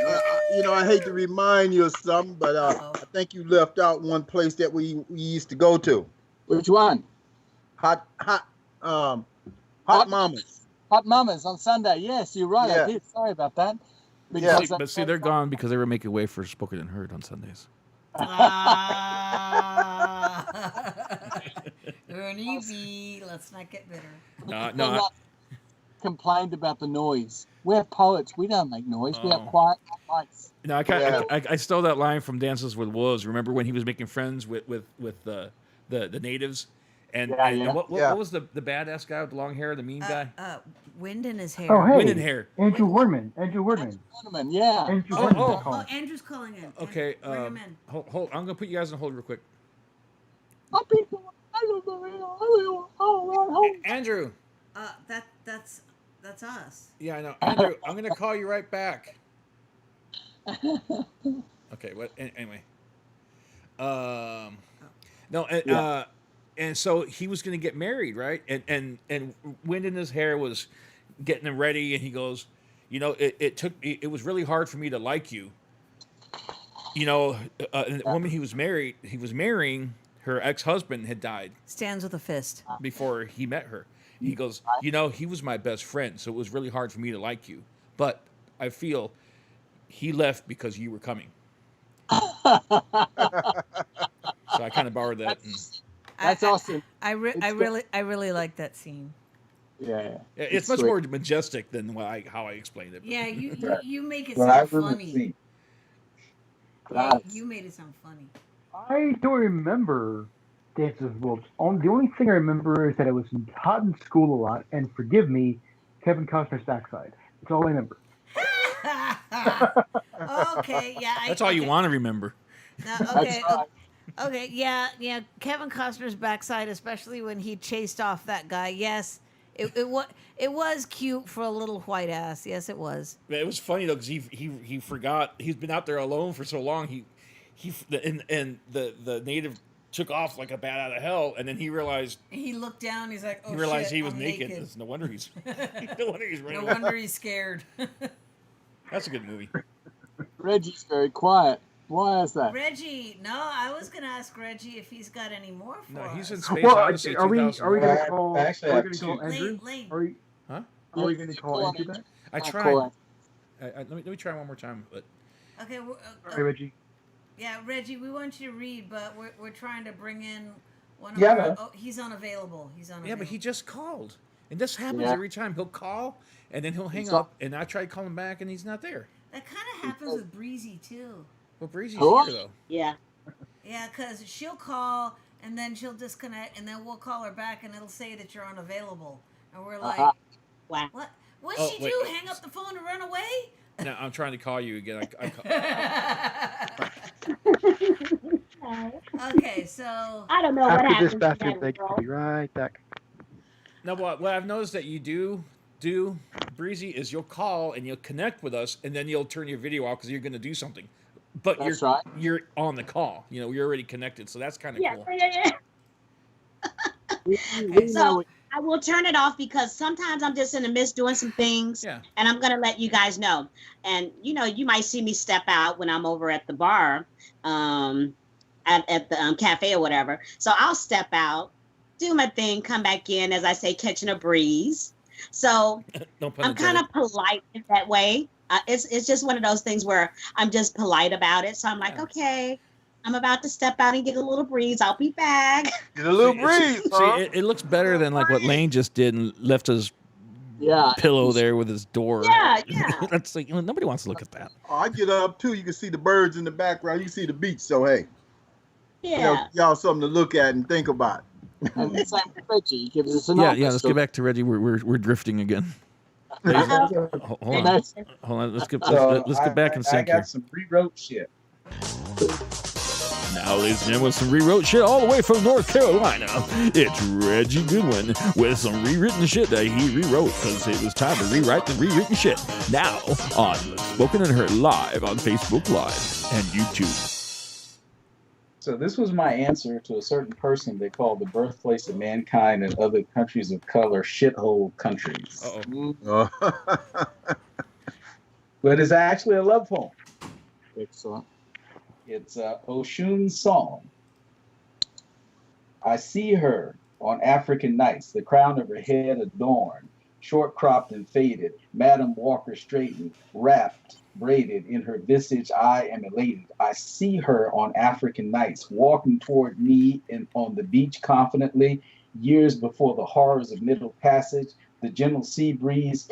I hate to remind you of something, but I think you left out one place that we used to go to. Which one? Hot Mamas. Hot Mamas on Sunday. Yes, you're right. Yeah. I did. Sorry about that. Yeah. But see, they're gone because they were making way for Spoken and Heard on Sundays. Ernie B, let's not get bitter. No. Complained about the noise. We're poets. We don't make noise. We have quiet mics. No, I stole that line from Dances with Wolves. Remember when he was making friends with the natives? And what was the badass guy with the long hair, the mean guy? Wind in his hair. Oh, hey. Wind in hair. Andrew Wordman. Yeah. Andrew Oh, Wordman. Oh, Andrew's calling in. Okay. Bring him in. Hold. I'm gonna put you guys on hold real quick. Andrew. That's us. Yeah, I know. Andrew, I'm gonna call you right back. Okay. What? Anyway. No. And so he was going to get married, right? And Wind in his hair was getting him ready, and he goes, it was really hard for me to like you. And the woman he was marrying, her ex-husband had died. Stands with a fist. Before he met her. He goes, he was my best friend, so it was really hard for me to like you. But I feel he left because you were coming. So I kind of borrowed that. That's awesome. I really like that scene. Yeah. It's much more majestic than how I explained it. Yeah, you make it sound funny. Yeah, you made it sound funny. I don't remember Dances with Wolves. The only thing I remember is that I was hot in school a lot, and forgive me, Kevin Costner's backside. That's all I remember. Okay, yeah. That's all you want to remember. No, okay. Okay, yeah. Kevin Costner's backside, especially when he chased off that guy. Yes, it was cute for a little white ass. Yes, it was. It was funny though because he forgot he's been out there alone for so long. The native took off like a bat out of hell, and then he realized. He looked down. He's like, "Oh he realized shit, he was I'm naked. No wonder he's running. No wonder he's scared. That's a good movie. Reggie's very quiet. Why is that? Reggie, no, I was gonna ask Reggie if he's got any more for us. No, he's in Space Well, Odyssey. are we going to call? Actually, Are I we going have to call two. Andrew? Lane. Are we going to call Andrew back? I tried. Let me try one more time. But Okay. Sorry, Reggie. Yeah, Reggie, we want you to read, but we're trying to bring in one of Yeah, our. man. Oh, he's unavailable. yeah, but he just called, and this happens every time. He'll call, and then he'll hang He's up, up. and I try calling back, and he's not there. That kind of happens with Breezy too. Well, Breezy's Who? here though. Yeah. Yeah, because she'll call and then she'll disconnect, and then we'll call her back, and it'll say that you're unavailable, and we're like, Wow. "What? What'd Oh, she wait. do? Hang up the phone and run away?" No, I'm trying to call you again. Okay, so I don't know what After happened. this bathroom to break, that I'll girl. be right back. No, what I've noticed that you do, Breezy, is you'll call and you'll connect with us, and then you'll turn your video off because you're going to do something. But That's right. you're on the call. You're already connected, so that's kind of Yeah, cool. yeah. So I will turn it off because sometimes I'm just in the midst doing some things, Yeah. and I'm gonna let you guys know. And you might see me step out when I'm over at the bar, at the cafe or whatever. So I'll step out, do my thing, come back in, as I say, catching a breeze. So No pun I'm kind intended. of polite in that way. It's just one of those things where I'm just polite about it. So I'm like, Yeah. okay, I'm about to step out and get a little breeze. I'll be back. Get a little See, breeze, see, huh? it looks better than like what Lane just did and left his Yeah. pillow there with his door. Yeah, yeah. That's like, nobody wants to look at that. Oh, I get up too. You can see the birds in the background. You can see the beach. So hey, Yeah. y'all something to look at and think about. And the same with Reggie. He gives us an Yeah. Let's get back to Reggie. We're drifting again. Hold on. Nice. Hold on. Let's get So let's get back in I sync got here. some rewrote shit. Now, ladies and gentlemen, some rewrote shit all the way from North Carolina. It's Reggie Goodwin with some rewritten shit that he rewrote because it was time to rewrite the rewritten shit. Now on Spoken and Heard live on Facebook Live and YouTube. So this was my answer to a certain person they called the birthplace of mankind and other countries of color shithole countries. Uh-oh. But it's actually a love poem. Excellent. It's Oshun's song. I see her on African nights, the crown of her head adorned, short cropped and faded, Madam Walker straightened, wrapped, braided in her visage. I am elated. I see her on African nights, walking toward me on the beach confidently, years before the horrors of Middle Passage, the gentle sea breeze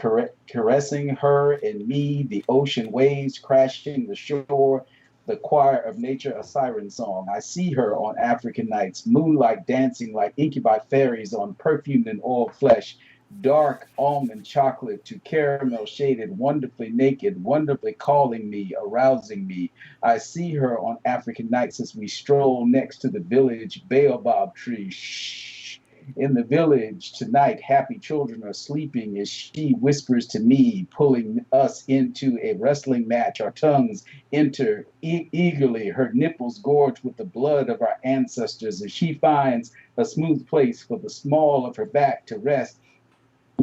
caressing her and me, the ocean waves crashing the shore, the choir of nature, a siren song. I see her on African nights, moonlight dancing like incubi fairies on perfumed and oiled flesh, dark almond chocolate to caramel shaded, wonderfully naked, wonderfully calling me, arousing me. I see her on African nights as we stroll next to the village baobab tree. Shh. In the village tonight, happy children are sleeping as she whispers to me, pulling us into a wrestling match. Our tongues enter eagerly, her nipples gorged with the blood of our ancestors as she finds a smooth place for the small of her back to rest,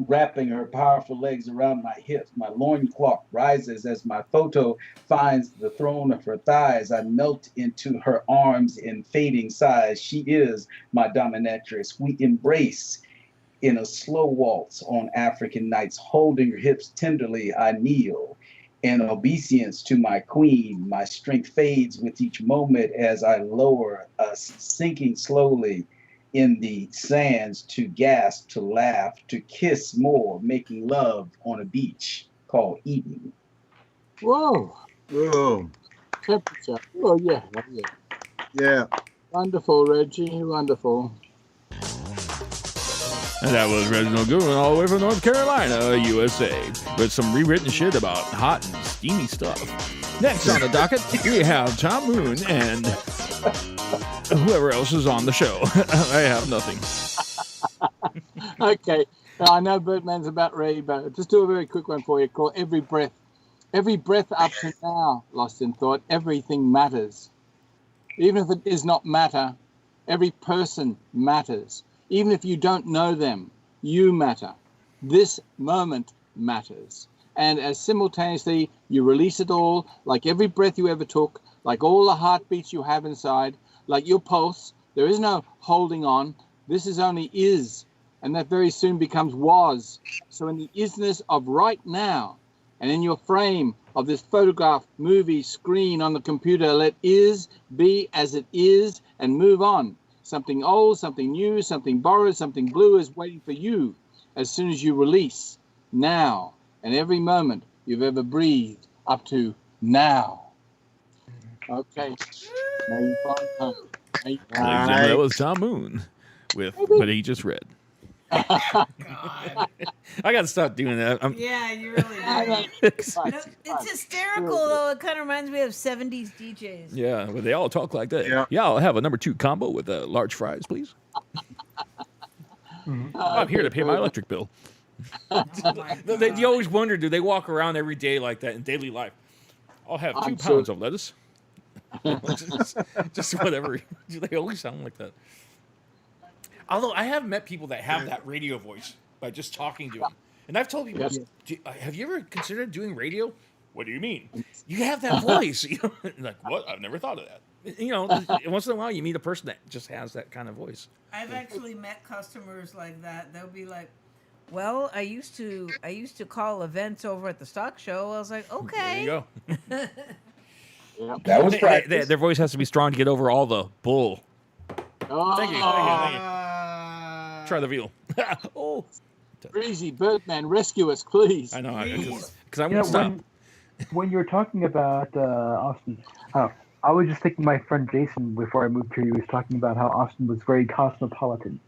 wrapping her powerful legs around my hips. My loincloth rises as my photo finds the throne of her thighs. I melt into her arms in fading sighs. She is my dominatrix. We embrace in a slow waltz on African nights, holding her hips tenderly. I kneel in obeisance to my queen. My strength fades with each moment as I lower, sinking slowly in the sands, to gasp, to laugh, to kiss more, making love on a beach called Eden. Whoa. Oh, Temperature. Oh, yeah. yeah. Wonderful, Reggie. Wonderful. And that was Reginald Goodwin all the way from North Carolina, USA, with some rewritten shit about hot and steamy stuff. Next on the docket, we have Tom Moon and whoever else is on the show. I have nothing. Okay. Now, I know Birdman's about ready, but I'll just do a very quick one for you called Every Breath. Every breath up to now, lost in thought, everything matters. Even if it is not matter, every person matters. Even if you don't know them, you matter. This moment matters. And as simultaneously you release it all, like every breath you ever took, like all the heartbeats you have inside, like your pulse, there is no holding on. This is only is. And that very soon becomes was. So in the isness of right now, and in your frame of this photograph, movie, screen on the computer, let is be as it is and move on. Something old, something new, something borrowed, something blue is waiting for you as soon as you release now and every moment you've ever breathed up to now. Okay. Now you find home. Now you Ladies and gentlemen, that was Tom Moon with what he just read. God. I got to stop doing that. Yeah, you really do. It's- No, it's hysterical though. It kind of reminds me of 70s DJs. yeah, but they all talk like that. Yeah. Yeah, I'll have a number 2 combo with large fries, please. I'm here to pay my electric bill. Oh my You always wonder, do they walk around every day like that in daily life? I'll have 2 I'm pounds sure. of lettuce. just whatever. They always sound like that. Although I have met people that have that radio voice by just talking to them. And I've told people, have you ever considered doing radio? What do you mean? You have that voice. You know? Like, what? I've never thought of that. You know, once in a while you meet a person that just has that kind of voice. I've actually met customers like that. They'll be like, Well, I used to call events over at the stock show. I was like, okay. There you go. That was practice. Their voice has to be strong to get over all the bull. Oh, Thank you. Try the veal. Oh, Breezy, Birdman, rescue us, please. I know. Please. Because I You know, won't stop. when you were talking about Austin, I was just thinking my friend Jason, before I moved here, he was talking about how Austin was very cosmopolitan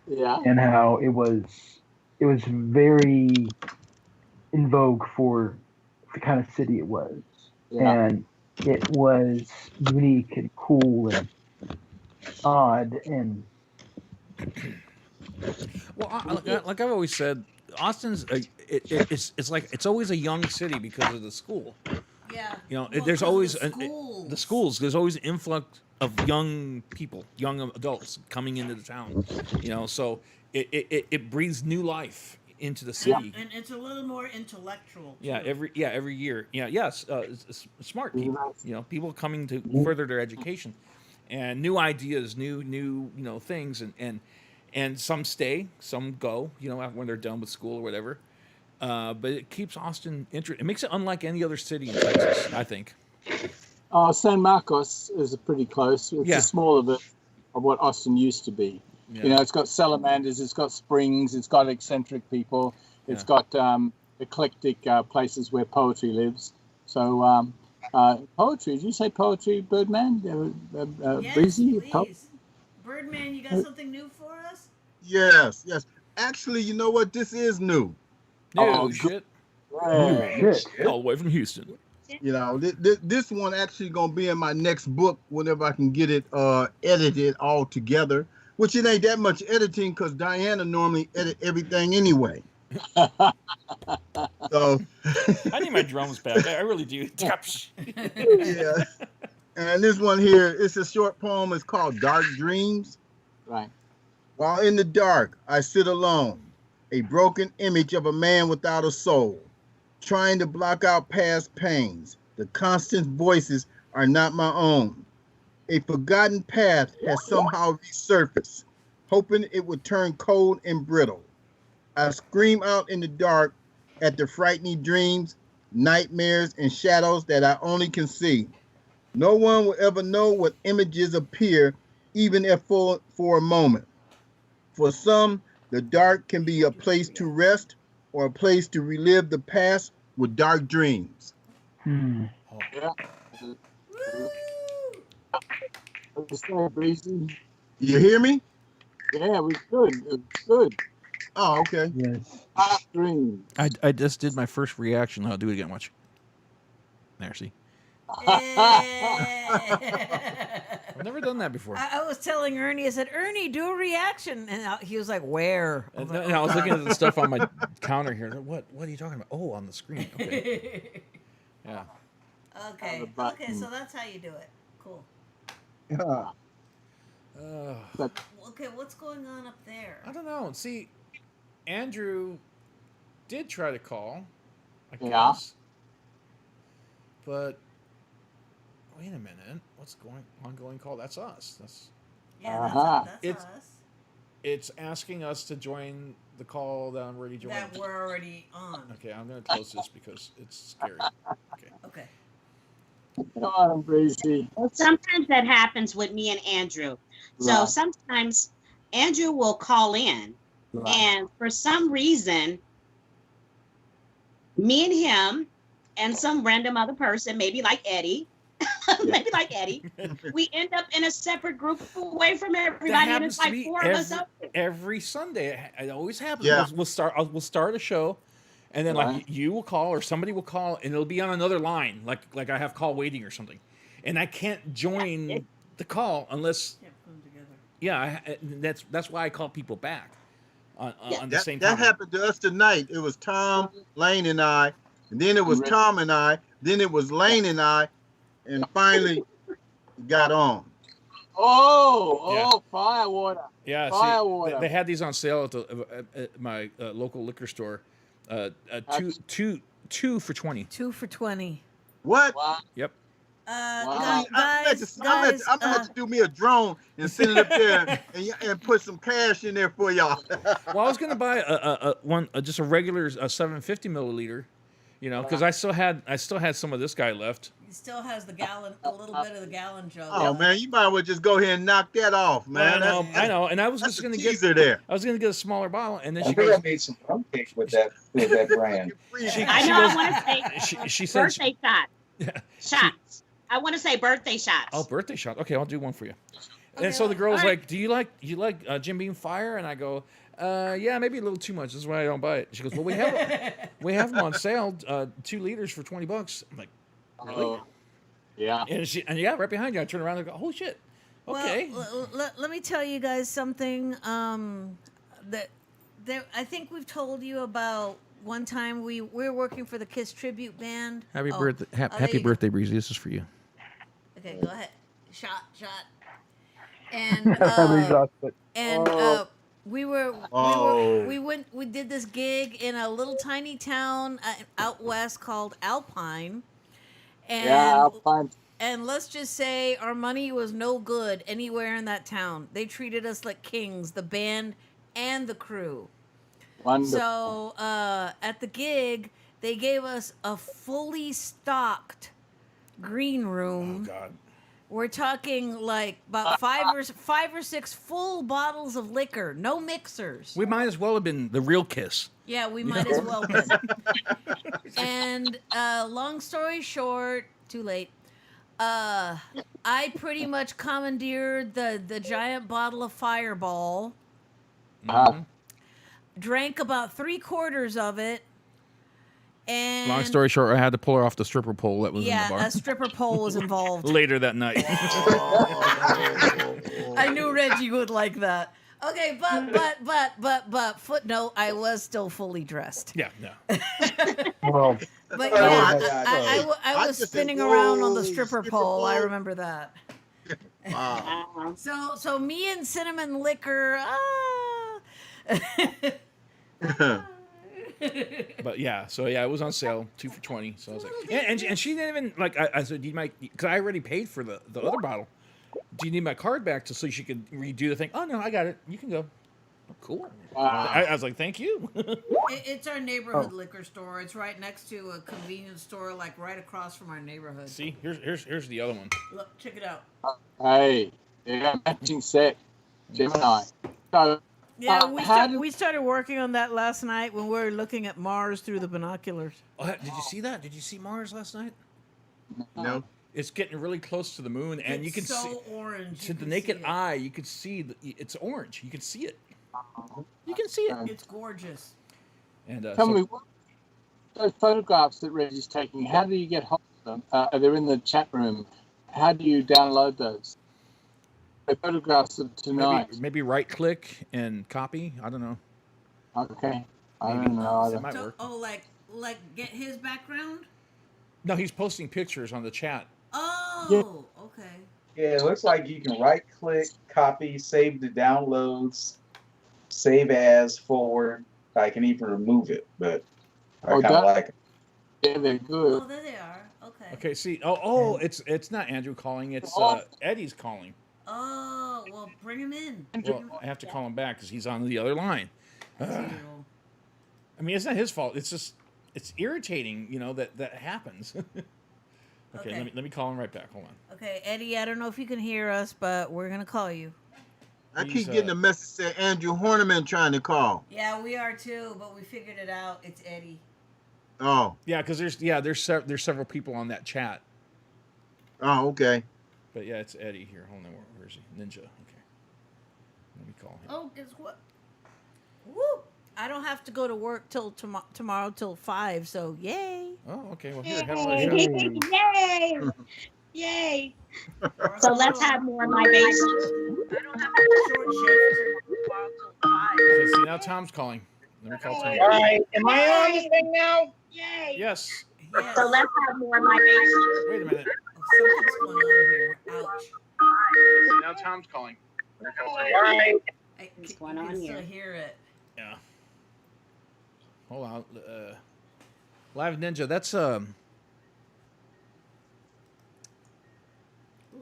Yeah. and how it was very in vogue for the kind of city it was. Yeah. And it was unique and cool and odd and Well, like I've always said, Austin's it's like it's always a young city because of the school. Yeah. You know, Well, there's 'cause of always the the schools. There's always an influx of young people, young adults coming into the town. You know, so it breathes new life into the city. And it's a little more intellectual. Yeah, too. every year. Yeah, yes, smart people. You know, people coming to further their education, and new ideas, new things, and some stay, some go. You know, when they're done with school or whatever. But it keeps Austin interesting. It makes it unlike any other city in Texas, I think. Oh, San Marcos is pretty close. It's Yeah. a smaller version of what Austin used to be. Yeah. You know, it's got salamanders, it's got springs, it's got eccentric people, it's got eclectic places where poetry lives. So, poetry, did you say poetry, Birdman? Yes, Breezy? please. Birdman, you got something new for us? Yes. Actually, you know what? This is new. No shit. shit. All the way from Houston. You know, this one actually gonna be in my next book whenever I can get it edited all together. Which it ain't that much editing because Diana normally edit everything anyway. So I need my drums back. I really do. yeah. And this one here, it's a short poem. It's called Dark Dreams. Right. While in the dark, I sit alone, a broken image of a man without a soul, trying to block out past pains. The constant voices are not my own. A forgotten path has somehow resurfaced, hoping it would turn cold and brittle. I scream out in the dark at the frightening dreams, nightmares, and shadows that I only can see. No one will ever know what images appear, even if for a moment. For some, the dark can be a place to rest or a place to relive the past with dark dreams. Hmm. Yeah. What you say, Breezy? You hear me? Yeah, it was good. It was good. Oh, okay. Yes. Dark dreams. I just did my first reaction. I'll do it again. Watch. There, see. I've never done that before. I was telling Ernie, I said, Ernie, do a reaction. And he was like, where? And I was looking at the stuff on my counter here. What are you talking about? Oh, on the screen. Okay. Yeah. Okay. the button. Okay, so that's how you do it. Cool. Yeah. Okay, what's going on up there? I don't know. See, Andrew did try to call, I Yeah. guess. But wait a minute. What's going ongoing call? That's us. Yeah, Uh-huh. that's It's- us. It's asking us to join the call that I'm already joined. That we're already on. Okay, I'm gonna close this because it's scary. Okay. Okay. Come on, Breezy. Well, sometimes that happens with me and Andrew. So Right. sometimes Andrew will call in, Right. and for some reason, me and him and some random other person, maybe like Eddie, we end up in a separate group away from everybody, and it's happens to like be four of us up there. every Sunday. It always happens. Yeah. We'll start a show, and then like Right. you will call or somebody will call, and it'll be on another line, like I have call waiting or something, and I can't join the call unless that's why I call people back on the same That time. happened to us tonight. It was Tom, Lane, and I. And then it was Right. Tom and I. Then it was Lane and I. And finally, it got on. Oh, firewater. Yeah, Firewater. they had these on sale at my local liquor store. Two for $20. 2 for $20. What? Wow. Yep. Guys, I'm gonna let you do me a drone and send it up there and put some cash in there for y'all. Well, I was gonna buy just a regular 750 milliliter, because I still had some of this guy left. he still has the gallon, a little bit of the gallon jug. Oh man, you might as well just go ahead and knock that off, man. I know, and I was that's just a gonna teaser there. I was gonna get a smaller bottle, and then I she think goes, I made some rum cake with that brand. I know. I want to say she said, birthday shot. Shots. I want to say birthday shots. "Oh, birthday shot. Okay, I'll do one for you." Okay, And so the girl's all right. like, "Do you like Jim Beam Fire?" And I go, "Yeah, maybe a little too much. This is why I don't buy it." She goes, "Well, we have them on sale, 2 liters for $20." I'm like, "Really?" Yeah. And yeah, right behind you. I turn around and go, "Holy shit!" Okay. Well, let me tell you guys something. That I think we've told you about. One time we were working for the Kiss tribute band. Happy Oh, birthday, there happy you go. birthday, Breezy. This is for you. Okay, go ahead. Shot. And we did this gig in a little tiny town out west called Alpine. And Alpine. And let's just say our money was no good anywhere in that town. They treated us like kings, the band and the crew. Wonderful. So at the gig, they gave us a fully stocked green room. Oh God. We're talking like about five or six full bottles of liquor, no mixers. We might as well have been the real Kiss. Yeah, we might as well be. And long story short, too late. I pretty much commandeered the giant bottle of Fireball. Mhm. Drank about 3/4 of it, and Long story short, I had to pull her off the stripper pole that was in the bar. a stripper pole was involved. Later that night. I knew Reggie would like that. Okay, but footnote, I was still fully dressed. Yeah, no. Well, But Oh, yeah, I I I was just spinning said, around on the "Whoa, stripper stripper pole. I pole." remember that. Wow. So me and cinnamon liquor. But yeah, so yeah, it was on sale, 2 for $20. So I was like, and she didn't even like. I said, "Do you mind?" Because I already paid for the other bottle. Do you need my card back so she could redo the thing? Oh no, I got it. You can go. Oh, cool. Wow. I was like, thank you. It's our neighborhood liquor store. It's right next to a convenience store, like right across from our neighborhood. See, here's the other one. Look, check it out. hey, yeah, matching set, Gemini. So, Yeah, how do- we started working on that last night when we were looking at Mars through the binoculars. Oh, did you see that? Did you see Mars last night? No. It's getting really close to the moon, and you can It's so see orange. to you the can naked see it. eye. You can see it's orange. You can see it. You can see it. It's gorgeous. And Tell me, those photographs that Reggie's taking, how do you get hold of them? They're in the chat room. How do you download those? The photographs of tonight. maybe right click and copy. I don't know. Okay. I Maybe. don't know. That might So, work. like get his background? No, he's posting pictures on the chat. Oh, okay. Yeah, it looks like you can right click, copy, save the downloads, save as, forward. I can even remove it, but I Oh, kind of that- like it. Yeah, they're good. Oh, there they are. Okay. Okay, see. It's not Andrew calling. It's Eddie's calling. Oh, well, bring him in. Well, I have to call him back because he's on the other line. I mean, it's not his fault. It's just it's irritating, that happens. Okay, Okay. let me call him right back. Hold on. Okay, Eddie, I don't know if you can hear us, but we're gonna call you. I He's, keep getting a message saying Andrew Horniman trying to call. Yeah, we are too, but we figured it out. It's Eddie. Oh. Yeah, because there's several people on that chat. Oh, okay. But yeah, it's Eddie here. Hold on, where is he? Ninja. Okay. Let me call him. Oh, guess what? Woo! I don't have to go to work till tomorrow till 5. So yay! Oh, okay. Well, here, have a Yay! Yay! So let's have more libations. I don't have to short shift tomorrow till 5. Okay, see, now Tom's calling. Let me call Tom. All right, am I on the thing now? Yay! Yes. Yes. So let's have more libations. Wait a minute. Something's going on here. Ouch. See, now Tom's calling. Let me call Tom. All right. What's You going can on still here? hear it. Yeah. Hold on. Live Ninja. That's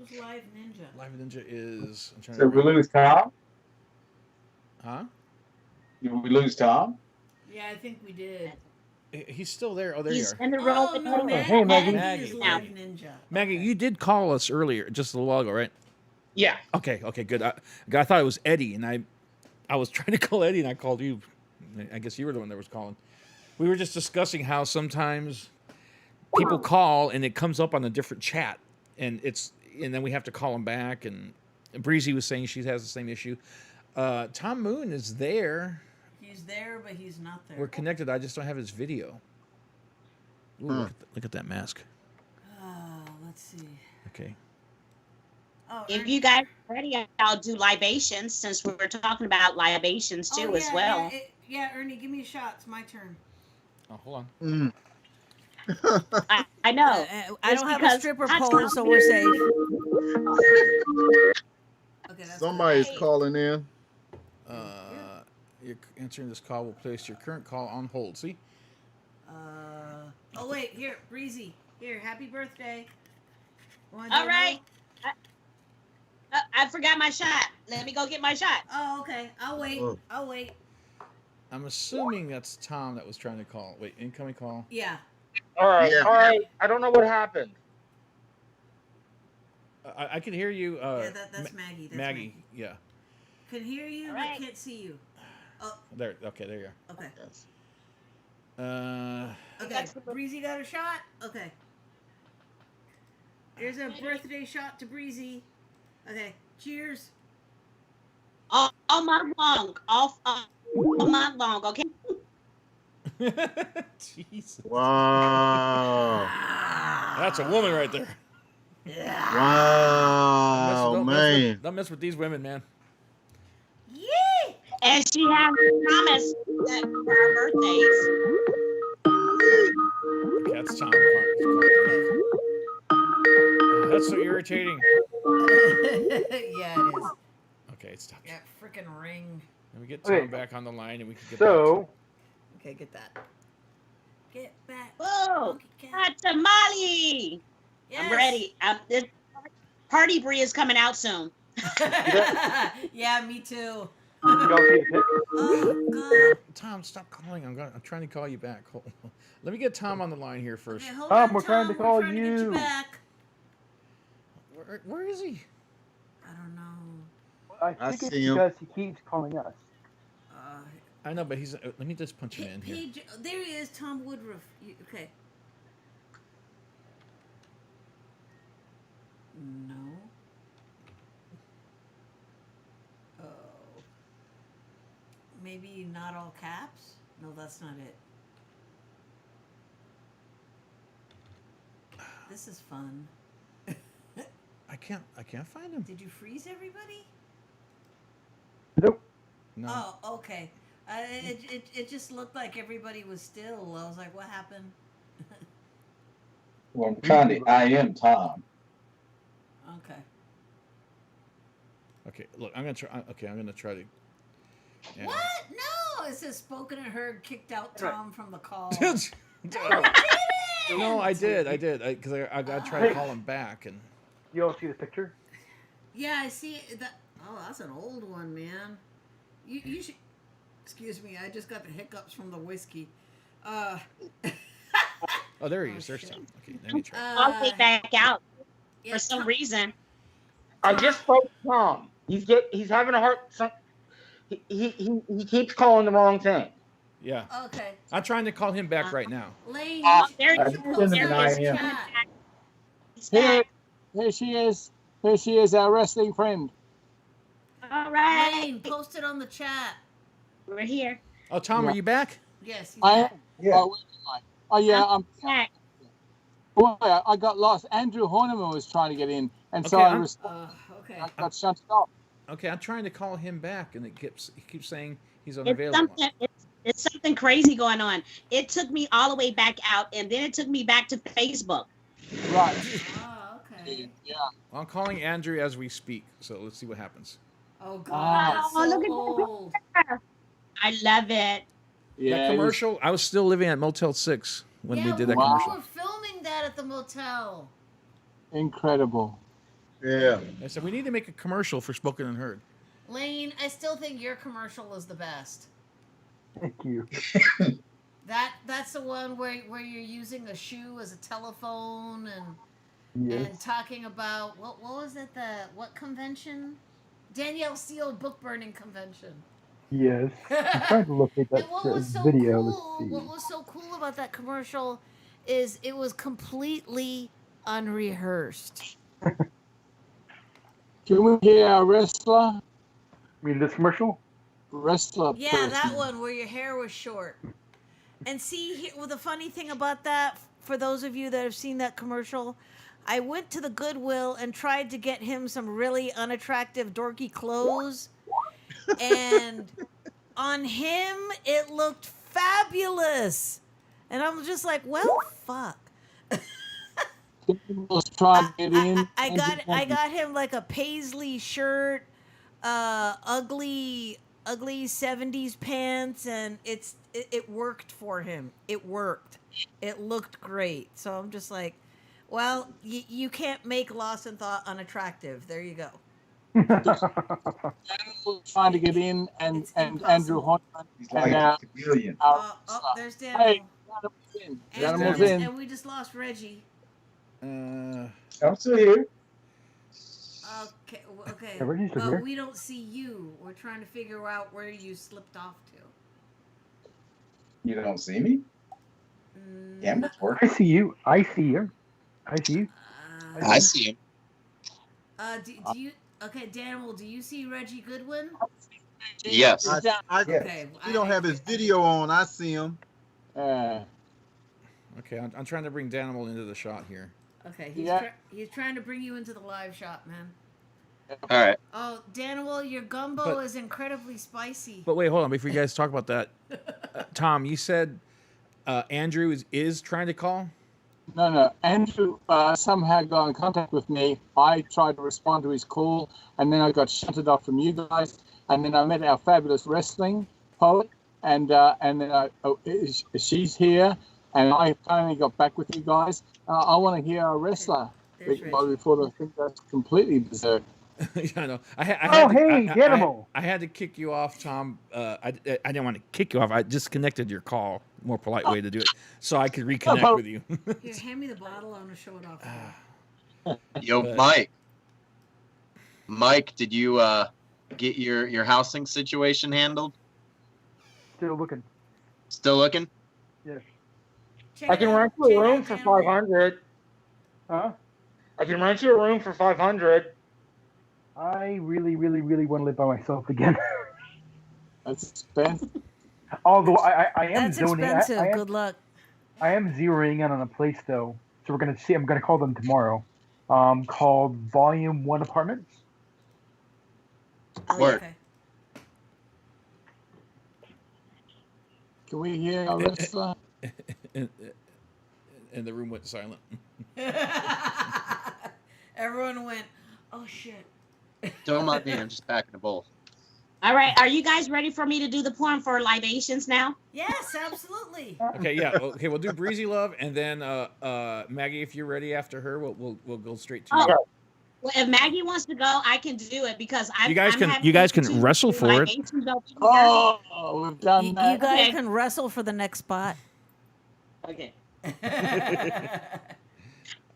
Who's Live Ninja? Live Ninja is. I'm trying So to we remember. lose Tom? Huh? Did we lose Tom? Yeah, I think we did. He's still there. Oh, there He's you are. in the room. Oh no, Hey, Maggie. Maggie is Live Maggie. Ninja. Maggie, Okay. you did call us earlier, just a little while ago, right? Yeah. Okay, good. I thought it was Eddie, and I was trying to call Eddie, and I called you. I guess you were the one that was calling. We were just discussing how sometimes people call and it comes up on a different chat, and then we have to call them back. And Breezy was saying she has the same issue. Tom Moon is there. He's there, but he's not there. We're connected. I just don't have his video. Ooh, look at that mask. Let's see. Okay. Oh, If you guys are ready, I'll do libations since we're talking about libations too as well. Yeah, Ernie, give me a shot. It's my turn. Oh, hold on. I know. I It's don't have a because stripper I pole, told so we're safe. Okay, that's Somebody's Hey. calling in. You're answering this call will place your current call on hold. See? Oh wait, here, Breezy. Here, happy birthday. Wanna do All it right. I forgot my shot. Let me go get my shot. now? Oh, okay. I'll wait. Oh. I'll wait. I'm assuming that's Tom that was trying to call. Wait, incoming call. Yeah. All right. Yeah. All right. I don't know what happened. I can hear you. Yeah, that's Maggie. That's Maggie. Yeah. Can hear you, All but right. can't see you. Oh, There. Okay. There you okay. Yes. are. Okay. Breezy got a shot? Okay. Here's a birthday shot to Breezy. Okay. Cheers. All month long. All month long. Okay. Jesus. Wow. That's a woman right there. Wow, man. Don't mess with these women, man. Yee! And she has promised that for her birthdays. Okay, that's Tom. That's so irritating. Yeah, it is. Okay, it's Tom. Yeah, freaking ring. Let me get Tom Okay. back on the line, and we can get So, Okay, get that. Get back. Whoa, Monkey cat. hot tamale. Yes. I'm ready. This party brie is coming out soon. Yeah, me too. you don't see the pic? Oh God. back. Tom, stop calling. I'm trying to call you back. Hold on. Let me get Tom on the line here first. Okay, hold Tom, on, we're trying to Tom. call We're trying to get you. you back. Where is he? I don't know. I I think it's see him. because he keeps calling us. I know, but he's. Let me just punch him in here. Page, there he is, Tom Woodruff. Okay. No. Oh. Maybe not all caps? No, that's not it. This is fun. I can't find him. Did you freeze everybody? Nope. No. Oh, okay. It just looked like everybody was still. I was like, what happened? Well, I'm trying to. I am Tom. Okay. Okay, look, I'm gonna try. Okay, I'm gonna try to. Yeah. What? No! It says spoken and heard, kicked out Tom from the call. No, I did, because I tried to call him back, and You all see the picture? Yeah, I see that. Oh, that's an old one, man. You should. Excuse me, I just got the hiccups from the whiskey. oh, there he is. There's Tom. Okay, let me try. I'll get back out yeah, for some Tom- reason. I just spoke to Tom. He's having a hard. He keeps calling the wrong thing. Yeah, Okay, I'm trying to call him back right now. Lane. There you you should go. post There that in is. the chat. He's back. Here she is. Here she is, our wrestling friend. All right. Lane, post it on the chat. We're here. Oh, Tom, are you back? Yes. He's I am. back. Yeah. Oh, where am I? Oh, yeah. Back. Boy, I got lost. Andrew Horniman was trying to get in, and so Okay, Okay. I got shunted off. Okay, I'm trying to call him back, and he keeps saying he's It's unavailable. something. It's something crazy going on. It took me all the way back out, and then it took me back to Facebook. Right. Oh, okay. Yeah. I'm calling Andrew as we speak, so let's see what happens. Oh God, Ah. that's Oh, so look at old. I love it. Yeah. That commercial, I was still living at Motel 6 when we did that Wow. commercial. We were filming that at the motel. Incredible. Yeah. I said we need to make a commercial for Spoken and Heard. Lane, I still think your commercial is the best. Thank you. That's the one where you're using a shoe as a telephone and Yes. talking about what was it, what convention? Danielle Steele book burning convention. Yes. I'm trying to locate that And what was so video. cool? Let's What see. was so cool about that commercial is it was completely unrehearsed. Can we hear a wrestler? I mean, this commercial? Wrestler. Yeah, person. that one where your hair was short. And see, here, well, the funny thing about that, for those of you that have seen that commercial, I went to the Goodwill and tried to get him some really unattractive, dorky clothes. And on him, it looked fabulous. And I'm just like, well, fuck. Let's try and get in. I got him like a paisley shirt, ugly 70s pants, and it worked for him. It worked. It looked great. So I'm just like, well, you can't make Lawson Thought unattractive. There you go. Trying to get in, and Andrew Hodgman. He's like And, a chameleon. There's Daniel. Hey, Daniel's in. And we just lost Reggie. I'm still here. Okay. Yeah, Reggie's still here. We don't see you. We're trying to figure out where you slipped off to. You don't see me? Damn, it's I working. see you. I see you. I see you. I see him. Do you? Okay, Daniel. Do you see Reggie Goodwin? Yes. Okay. He don't have his video on. I see him. Okay, I'm trying to bring Danimal into the shot here. Okay, he's trying to bring you into the live shot, man. All right. Oh, Daniel, your gumbo is incredibly spicy. But wait, hold on. Before you guys talk about that, Tom, you said Andrew is trying to call? No. Andrew somehow got in contact with me. I tried to respond to his call, and then I got shunted off from you guys. And then I met our fabulous wrestling poet, and then she's here, and I finally got back with you guys. I want to hear a wrestler before the thing goes completely berserk. Yeah, I know. I had to kick you off, Tom. I didn't want to kick you off. I disconnected your call. More polite way to do it, so I could reconnect with you. Here, hand me the bottle. I'm gonna show it off. Yo, Mike, did you get your housing situation handled? Still looking. Still looking? Yes. I can rent you a room for 500. Huh? I can rent you a room for 500. I really, really, really want to live by myself again. That's expensive. Although I am That's zoning. expensive. Good luck. I am zeroing in on a place though, so we're gonna see. I'm gonna call them tomorrow. Called Volume 1 Apartments. Word. Okay. Can we hear a wrestler? And the room went silent. Everyone went, oh shit. Don't mind me. I'm just packing a bowl. All right, are you guys ready for me to do the poem for libations now? Yes, absolutely. Okay, yeah. Okay, we'll do Breezy Love, and then Maggie, if you're ready after her, we'll go straight to you. Well, if Maggie wants to go, I can do it because You guys can wrestle for it. Oh, we've done that. You guys can wrestle for the next spot. Okay.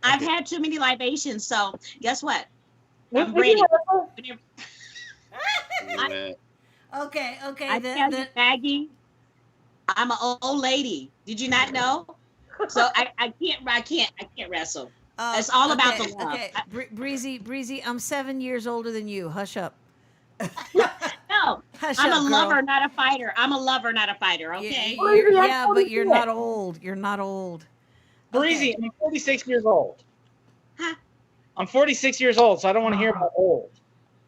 I've had too many libations, so guess what? I'm ready. Okay. I tell you, Maggie, I'm an old lady. Did you not know? So I can't wrestle. It's all about the love. Okay, Breezy, I'm 7 years older than you. Hush up. No, Hush I'm up, a girl. lover, not a fighter. I'm a lover, not a fighter. Okay. Yeah, but you're not old. You're not old. Breezy, Okay. I'm 46 years old. Huh? I'm 46 years old, so I don't want to hear about old.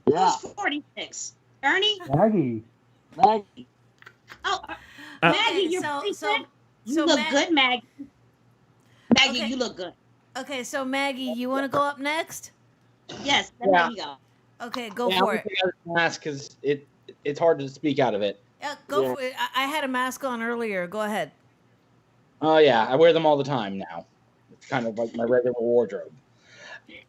Yeah. Who's 46? Ernie? Maggie. Oh, Maggie, Okay, you're so 46? You look good, Maggie. Maggie, Okay. you look good. Okay, so Maggie, you want to go up next? Yes, let Yeah. me go. Okay, go Yeah, for I'm it. gonna take out this mask because it's hard to speak out of it. Yeah, go for it. I had a mask on earlier. Go ahead. Oh yeah, I wear them all the time now. It's kind of like my regular wardrobe.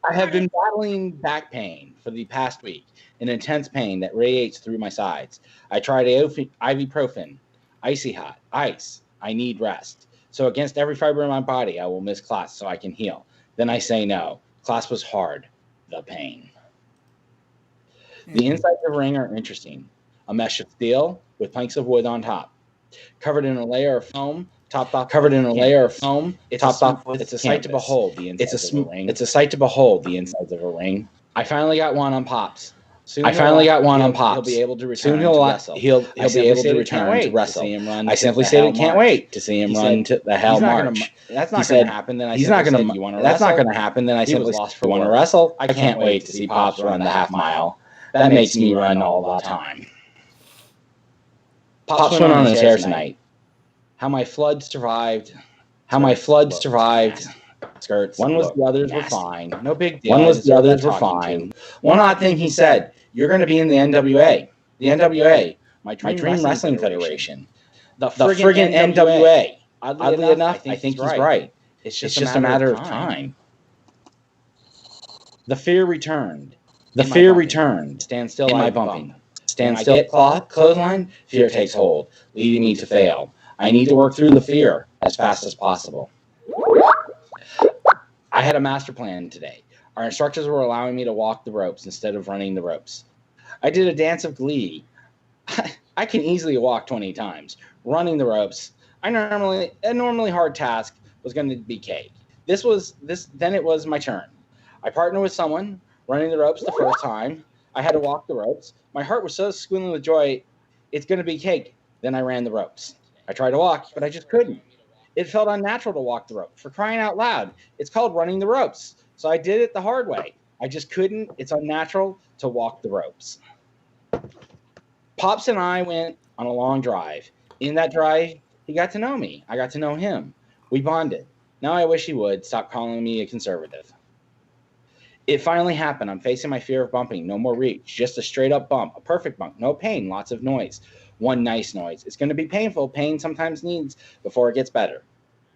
I have been battling back pain for the past week, an intense pain that radiates through my sides. I tried ibuprofen, icy hot, ice. I need rest. So against every fiber in my body, I will miss class so I can heal. Then I say no. Class was hard. The pain. The insides of a ring are interesting. A mesh of steel with planks of wood on top, covered in a layer of foam. Covered in a layer of foam. It's a sight to behold. The insides of a ring. It's a sight to behold the insides of a ring. I finally got one on Pops. Soon he'll be able to return to wrestle. He'll be able to return to wrestle. I simply stated, can't wait to see him run to the Hell March. That's not going to happen. Then I said, that's not going to happen. Then I simply said, you want to wrestle? I can't wait to see Pops run the half mile. That makes me run all the time. Pops went on a tear tonight. How my flood survived. Skirts. One was the others were fine. No big deal. One was the others were fine. One odd thing he said, you're going to be in the NWA. The NWA, my Dream Wrestling Federation. The friggin' NWA. Oddly enough, I think he's right. It's just a matter of time. The fear returned. Stand still, I bumping. Stand still, clothesline. Fear takes hold, leading me to fail. I need to work through the fear as fast as possible. I had a master plan today. Our instructors were allowing me to walk the ropes instead of running the ropes. I did a dance of glee. I can easily walk 20 times. Running the ropes, a normally hard task was going to be cake. Then it was my turn. I partnered with someone, running the ropes the first time. I had to walk the ropes. My heart was so squealing with joy, it's going to be cake. Then I ran the ropes. I tried to walk, but I just couldn't. It felt unnatural to walk the rope. For crying out loud, it's called running the ropes. So I did it the hard way. I just couldn't. It's unnatural to walk the ropes. Pops and I went on a long drive. In that drive, he got to know me. I got to know him. We bonded. Now I wish he would stop calling me a conservative. It finally happened. I'm facing my fear of bumping. No more reach. Just a straight up bump. A perfect bump. No pain. Lots of noise. One nice noise. It's going to be painful. Pain sometimes needs before it gets better.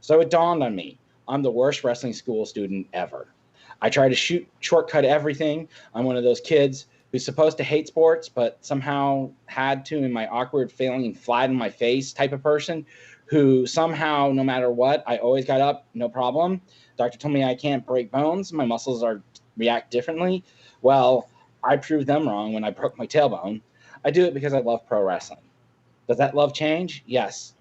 So it dawned on me. I'm the worst wrestling school student ever. I try to shortcut everything. I'm one of those kids who's supposed to hate sports, but somehow had to in my awkward, failing, flat in my face type of person who somehow, no matter what, I always got up, no problem. Doctor told me I can't break bones. My muscles react differently. Well, I proved them wrong when I broke my tailbone. I do it because I love pro wrestling. Does that love change? Yes,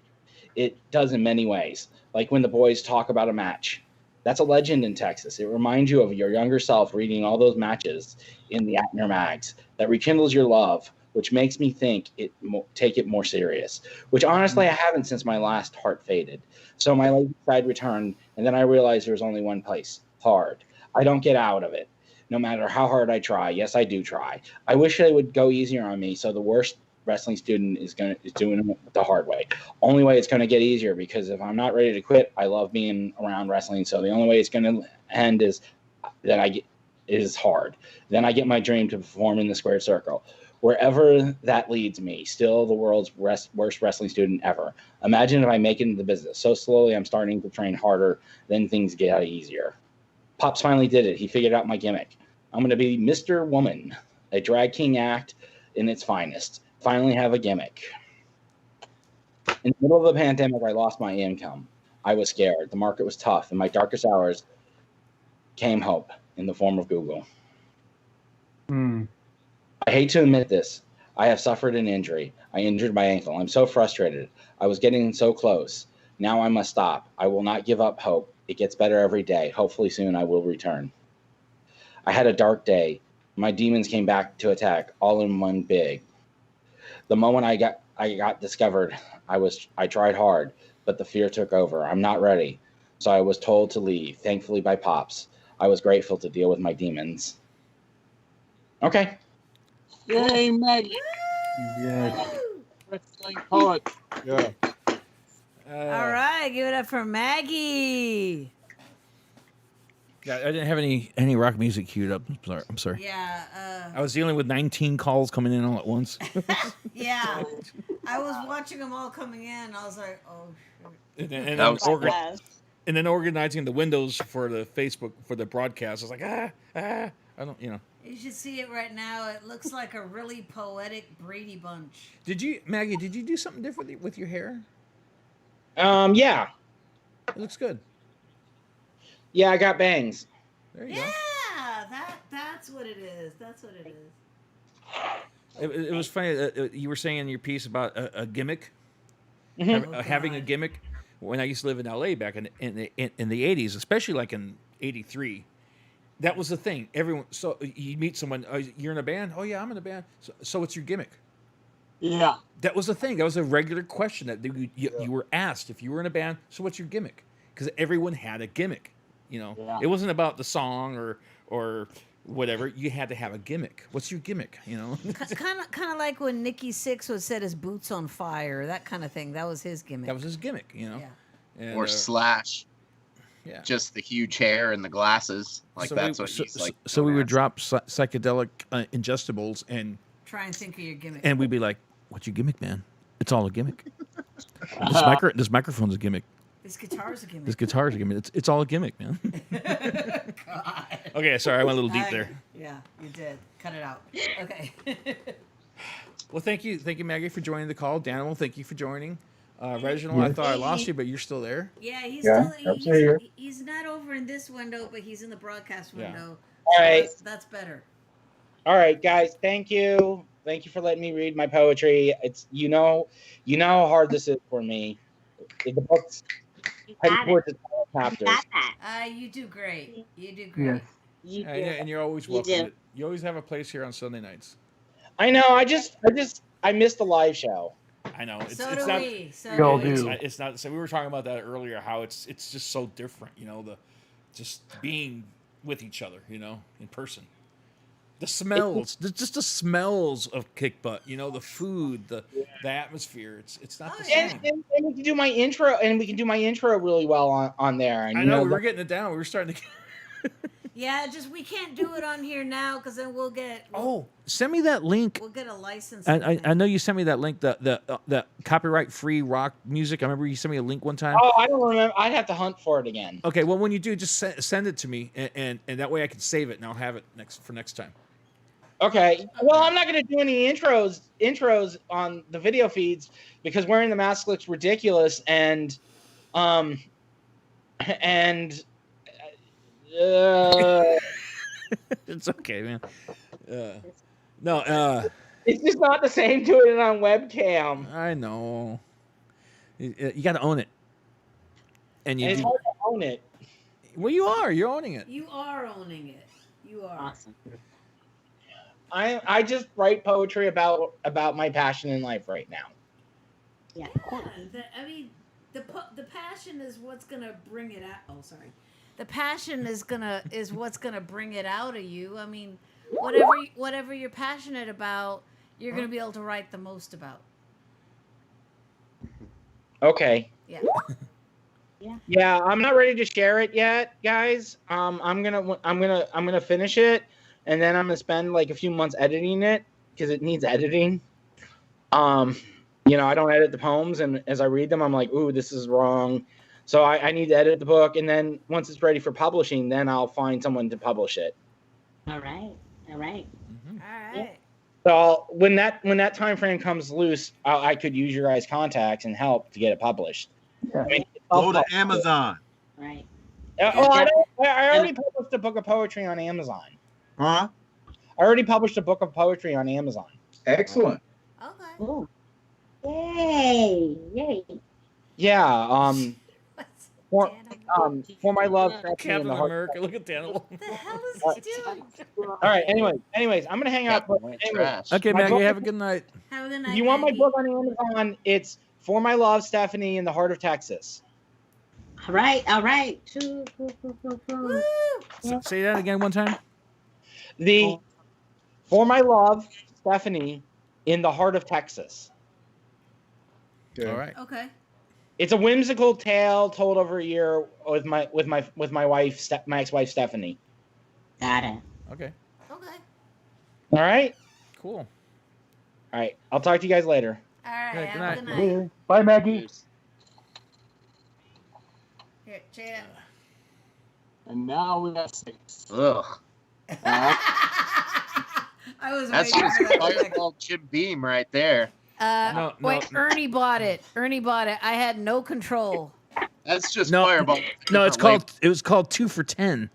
it does in many ways. Like when the boys talk about a match. That's a legend in Texas. It reminds you of your younger self reading all those matches in the Atner mags. That rekindles your love, which makes me take it more serious. Which honestly, I haven't since my last heart faded. So my lazy side returned, and then I realized there's only one place: hard. I don't get out of it, no matter how hard I try. Yes, I do try. I wish they would go easier on me, so the worst wrestling student is doing it the hard way. Only way it's going to get easier, because if I'm not ready to quit, I love being around wrestling. So the only way it's going to end is hard. Then I get my dream to perform in the squared circle. Wherever that leads me, still the world's worst wrestling student ever. Imagine if I make it into the business. So slowly I'm starting to train harder, then things get easier. Pops finally did it. He figured out my gimmick. I'm going to be Mr. Woman, a drag king act in its finest. Finally have a gimmick. In the middle of the pandemic, I lost my income. I was scared. The market was tough. In my darkest hours came hope in the form of Google. I hate to admit this. I have suffered an injury. I injured my ankle. I'm so frustrated. I was getting so close. Now I must stop. I will not give up hope. It gets better every day. Hopefully soon I will return. I had a dark day. My demons came back to attack, all in one big. The moment I got discovered, I tried hard, but the fear took over. I'm not ready. So I was told to leave, thankfully by Pops. I was grateful to deal with my demons. Okay. Yay, Maggie. Yes. Wrestling poet. Yeah. All right, give it up for Maggie. Yeah, I didn't have any rock music queued up. I'm sorry. Yeah. I was dealing with 19 calls coming in all at once. Yeah. I was watching them all coming in. I was like, oh, shoot. And That was And then organizing the windows for the Facebook for the broadcast. I was like, I don't, you know. You should see it right now. It looks like a really poetic Brady Bunch. Maggie? Did you do something different with your hair? Yeah. It looks good. Yeah, I got bangs. There you go. That's what it is. That's what it is. It was funny. You were saying in your piece about a gimmick, having a gimmick. When I used to live in LA back in the 80s, especially like in '83, that was the thing. Everyone, so you meet someone, you're in a band. Oh yeah, I'm in a band. So what's your gimmick? Yeah, that was the thing. That was a regular question that you were asked if you were in a band. So what's your gimmick? Because everyone had a gimmick. You know, it wasn't about the song or whatever. You had to have a gimmick. What's your gimmick? You know, kind of like when Nikki Sixx would set his boots on fire, that kind of thing. That was his gimmick. That was his gimmick. You know, yeah. Or Slash. Yeah, just the huge hair and the glasses. Like so that's what he's like. So we would drop psychedelic ingestibles and try and think of your gimmick. And we'd be like, "What's your gimmick, man? It's all a gimmick. This microphone's a gimmick. This guitar's a gimmick. This guitar's a gimmick. It's all a gimmick, man." God. Okay, sorry, I went a little deep there. Yeah, you did. Cut it out. Okay. Well, thank you, Maggie, for joining the call. Daniel, thank you for joining. Reginald, I thought I lost you, but you're still there. Yeah, he's not over in this window, but he's in the broadcast window. All right. That's better. All right, guys. Thank you. Thank you for letting me read my poetry. It's you know how hard this is for me. The book's chapters. You do great. You do great. Yes. And you're always welcome. You always have a place here on Sunday nights. I know. I missed the live show. I know. So do we. It's not. So we were talking about that earlier. How it's just so different. You know, just being with each other. You know, in person. The smells, just the smells of Kick Butt. You know, the food, the atmosphere. It's not the same. And we can do my intro, really well on there. And, I know we were getting it down. We were starting to. Yeah, we can't do it on here now because then we'll get. Send me that link. We'll get a license. I know you sent me that link. The copyright free rock music. I remember you sent me a link one time. Oh, I don't remember. I'd have to hunt for it again. Okay, well when you do, just send it to me, and that way I can save it and I'll have it for next time. Okay. Well, I'm not going to do any intros on the video feeds because wearing the mask looks ridiculous, and it's okay, man. It's just not the same doing it on webcam. I know. You got to own it, and it's hard to own it. Well, you are. You're owning it. You are owning it. You are. Awesome. I just write poetry about my passion in life right now. Yeah. The passion is what's gonna bring it out. Oh, sorry. The passion is what's gonna bring it out of you. I mean, whatever you're passionate about, you're gonna be able to write the most about. Okay. Yeah. Yeah, I'm not ready to share it yet, guys. I'm gonna finish it, and then I'm gonna spend like a few months editing it because it needs editing. I don't edit the poems, and as I read them, I'm like, ooh, this is wrong. So I need to edit the book, and then once it's ready for publishing, then I'll find someone to publish it. All right. Mm-hmm. All right. So when that time frame comes loose, I could use your guys' contacts and help to get it published. Yeah. I mean, Go to Amazon. Right. I already published a book of poetry on Amazon. Huh? I already published a book of poetry on Amazon. Excellent. Okay. Ooh. Yay. Yeah. For my love, Captain America. Look at Daniel. What the hell is he doing? All right. Anyways, I'm gonna hang out. Okay, Maggie. Have a good night. Have a good night. You want my book on Amazon? It's For My Love, Stephanie in the Heart of Texas. All right. Woo! Say that again one time. The For My Love, Stephanie in the Heart of Texas. Okay. All right. Okay. It's a whimsical tale told over a year with my wife, my ex-wife Stephanie. Got it. Okay. All right. Cool. All right. I'll talk to you guys later. All right. Good Have a night. good night. Bye, Maggie. Here, Champ. And now we got 6. Ugh. I was That's waiting just for that. Fireball Jim Beam right there. Wait, Ernie bought it. Ernie bought it. I had no control. That's just No, Fireball. no, it's called. It was called 2 for 10.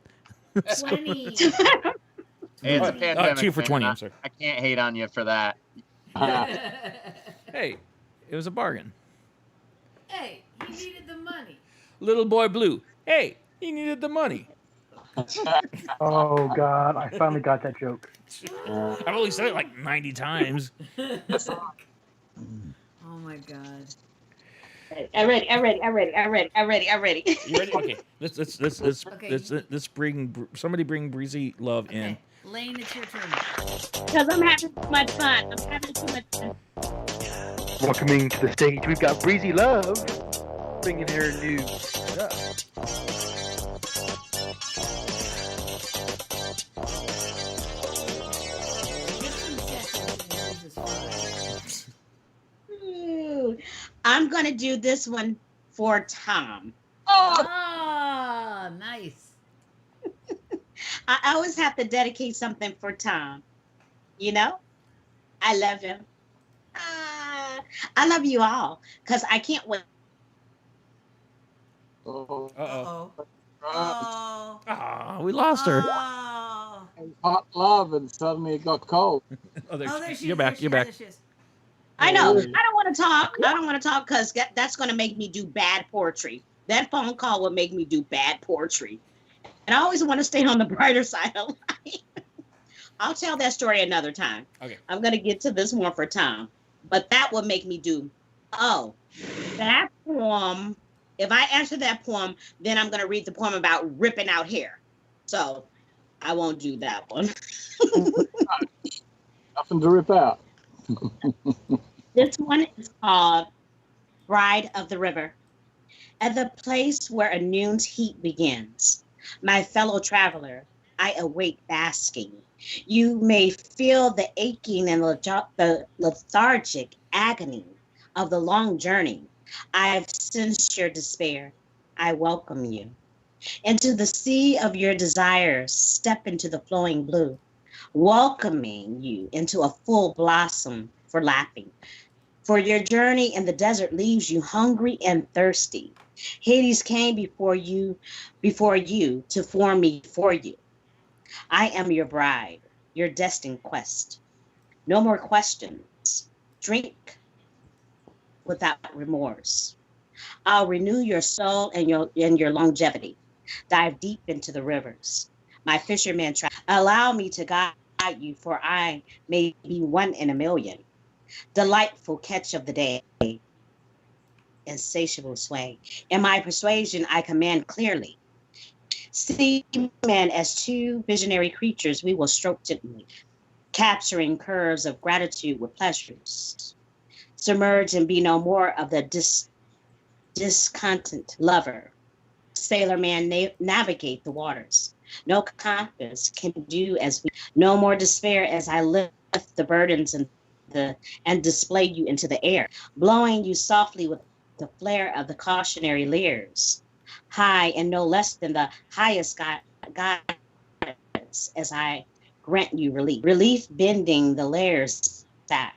20. Hey, it's a pandemic. 2 for 20. man. I'm sorry. I can't hate on you for that. Hey, it was a bargain. Hey, he needed the money. Little boy blue. Hey, he needed the money. Oh God, I finally got that joke. I've only said it like 90 times. Oh my God. I'm ready. You ready? Okay. Okay. Let's bring somebody bring Breezy Love in. Okay. Lane, it's your turn. Because I'm having too much fun. Welcoming to the stage, we've got Breezy Love, bringing her new stuff. I'm going to do this one for Tom. Oh, nice. I always have to dedicate something for Tom. You know? I love him. I love you all because I can't wait. Uh-oh. We lost her. Hot love, and suddenly it got cold. There she You're is, back. there You're she back. is, there she is. I know. I don't want to talk. I don't want to talk because that's going to make me do bad poetry. That phone call will make me do bad poetry. And I always want to stay on the brighter side of life. I'll tell that story another time. Okay. I'm going to get to this one for Tom. But that will make me do, that poem. If I answer that poem, then I'm going to read the poem about ripping out hair. So I won't do that one. Nothing to rip out. This one is called Bride of the River. At the place where a noon's heat begins, my fellow traveler, I await basking. You may feel the aching and the lethargic agony of the long journey. I've sensed your despair. I welcome you. Into the sea of your desires, step into the flowing blue, welcoming you into a full blossom for laughing. For your journey in the desert leaves you hungry and thirsty. Hades came before you to form me for you. I am your bride, your destined quest. No more questions. Drink without remorse. I'll renew your soul and your longevity. Dive deep into the rivers. My fisherman allow me to guide you, for I may be one in a million. Delightful catch of the day. Insatiable sway. In my persuasion, I command clearly. See men as two visionary creatures, we will stroke gently, capturing curves of gratitude with pleasures. Submerge and be no more of the discontent lover. Sailor man navigate the waters. No compass can do as we. No more despair as I lift the burdens and display you into the air, blowing you softly with the flare of the cautionary lyres. High and no less than the highest gods as I grant you relief. Relief bending the layers that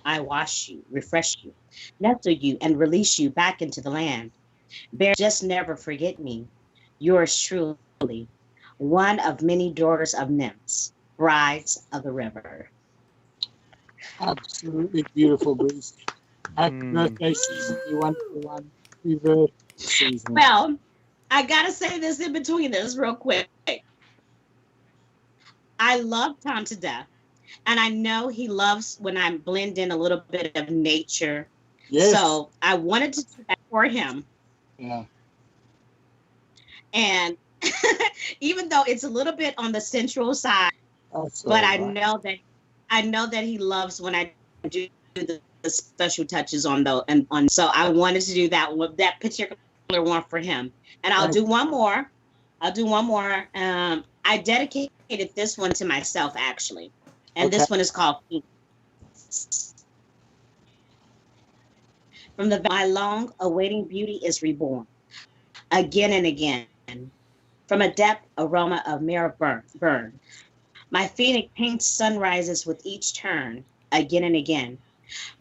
I wash you, refresh you, nestle you, and release you back into the land. Bear, just never forget me. Yours truly, one of many daughters of nymphs, brides of the river. Absolutely beautiful, Bruce. Happy birthday, season. You wonderful one. Happy birthday, season. Well, I gotta say this in between this real quick. I love Tom to death, and I know he loves when I blend in a little bit of nature. Yes. So I wanted to do that for him. Yeah. And even though it's a little bit on the sensual side, but I know that he loves when I do the special touches on those. And so I wanted to do that particular one for him. And I'll do one more. I dedicated this one to myself, actually. And this one is called Phoenix. From my long awaiting beauty is reborn. again and again. From a depth aroma of mirror burn. My phoenix paints sunrises with each turn, again and again.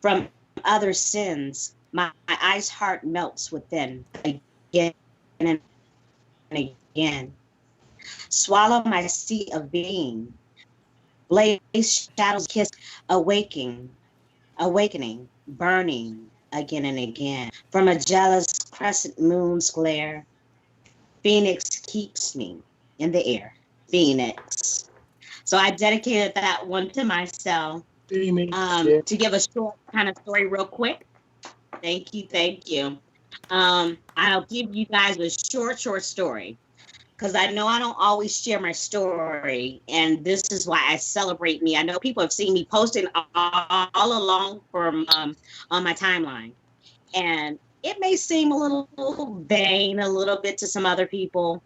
From other sins, my ice heart melts within, again and again. Swallow my sea of being. Blaze shadows kiss, awakening, burning, again and again. From a jealous crescent moon's glare, Phoenix keeps me in the air. Phoenix. So I dedicated that one to myself. To give a short kind of story real quick. Thank you. I'll give you guys a short story, because I know I don't always share my story, and this is why I celebrate me. I know people have seen me posting all along from on my timeline, and it may seem a little vain a little bit to some other people,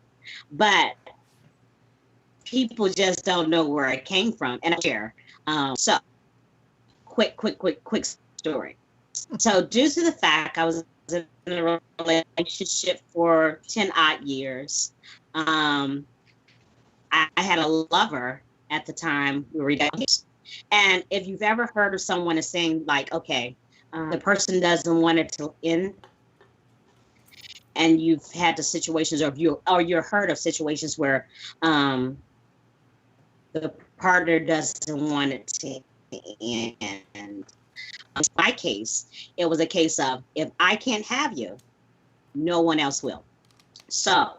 but people just don't know where I came from, and I share. So quick story. So due to the fact I was in a relationship for 10 odd years, I had a lover at the time. We were engaged. And if you've ever heard of someone is saying like, okay, the person doesn't want it to end, and you've had the situations, or you're heard of situations where the partner doesn't want it to end. In my case, it was a case of, if I can't have you, no one else will. So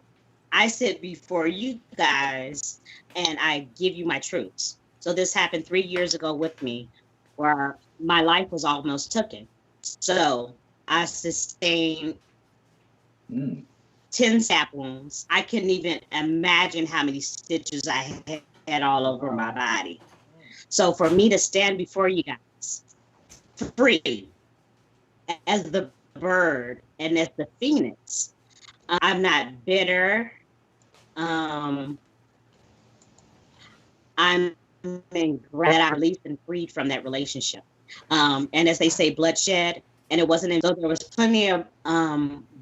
I sit before you guys and I give you my truths. So this happened 3 years ago with me, where my life was almost taken. So I sustained 10 stab wounds. I couldn't even imagine how many stitches I had all over my body. So for me to stand before you guys free as the bird and as the phoenix, I'm not bitter. I'm glad I released and freed from that relationship. And as they say, bloodshed, and it wasn't, so there was plenty of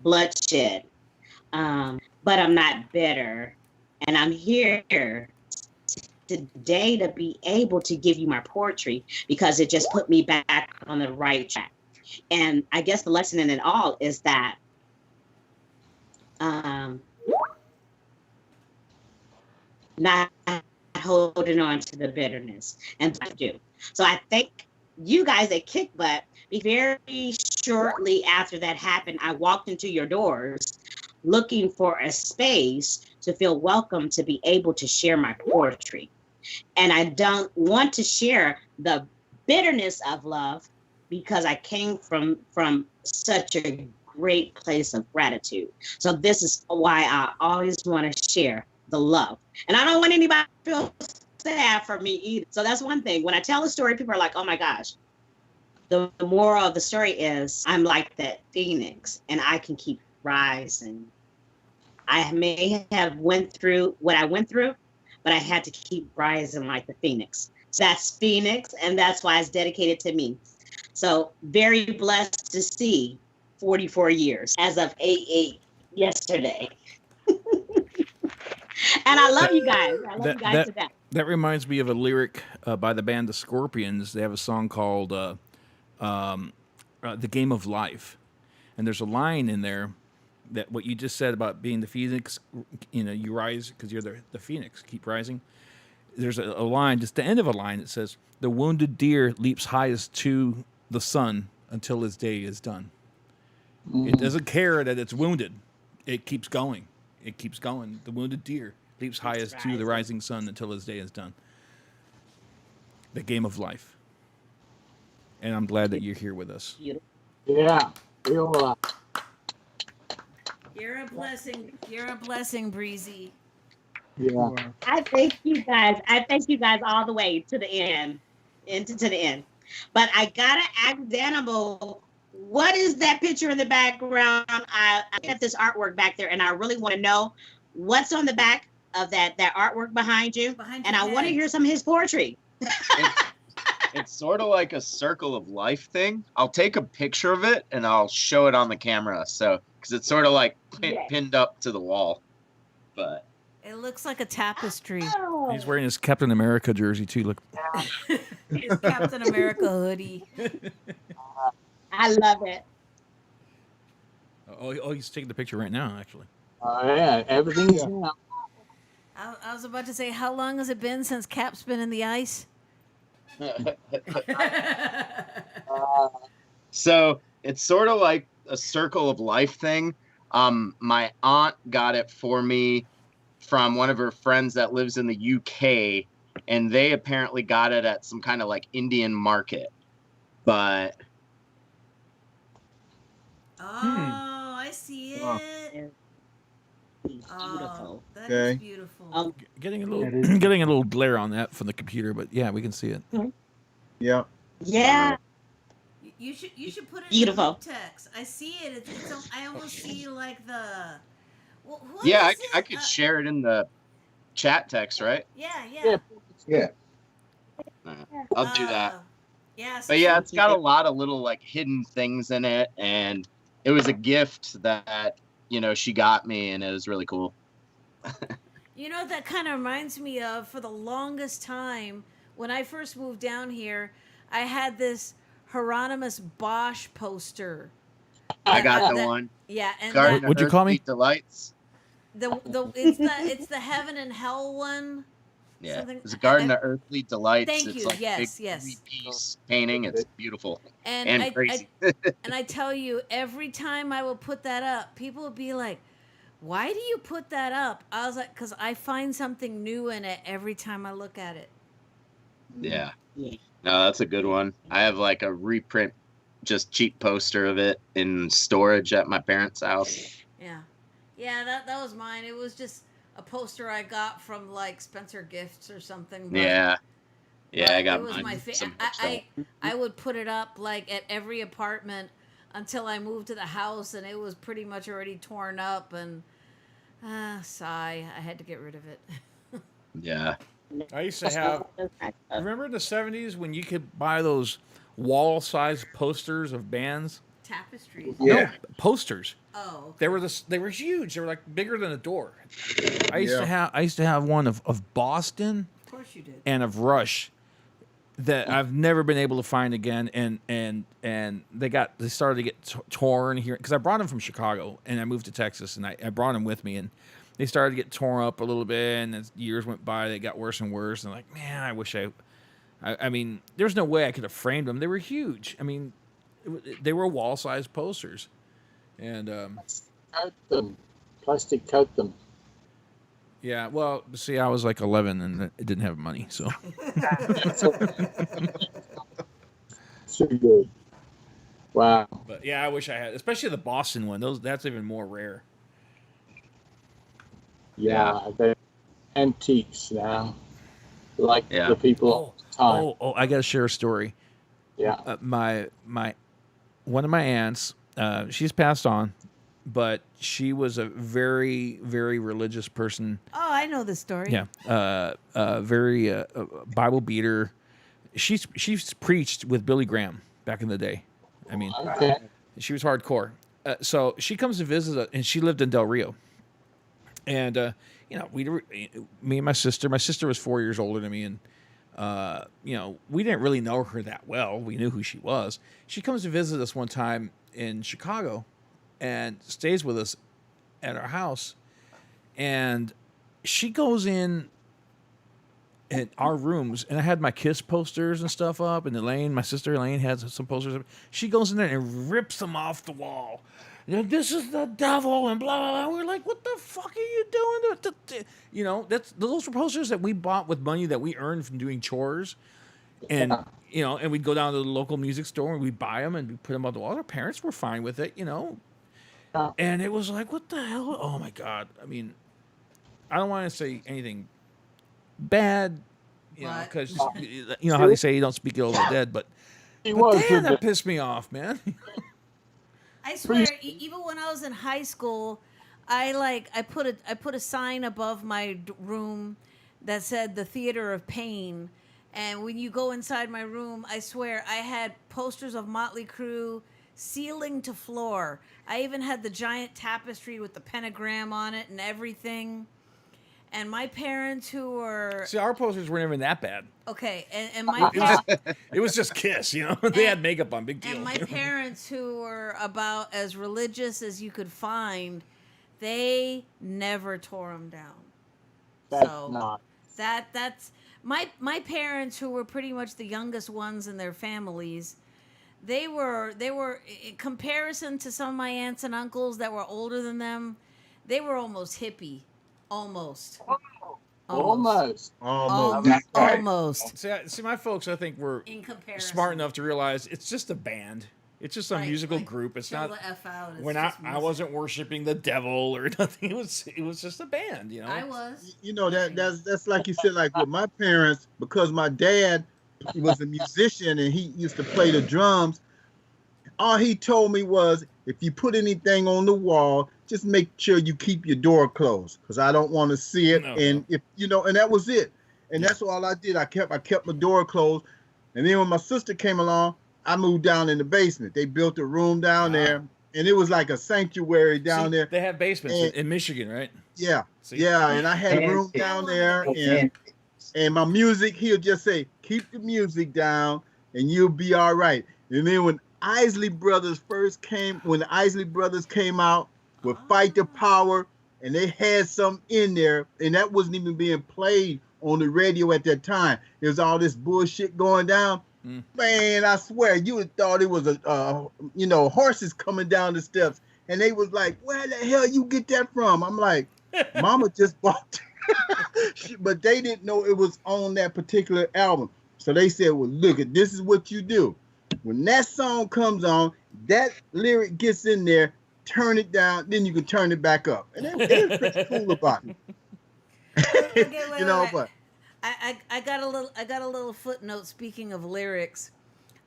bloodshed, but I'm not bitter. And I'm here today to be able to give you my poetry, because it just put me back on the right track. And I guess the lesson in it all is that not holding on to the bitterness, and I do. So I thank you guys at Kick Butt. Very shortly after that happened, I walked into your doors looking for a space to feel welcome, to be able to share my poetry. And I don't want to share the bitterness of love, because I came from such a great place of gratitude. So this is why I always want to share the love. And I don't want anybody to feel sad for me either. So that's one thing. When I tell a story, people are like, oh my gosh. The moral of the story is, I'm like that phoenix, and I can keep rising. I may have went through what I went through, but I had to keep rising like the phoenix. So that's Phoenix, and that's why it's dedicated to me. So very blessed to see 44 years as of 8/8 yesterday. And I love you guys. I love you guys to death. That reminds me of a lyric by the band The Scorpions. They have a song called The Game of Life. And there's a line in there that what you just said about being the phoenix, you rise because you're the phoenix, keep rising. There's a line, just the end of a line, that says, the wounded deer leaps highest to the sun until his day is done. Mm-hmm. It doesn't care that it's wounded. It keeps going. It keeps going. The wounded deer leaps highest to the rising sun until his day is done. The game of life. And I'm glad that you're here with us. Yeah. You're a blessing. You're a blessing, Breezy. Yeah. I thank you guys. I thank you guys all the way to the end. To the end. But I gotta ask Danimal, what is that picture in the background? I got this artwork back there, and I really want to know what's on the back of that artwork behind you. And I want to hear some of his poetry. It's sort of like a circle of life thing. I'll take a picture of it and I'll show it on the camera. So because it's sort of like Yeah. pinned up to the wall. But It looks like a tapestry. He's wearing his Captain America jersey too. Look. His Captain America hoodie. I love it. Oh, he's taking the picture right now, actually. Oh yeah, everything's now. I was about to say, how long has it been since Cap's been in the ice? so it's sort of like a circle of life thing. My aunt got it for me from one of her friends that lives in the UK, and they apparently got it at some kind of like Indian market. But Oh, I see it. Oh. Beautiful. That Okay. is beautiful. Getting a That little is- getting a little glare on that from the computer, but yeah, we can see it. Yeah. Yeah. You should put it Beautiful. in the text. I see it. I almost see like the. Well, what yeah, is I it? could share it in the chat text, right? Yeah. Yeah. I'll do that. Yeah. But yeah, it's got a lot of little like hidden things in it, and it was a gift that she got me, and it was really cool. You know what that kind of reminds me of? For the longest time, when I first moved down here, I had this Hieronymus Bosch poster. I got the that- one. Yeah, and Garden that, of What'd you call me? Earthly Delights. it's the heaven and hell one. Yeah, Something- it's a Garden of Earthly Delights. Thank it's you. like Yes, big yes. three-piece painting. It's beautiful And and I crazy. and I tell you, every time I will put that up, people will be like, "Why do you put that up?" I was like, "Cause I find something new in it every time I look at it." Yeah. Yeah. No, that's a good one. I have like a reprint, just cheap poster of it in storage at my parents' house. Yeah, that was mine. It was just a poster I got from like Spencer Gifts or something. But, Yeah. Yeah, I but got it was mine. my some I would put it up like at every apartment until I moved to the house, and it was pretty much already torn up. And sigh, I had to get rid of it. Yeah. I used to have. Remember in the 70s when you could buy those wall-sized posters of bands? Tapestries. Yeah. No, posters. Oh. They were huge. They were like bigger than a door. I used Yeah. to have one of Boston Of course you did. and of Rush that I've never been able to find again, and they started to get torn here because I brought them from Chicago and I moved to Texas, and I brought them with me, and they started to get torn up a little bit, and as years went by, they got worse and worse, and like, man, I wish I mean, there's no way I could have framed them. They were huge. I mean, they were wall-sized posters, and Coat them. Plastic coat them. yeah, well, see, I was like 11 and I didn't have money, so. Too good. Wow. But yeah, I wish I had, especially the Boston one. That's even more rare. Yeah, they're antiques now. Like Yeah. the people all the time. Oh, I got to share a story. Yeah. My one of my aunts, she's passed on, but she was a very, very religious person. Oh, I know the story. Yeah, very Bible beater. She's preached with Billy Graham back in the day. I mean, Okay. she was hardcore. So she comes to visit us, and she lived in Del Rio. And me and my sister was 4 years older than me, and we didn't really know her that well. We knew who she was. She comes to visit us one time in Chicago and stays with us at our house. And she goes in our rooms, and I had my Kiss posters and stuff up, and my sister Elaine had some posters up. She goes in there and rips them off the wall. This is the devil, and blah, blah, blah. We're like, what the fuck are you doing? Those were posters that we bought with money that we earned from doing chores. And, and we'd go down to the local music store and we'd buy them and we'd put them on the wall. Our parents were fine with it, And it was like, what the hell? Oh, my God. I mean, I don't want to say anything bad, because, how they say you don't speak ill of the dead, but damn, that pissed me off, man. I swear, even when I was in high school, I put a sign above my room that said the Theater of Pain, and when you go inside my room, I swear I had posters of Motley Crue, ceiling to floor. I even had the giant tapestry with the pentagram on it and everything. And my parents, who were See, our posters weren't even that bad. okay, and my parents, It was just Kiss, you know. They had makeup on, big deal. and my parents, who were about as religious as you could find, they never tore them down. That's So not. that's my parents, who were pretty much the youngest ones in their families. They were in comparison to some of my aunts and uncles that were older than them. They were almost hippie, almost. Almost. Almost. See, my folks, I think, were In comparison. smart enough to realize it's just a band. It's just a Right, musical like, group. It's chill not. the F out, it's When just I music. wasn't worshiping the devil or nothing. It was just a band, you know. I was. You know, that's like you said, like with my parents, because my dad was a musician and he used to play the drums. All he told me was, if you put anything on the wall, just make sure you keep your door closed, because I don't want to see it. No. And if you know, and that was it. And that's all I did. I kept my door closed. And then when my sister came along, I moved down in the basement. They built a room down there, and it was like a sanctuary down See, there. They have basements And- in Michigan, right? Yeah, See? yeah. And I had a room down there, and my music, he'll just say, keep the music down, and you'll be all right. And then when Isley Brothers when the Isley Brothers came out with Fight the Power, and they had some in there, and that wasn't even being played on the radio at that time. There's all this bullshit going down. Man, I swear, you would thought it was horses coming down the steps, and they was like, "Where the hell you get that from?" I'm like, "Mama just bought," but they didn't know it was on that particular album. So they said, "Well, look, this is what you do. When that song comes on, that lyric gets in there, turn it down, then you can turn it back up." And they were pretty cool about it. Okay, wait, You know, wait. but I got a little footnote. Speaking of lyrics,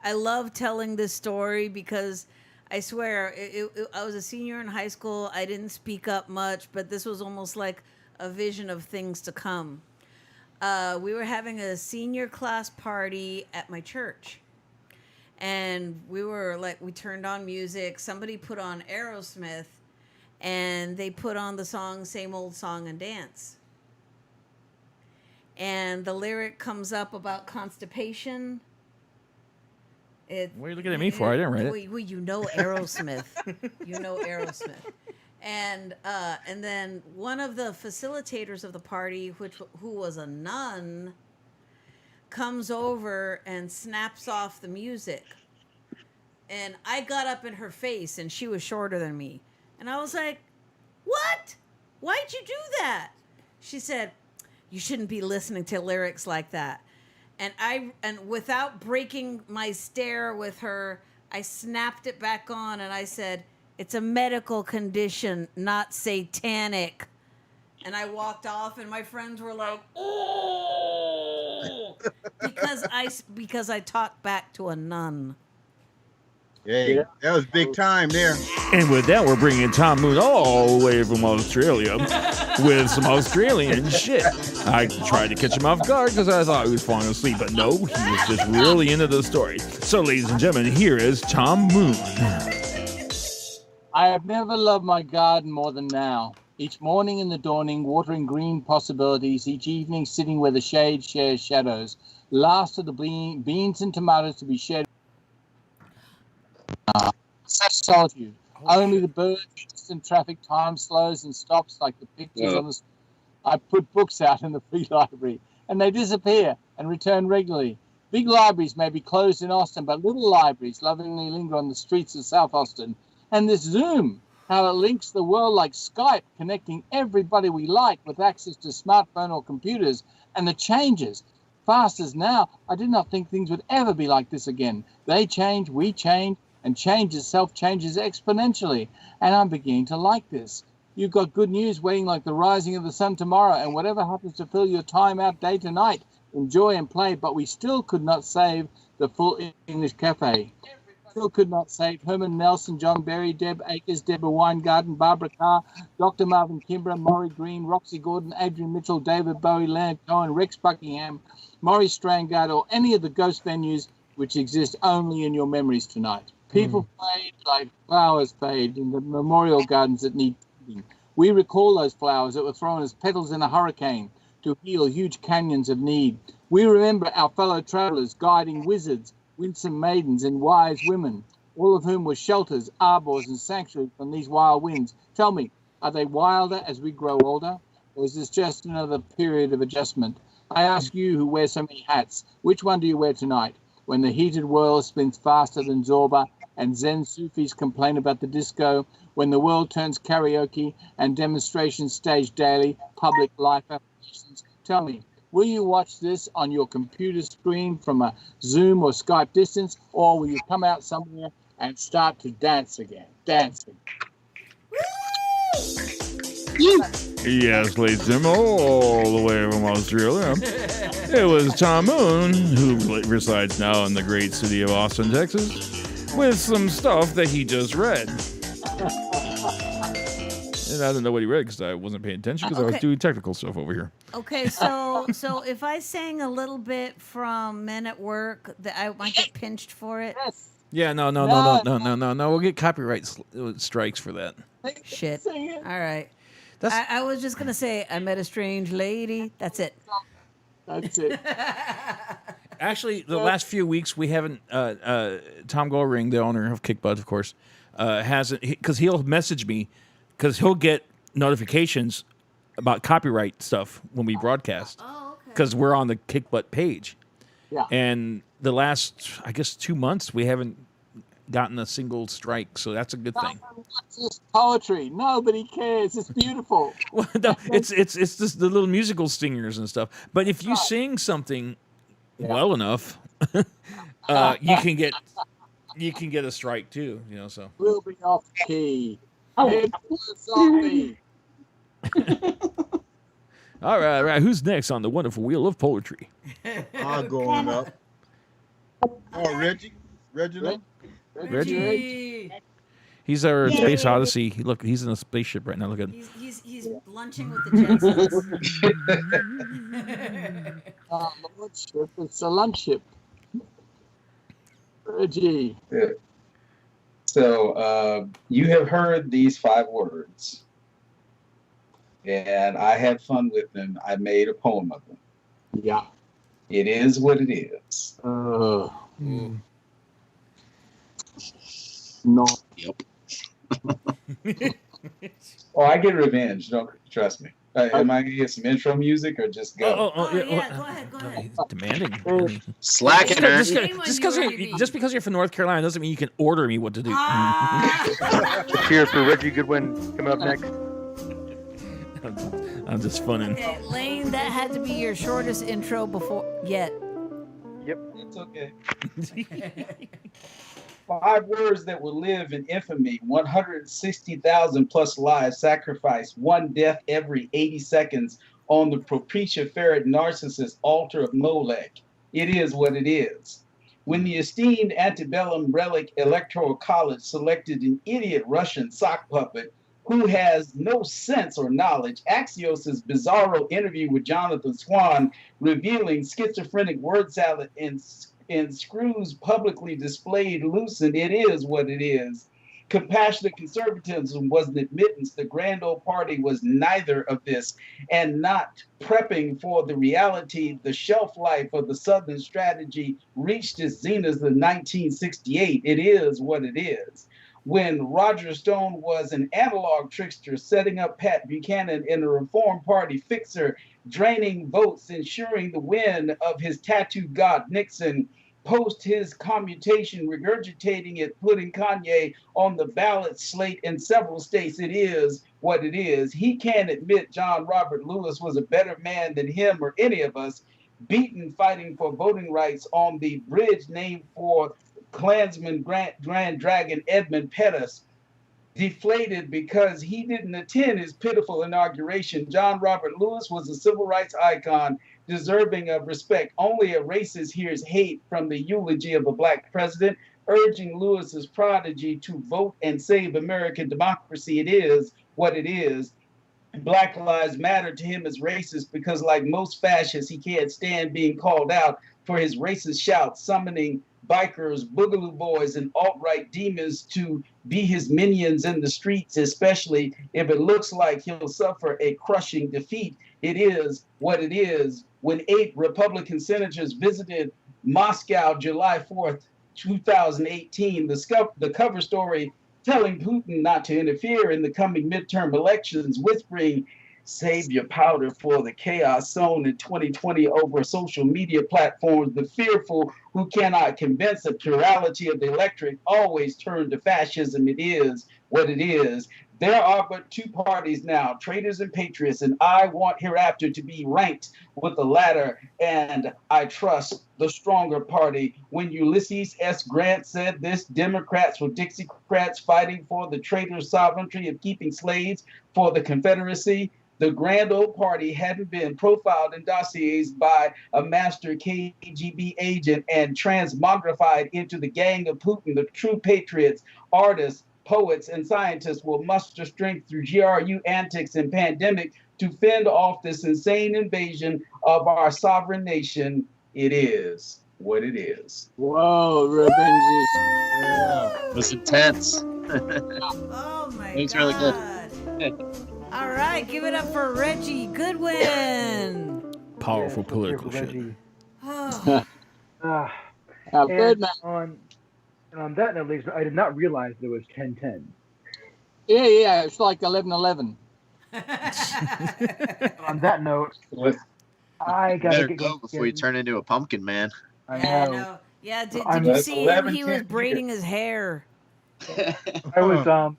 I love telling this story because I swear I was a senior in high school. I didn't speak up much, but this was almost like a vision of things to come. We were having a senior class party at my church, and we turned on music. Somebody put on Aerosmith, and they put on the song "Same Old Song and Dance." And the lyric comes up about constipation. What are you looking at me for? I didn't write it. Well, you know Aerosmith. You know Aerosmith. And then one of the facilitators of the party, who was a nun, comes over and snaps off the music. And I got up in her face, and she was shorter than me. And I was like, "What? Why'd you do that?" She said, "You shouldn't be listening to lyrics like that." And without breaking my stare with her, I snapped it back on and I said, "It's a medical condition, not satanic." And I walked off, and my friends were like, "Oh," because I talked back to a nun. hey, that was big time there. And with that, we're bringing Tom Moon all the way from Australia with some Australian shit. I tried to catch him off guard because I thought he was falling asleep, but no, he was just really into the story. So, ladies and gentlemen, here is Tom Moon. I have never loved my garden more than now. Each morning in the dawning, watering green possibilities. Each evening sitting where the shade shares shadows. Last of the beans and tomatoes to be shed. Such solitude. Only the birds, distant traffic, time slows and stops like the pictures on the. I put books out in the free library, and they disappear and return regularly. Big libraries may be closed in Austin, but little libraries lovingly linger on the streets of South Austin. And this Zoom, how it links the world like Skype, connecting everybody we like with access to smartphone or computers, and the changes. Fast as now, I did not think things would ever be like this again. They change, we change, and change itself changes exponentially. And I'm beginning to like this. You've got good news waiting like the rising of the sun tomorrow, and whatever happens to fill your time out day to night, enjoy and play, but we still could not save the full English cafe. Still could not save Herman Nelson, John Berry, Deb Akers, Deborah Weingarten, Barbara Carr, Dr. Marvin Kimbrough, Maury Green, Roxy Gordon, Adrian Mitchell, David Bowie, Leonard Cohen, Rex Buckingham, Maurice Strangard, or any of the ghost venues which exist only in your memories tonight. People fade like flowers fade in the memorial gardens that need tending. We recall those flowers that were thrown as petals in a hurricane to heal huge canyons of need. We remember our fellow travelers, guiding wizards, winsome maidens, and wise women, all of whom were shelters, arbors, and sanctuaries from these wild winds. Tell me, are they wilder as we grow older, or is this just another period of adjustment? I ask you who wear so many hats, which one do you wear tonight? When the heated world spins faster than Zorba and Zen Sufis complain about the disco, when the world turns karaoke and demonstrations staged daily, public life applications, tell me, will you watch this on your computer screen from a Zoom or Skype distance, or will you come out somewhere and start to dance again? Dancing. Yes, ladies and gentlemen, all the way from Australia, it was Tom Moon, who resides now in the great city of Austin, Texas, with some stuff that he just read. And I didn't know what he read because I wasn't paying attention because I was doing technical stuff over here. Okay, so if I sang a little bit from Men at Work, that I might get pinched for it. Yeah, no. We'll get copyright strikes for that. Shit. All right. I was just gonna say I met a strange lady. That's it. That's it. Actually, the last few weeks we haven't. Tom Goldring, the owner of Kickbutt, of course, hasn't, because he'll message me because he'll get notifications about copyright stuff when we broadcast. Oh, okay. Because we're on the Kickbutt page. Yeah. And the last, I guess, 2 months we haven't gotten a single strike, so that's a good thing. What's this poetry? Nobody cares. It's beautiful. Well, no, it's just the little musical stingers and stuff. But if you sing something well enough, you can get a strike too. You know, so We'll be off key. It was on me. all right. Who's next on the wonderful wheel of poetry? I'll go on up. Oh, Reginald. Reggie. He's our Space Odyssey. Look, he's in a spaceship right now. Look at him. He's lunching with the Jetsons. Lunchship. It's a lunchship. Reggie. Yeah. So you have heard these 5 words, and I had fun with them. I made a poem of them. Yeah. It is what it is. No. Yep. Oh, I get revenge. Don't trust me. Am I gonna get some intro music or just go? Yeah, go ahead. Demanding. Slacking her. Just because you're from North Carolina doesn't mean you can order me what to do. Cheers for Reggie Goodwin coming up next. I'm just funning. Okay, Lane, that had to be your shortest intro before yet. Yep, it's okay. 5 words that will live in infamy. 160,000 plus lives sacrificed. 1 death every 80 seconds on the Propecia ferret narcissist altar of Molech. It is what it is. When the esteemed antebellum relic Electoral College selected an idiot Russian sock puppet who has no sense or knowledge, Axios' bizarro interview with Jonathan Swan revealing schizophrenic word salad and screws publicly displayed loosened, it is what it is. Compassionate conservatism was an admittance. The grand old party was neither of this, and not prepping for the reality. The shelf life of the Southern strategy reached its zenith in 1968. It is what it is. When Roger Stone was an analog trickster setting up Pat Buchanan in a Reform Party fixer, draining votes, ensuring the win of his tattooed god Nixon, post his commutation, regurgitating it, putting Kanye on the ballot slate in several states. It is what it is. He can't admit John Robert Lewis was a better man than him or any of us, beaten fighting for voting rights on the bridge named for Klansman Grand Dragon Edmund Pettus, deflated because he didn't attend his pitiful inauguration. John Robert Lewis was a civil rights icon deserving of respect. Only a racist hears hate from the eulogy of a black president, urging Lewis's prodigy to vote and save American democracy. It is what it is. Black Lives Matter to him is racist because, like most fascists, he can't stand being called out for his racist shouts, summoning bikers, boogaloo boys, and alt-right demons to be his minions in the streets, especially if it looks like he'll suffer a crushing defeat. It is what it is. When 8 Republican senators visited Moscow July 4th, 2018, the cover story telling Putin not to interfere in the coming midterm elections, whispering, "Save your powder for the chaos sown in 2020 over social media platforms. The fearful who cannot convince the plurality of the electorate always turn to fascism. It is what it is. There are but 2 parties now, traitors and patriots, and I want hereafter to be ranked with the latter, and I trust the stronger party." When Ulysses S. Grant said this, Democrats were Dixiecrats fighting for the traitor sovereignty of keeping slaves for the Confederacy. The grand old party hadn't been profiled in dossiers by a master KGB agent and transmogrified into the gang of Putin. The true patriots, artists, poets, and scientists will muster strength through GRU antics and pandemic to fend off this insane invasion of our sovereign nation. It is what it is. Whoa, Revenge It was intense. Oh my It's god. really good. All right, give it up for Reggie Goodwin. Powerful Yes, political Reggie. shit. Oh, And Birdman. on that note, ladies, I did not realize there was 10-10. Yeah, it's like 11-11. On that note, I gotta Better get go before you turn into a pumpkin man. I yeah, know. no. Yeah, did I'm- you That's see him? 11, He was 10 braiding his hair. I was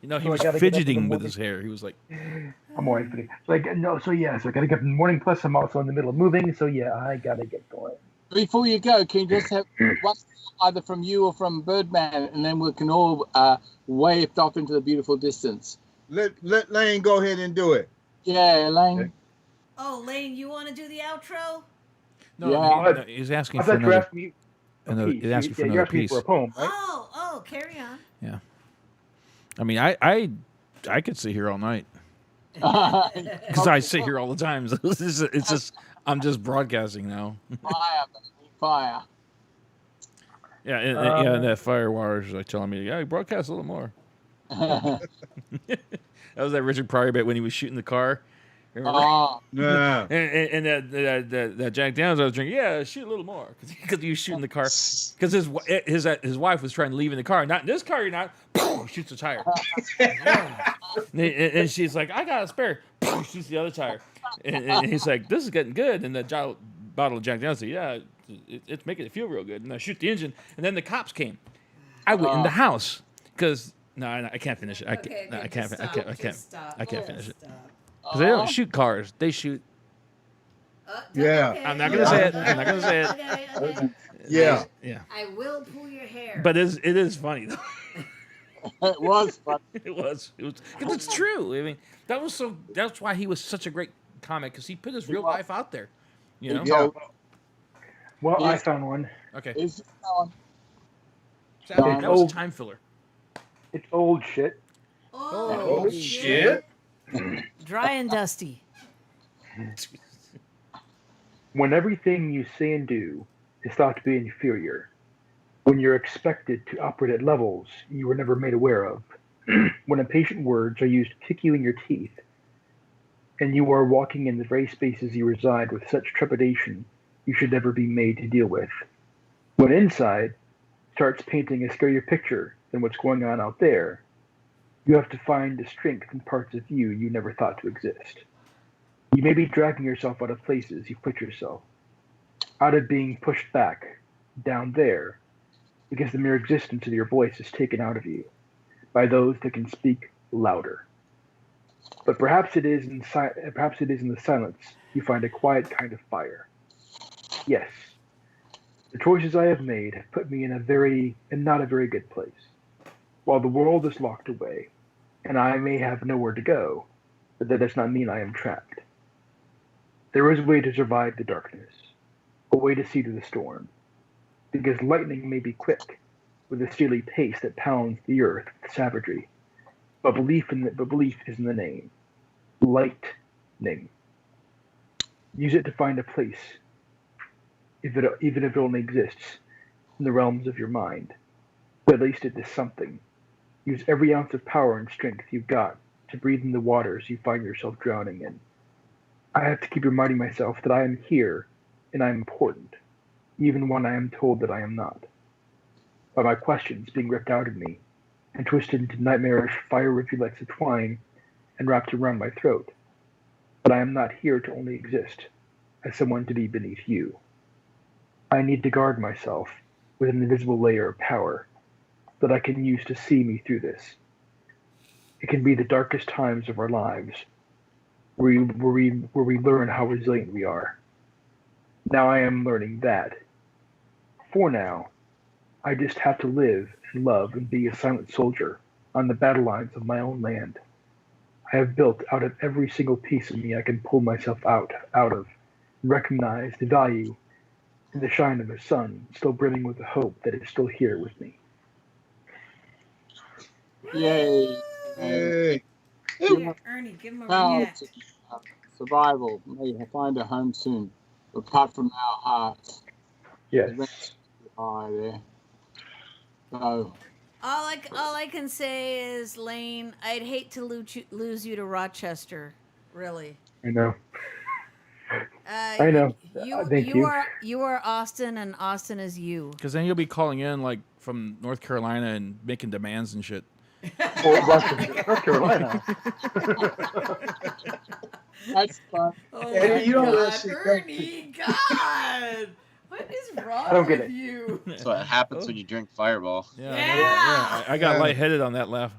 You know, he So I was gotta get up in the fidgeting with morning. his hair. He was like, I'm alright for the so I gotta get up in the morning. Plus, I'm also in the middle of moving, so yeah, I gotta get going. Before you go, can you just have one either from you or from Birdman, and then we can all wave off into the beautiful distance. Let Lane go ahead and do it. Yeah, Elaine. Okay. Oh, Lane, you want to do the outro? no, Yeah. he's asking I for thought you were another. asking me another piece. he's asking for You're another asking me piece. for a poem, right? Oh, carry on. I mean, I could sit here all night because I sit here all the time. So it's just I'm just broadcasting now. Fire, baby, fire. Yeah, and that Firewire is like telling me, yeah, broadcast a little more. That was that Richard Pryor bit when he was shooting the car. Remember? Oh, Yeah. And that Jack Daniels I was drinking, yeah, shoot a little more because he was shooting the car because his wife was trying to leave in the car. Not in this car, you're not. Shoots a tire, and she's like, I got a spare. Shoots the other tire, and he's like, this is getting good. And the bottle of Jack Daniels said, yeah, it's making it feel real good. And I shoot the engine, and then the cops came. I went in the house because I can't finish it. I can't finish it. Because they don't shoot cars. They shoot. Yeah. Okay, I'm not gonna say it. I'm not gonna say it. Okay. Yeah. Yeah. I will pull your hair. But it is funny though. it was fun. It was because it's true. I mean, that's why he was such a great comic because he put his real life out there. You know. Yeah. Well, I Yes. found one. Okay. It's That was a time filler. It's old shit. Oh, shit. Dry and dusty. When everything you say and do is thought to be inferior, when you're expected to operate at levels you were never made aware of, when impatient words are used to kick you in your teeth, and you are walking in the very spaces you reside with such trepidation you should never be made to deal with, when inside starts painting a scarier picture than what's going on out there, you have to find the strength in parts of you never thought to exist. You may be dragging yourself out of places you put yourself, out of being pushed back, down there, because the mere existence of your voice is taken out of you by those that can speak louder. But perhaps it is in the silence you find a quiet kind of fire. Yes, the choices I have made have put me in not a very good place. While the world is locked away, and I may have nowhere to go, but that does not mean I am trapped. There is a way to survive the darkness, a way to see through the storm, because lightning may be quick, with a steely pace that pounds the earth with savagery, but belief is in the name. Lightning. Use it to find a place, even if it only exists in the realms of your mind. But at least it is something. Use every ounce of power and strength you've got to breathe in the waters you find yourself drowning in. I have to keep reminding myself that I am here and I am important, even when I am told that I am not. By my questions being ripped out of me and twisted into nightmarish fire rivulets of twine and wrapped around my throat. But I am not here to only exist as someone to be beneath you. I need to guard myself with an invisible layer of power that I can use to see me through this. It can be the darkest times of our lives where we learn how resilient we are. Now I am learning that. For now, I just have to live and love and be a silent soldier on the battle lines of my own land. I have built out of every single piece of me I can pull myself out of, and recognize the value in the shine of the sun, still brimming with the hope that is still here with me. Yay. Hey. Yeah, Ernie, give him a Power react. to survival. May you find a home soon. Apart from our hearts. Yes. High there. So, All I can say is, Lane, I'd hate to lose you to Rochester. Really. I know. I know. Thank you. You are Austin, and Austin is you. Because then you'll be calling in like from North Carolina and making demands and shit. North Carolina. that's fun. Oh Eddie, my you don't God, listen. Ernie, God, what is wrong I don't get with it. you? That's what happens when you drink Fireball. Yeah, Yeah. I got lightheaded on that laugh.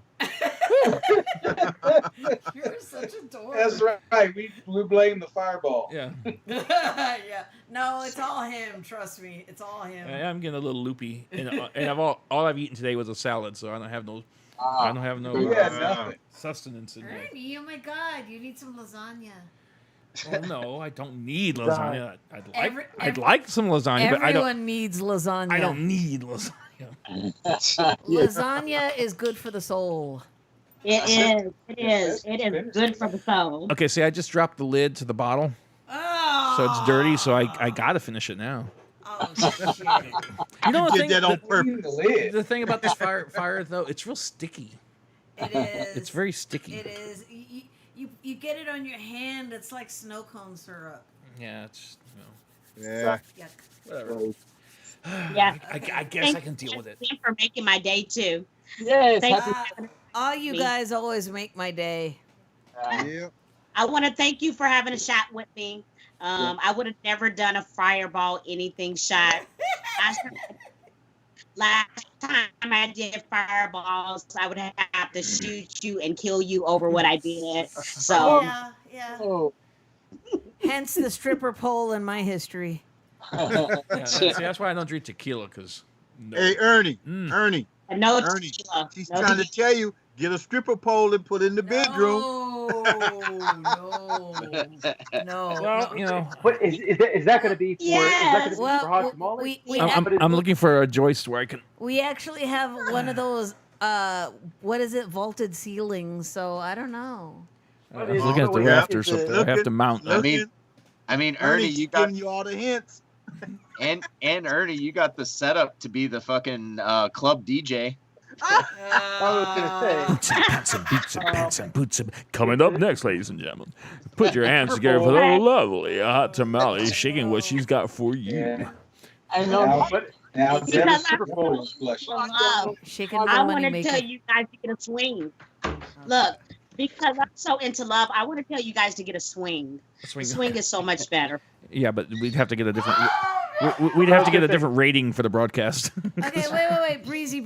You're such a dork. That's right. We blame the Fireball. Yeah, Yeah. No, it's all him. Trust me, it's all him. I'm getting a little loopy, and all I've eaten today was a salad, so I don't have no Nothing. sustenance in there. Ernie, oh my God, you need some lasagna. Oh no, I don't need lasagna. I'd Every- like some lasagna, but Everyone needs lasagna. I don't need lasagna. Lasagna is good for the soul. It is good for the soul. Okay, see, I just dropped the lid to the bottle, so it's dirty. So I gotta finish it now. Oh shit! You know You did that on purpose. the thing about this fire though, it's real sticky. It is. It's very sticky. It is. You get it on your hand. It's like snow cone syrup. Yeah, it's Yeah. Yuck. whatever. Yeah. I guess I can deal with it. Thank you for making my day too. Yes, Thank happy you. All you guys always make my day. Yeah. I want to thank you for having a shot with me. I would have never done a Fireball anything shot. Last time I did Fireballs, I would have to shoot you and kill you over what I did. So Yeah. Oh. Hence the stripper pole in my history. Yeah, see, that's why I don't drink tequila, because Hey, Ernie. Mm. Ernie. no Ernie. tequila. She's No trying to tequila. tell you, get a stripper pole and put it in the bedroom. No. well, you know, What is that going to be for? Is that going to be Well, for hot tamale? I'm looking for a joist where I can. We actually have one of those what is it, vaulted ceilings, so I don't know. I was looking at the rafters up there. I have to mount. I mean, Ernie, Ernie's you got giving you all the hints. and Ernie, you got the setup to be the fucking club DJ. I was going to say. Pants and beats and pants and boots. Coming up next, ladies and gentlemen, put your hands together for the lovely hot tamale shaking what she's got for you. I know, Now, Because Dennis I'm Super Bowl is blushing. Shaking I my want money to maker. tell you guys to get a swing. Look, because I'm so into love, I want to tell you guys to get a swing. Swing. Swing is so much better. Yeah, but we'd have to get a different. We'd have to get a different rating for the broadcast. Okay, wait, Breezy,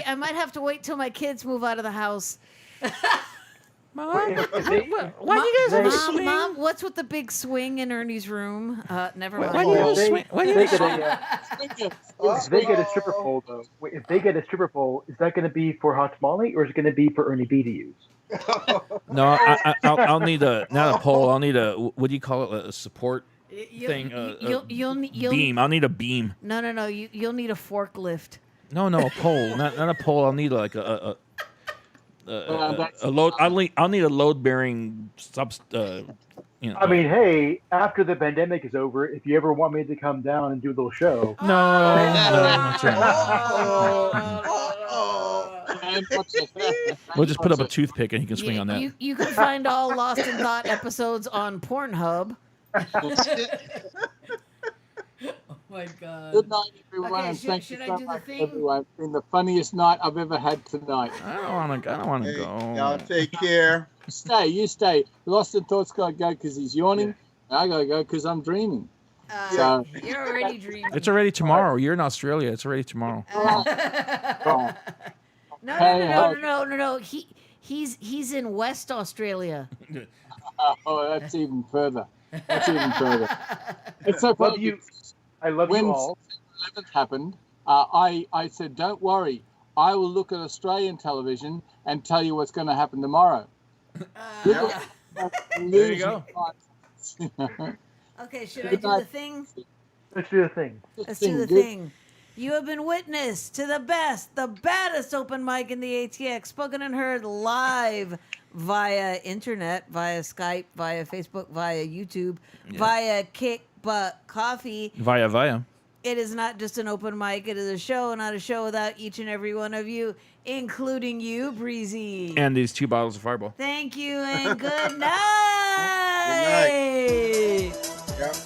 I might have to wait till my kids move out of the house. Mom, why do you guys have a swing? Mom, what's with the big swing in Ernie's room? Never mind. Why do you have a swing? Why do you have a swing? If they get a stripper pole, though, if they get a stripper pole, is that going to be for hot tamale or is it going to be for Ernie B to use? No, I'll need not a pole. I'll need a, what do you call it? A support thing. You'll beam. I'll need a beam. No. You'll need a forklift. No, a pole. Not a pole. I'll need like a load. I'll need a load bearing You know, I mean, hey, after the pandemic is over, if you ever want me to come down and do a little show, no, not yet. We'll just put up a toothpick and he can swing on that. You can find all Lost in Thought episodes on Pornhub. Oh my God. Good night, everyone, Okay, and thank should you I so do the much, thing? everyone. It's been the funniest night I've ever had tonight. I don't want to Hey, go. y'all take care. You stay. Lost in Thought's got to go because he's yawning. I got to go because I'm dreaming. So, You're already dreaming. It's already tomorrow. You're in Australia. It's already tomorrow. No. He's in West Australia. oh, that's even further. It's so funny. I love when you all. 11th happened, I said, don't worry. I will look at Australian television and tell you what's going to happen tomorrow. There you go. Okay, should I do the thing? Let's do the thing. Let's do the thing. You have been witness to the best, the baddest open mic in the ATX, spoken and heard live via internet, via Skype, via Facebook, via YouTube, via Kick Butt Coffee. Via. It is not just an open mic. It is a show, not a show without each and every one of you, including you, Breezy. And these 2 bottles of Fireball. Thank you and good night. Good night. Yep.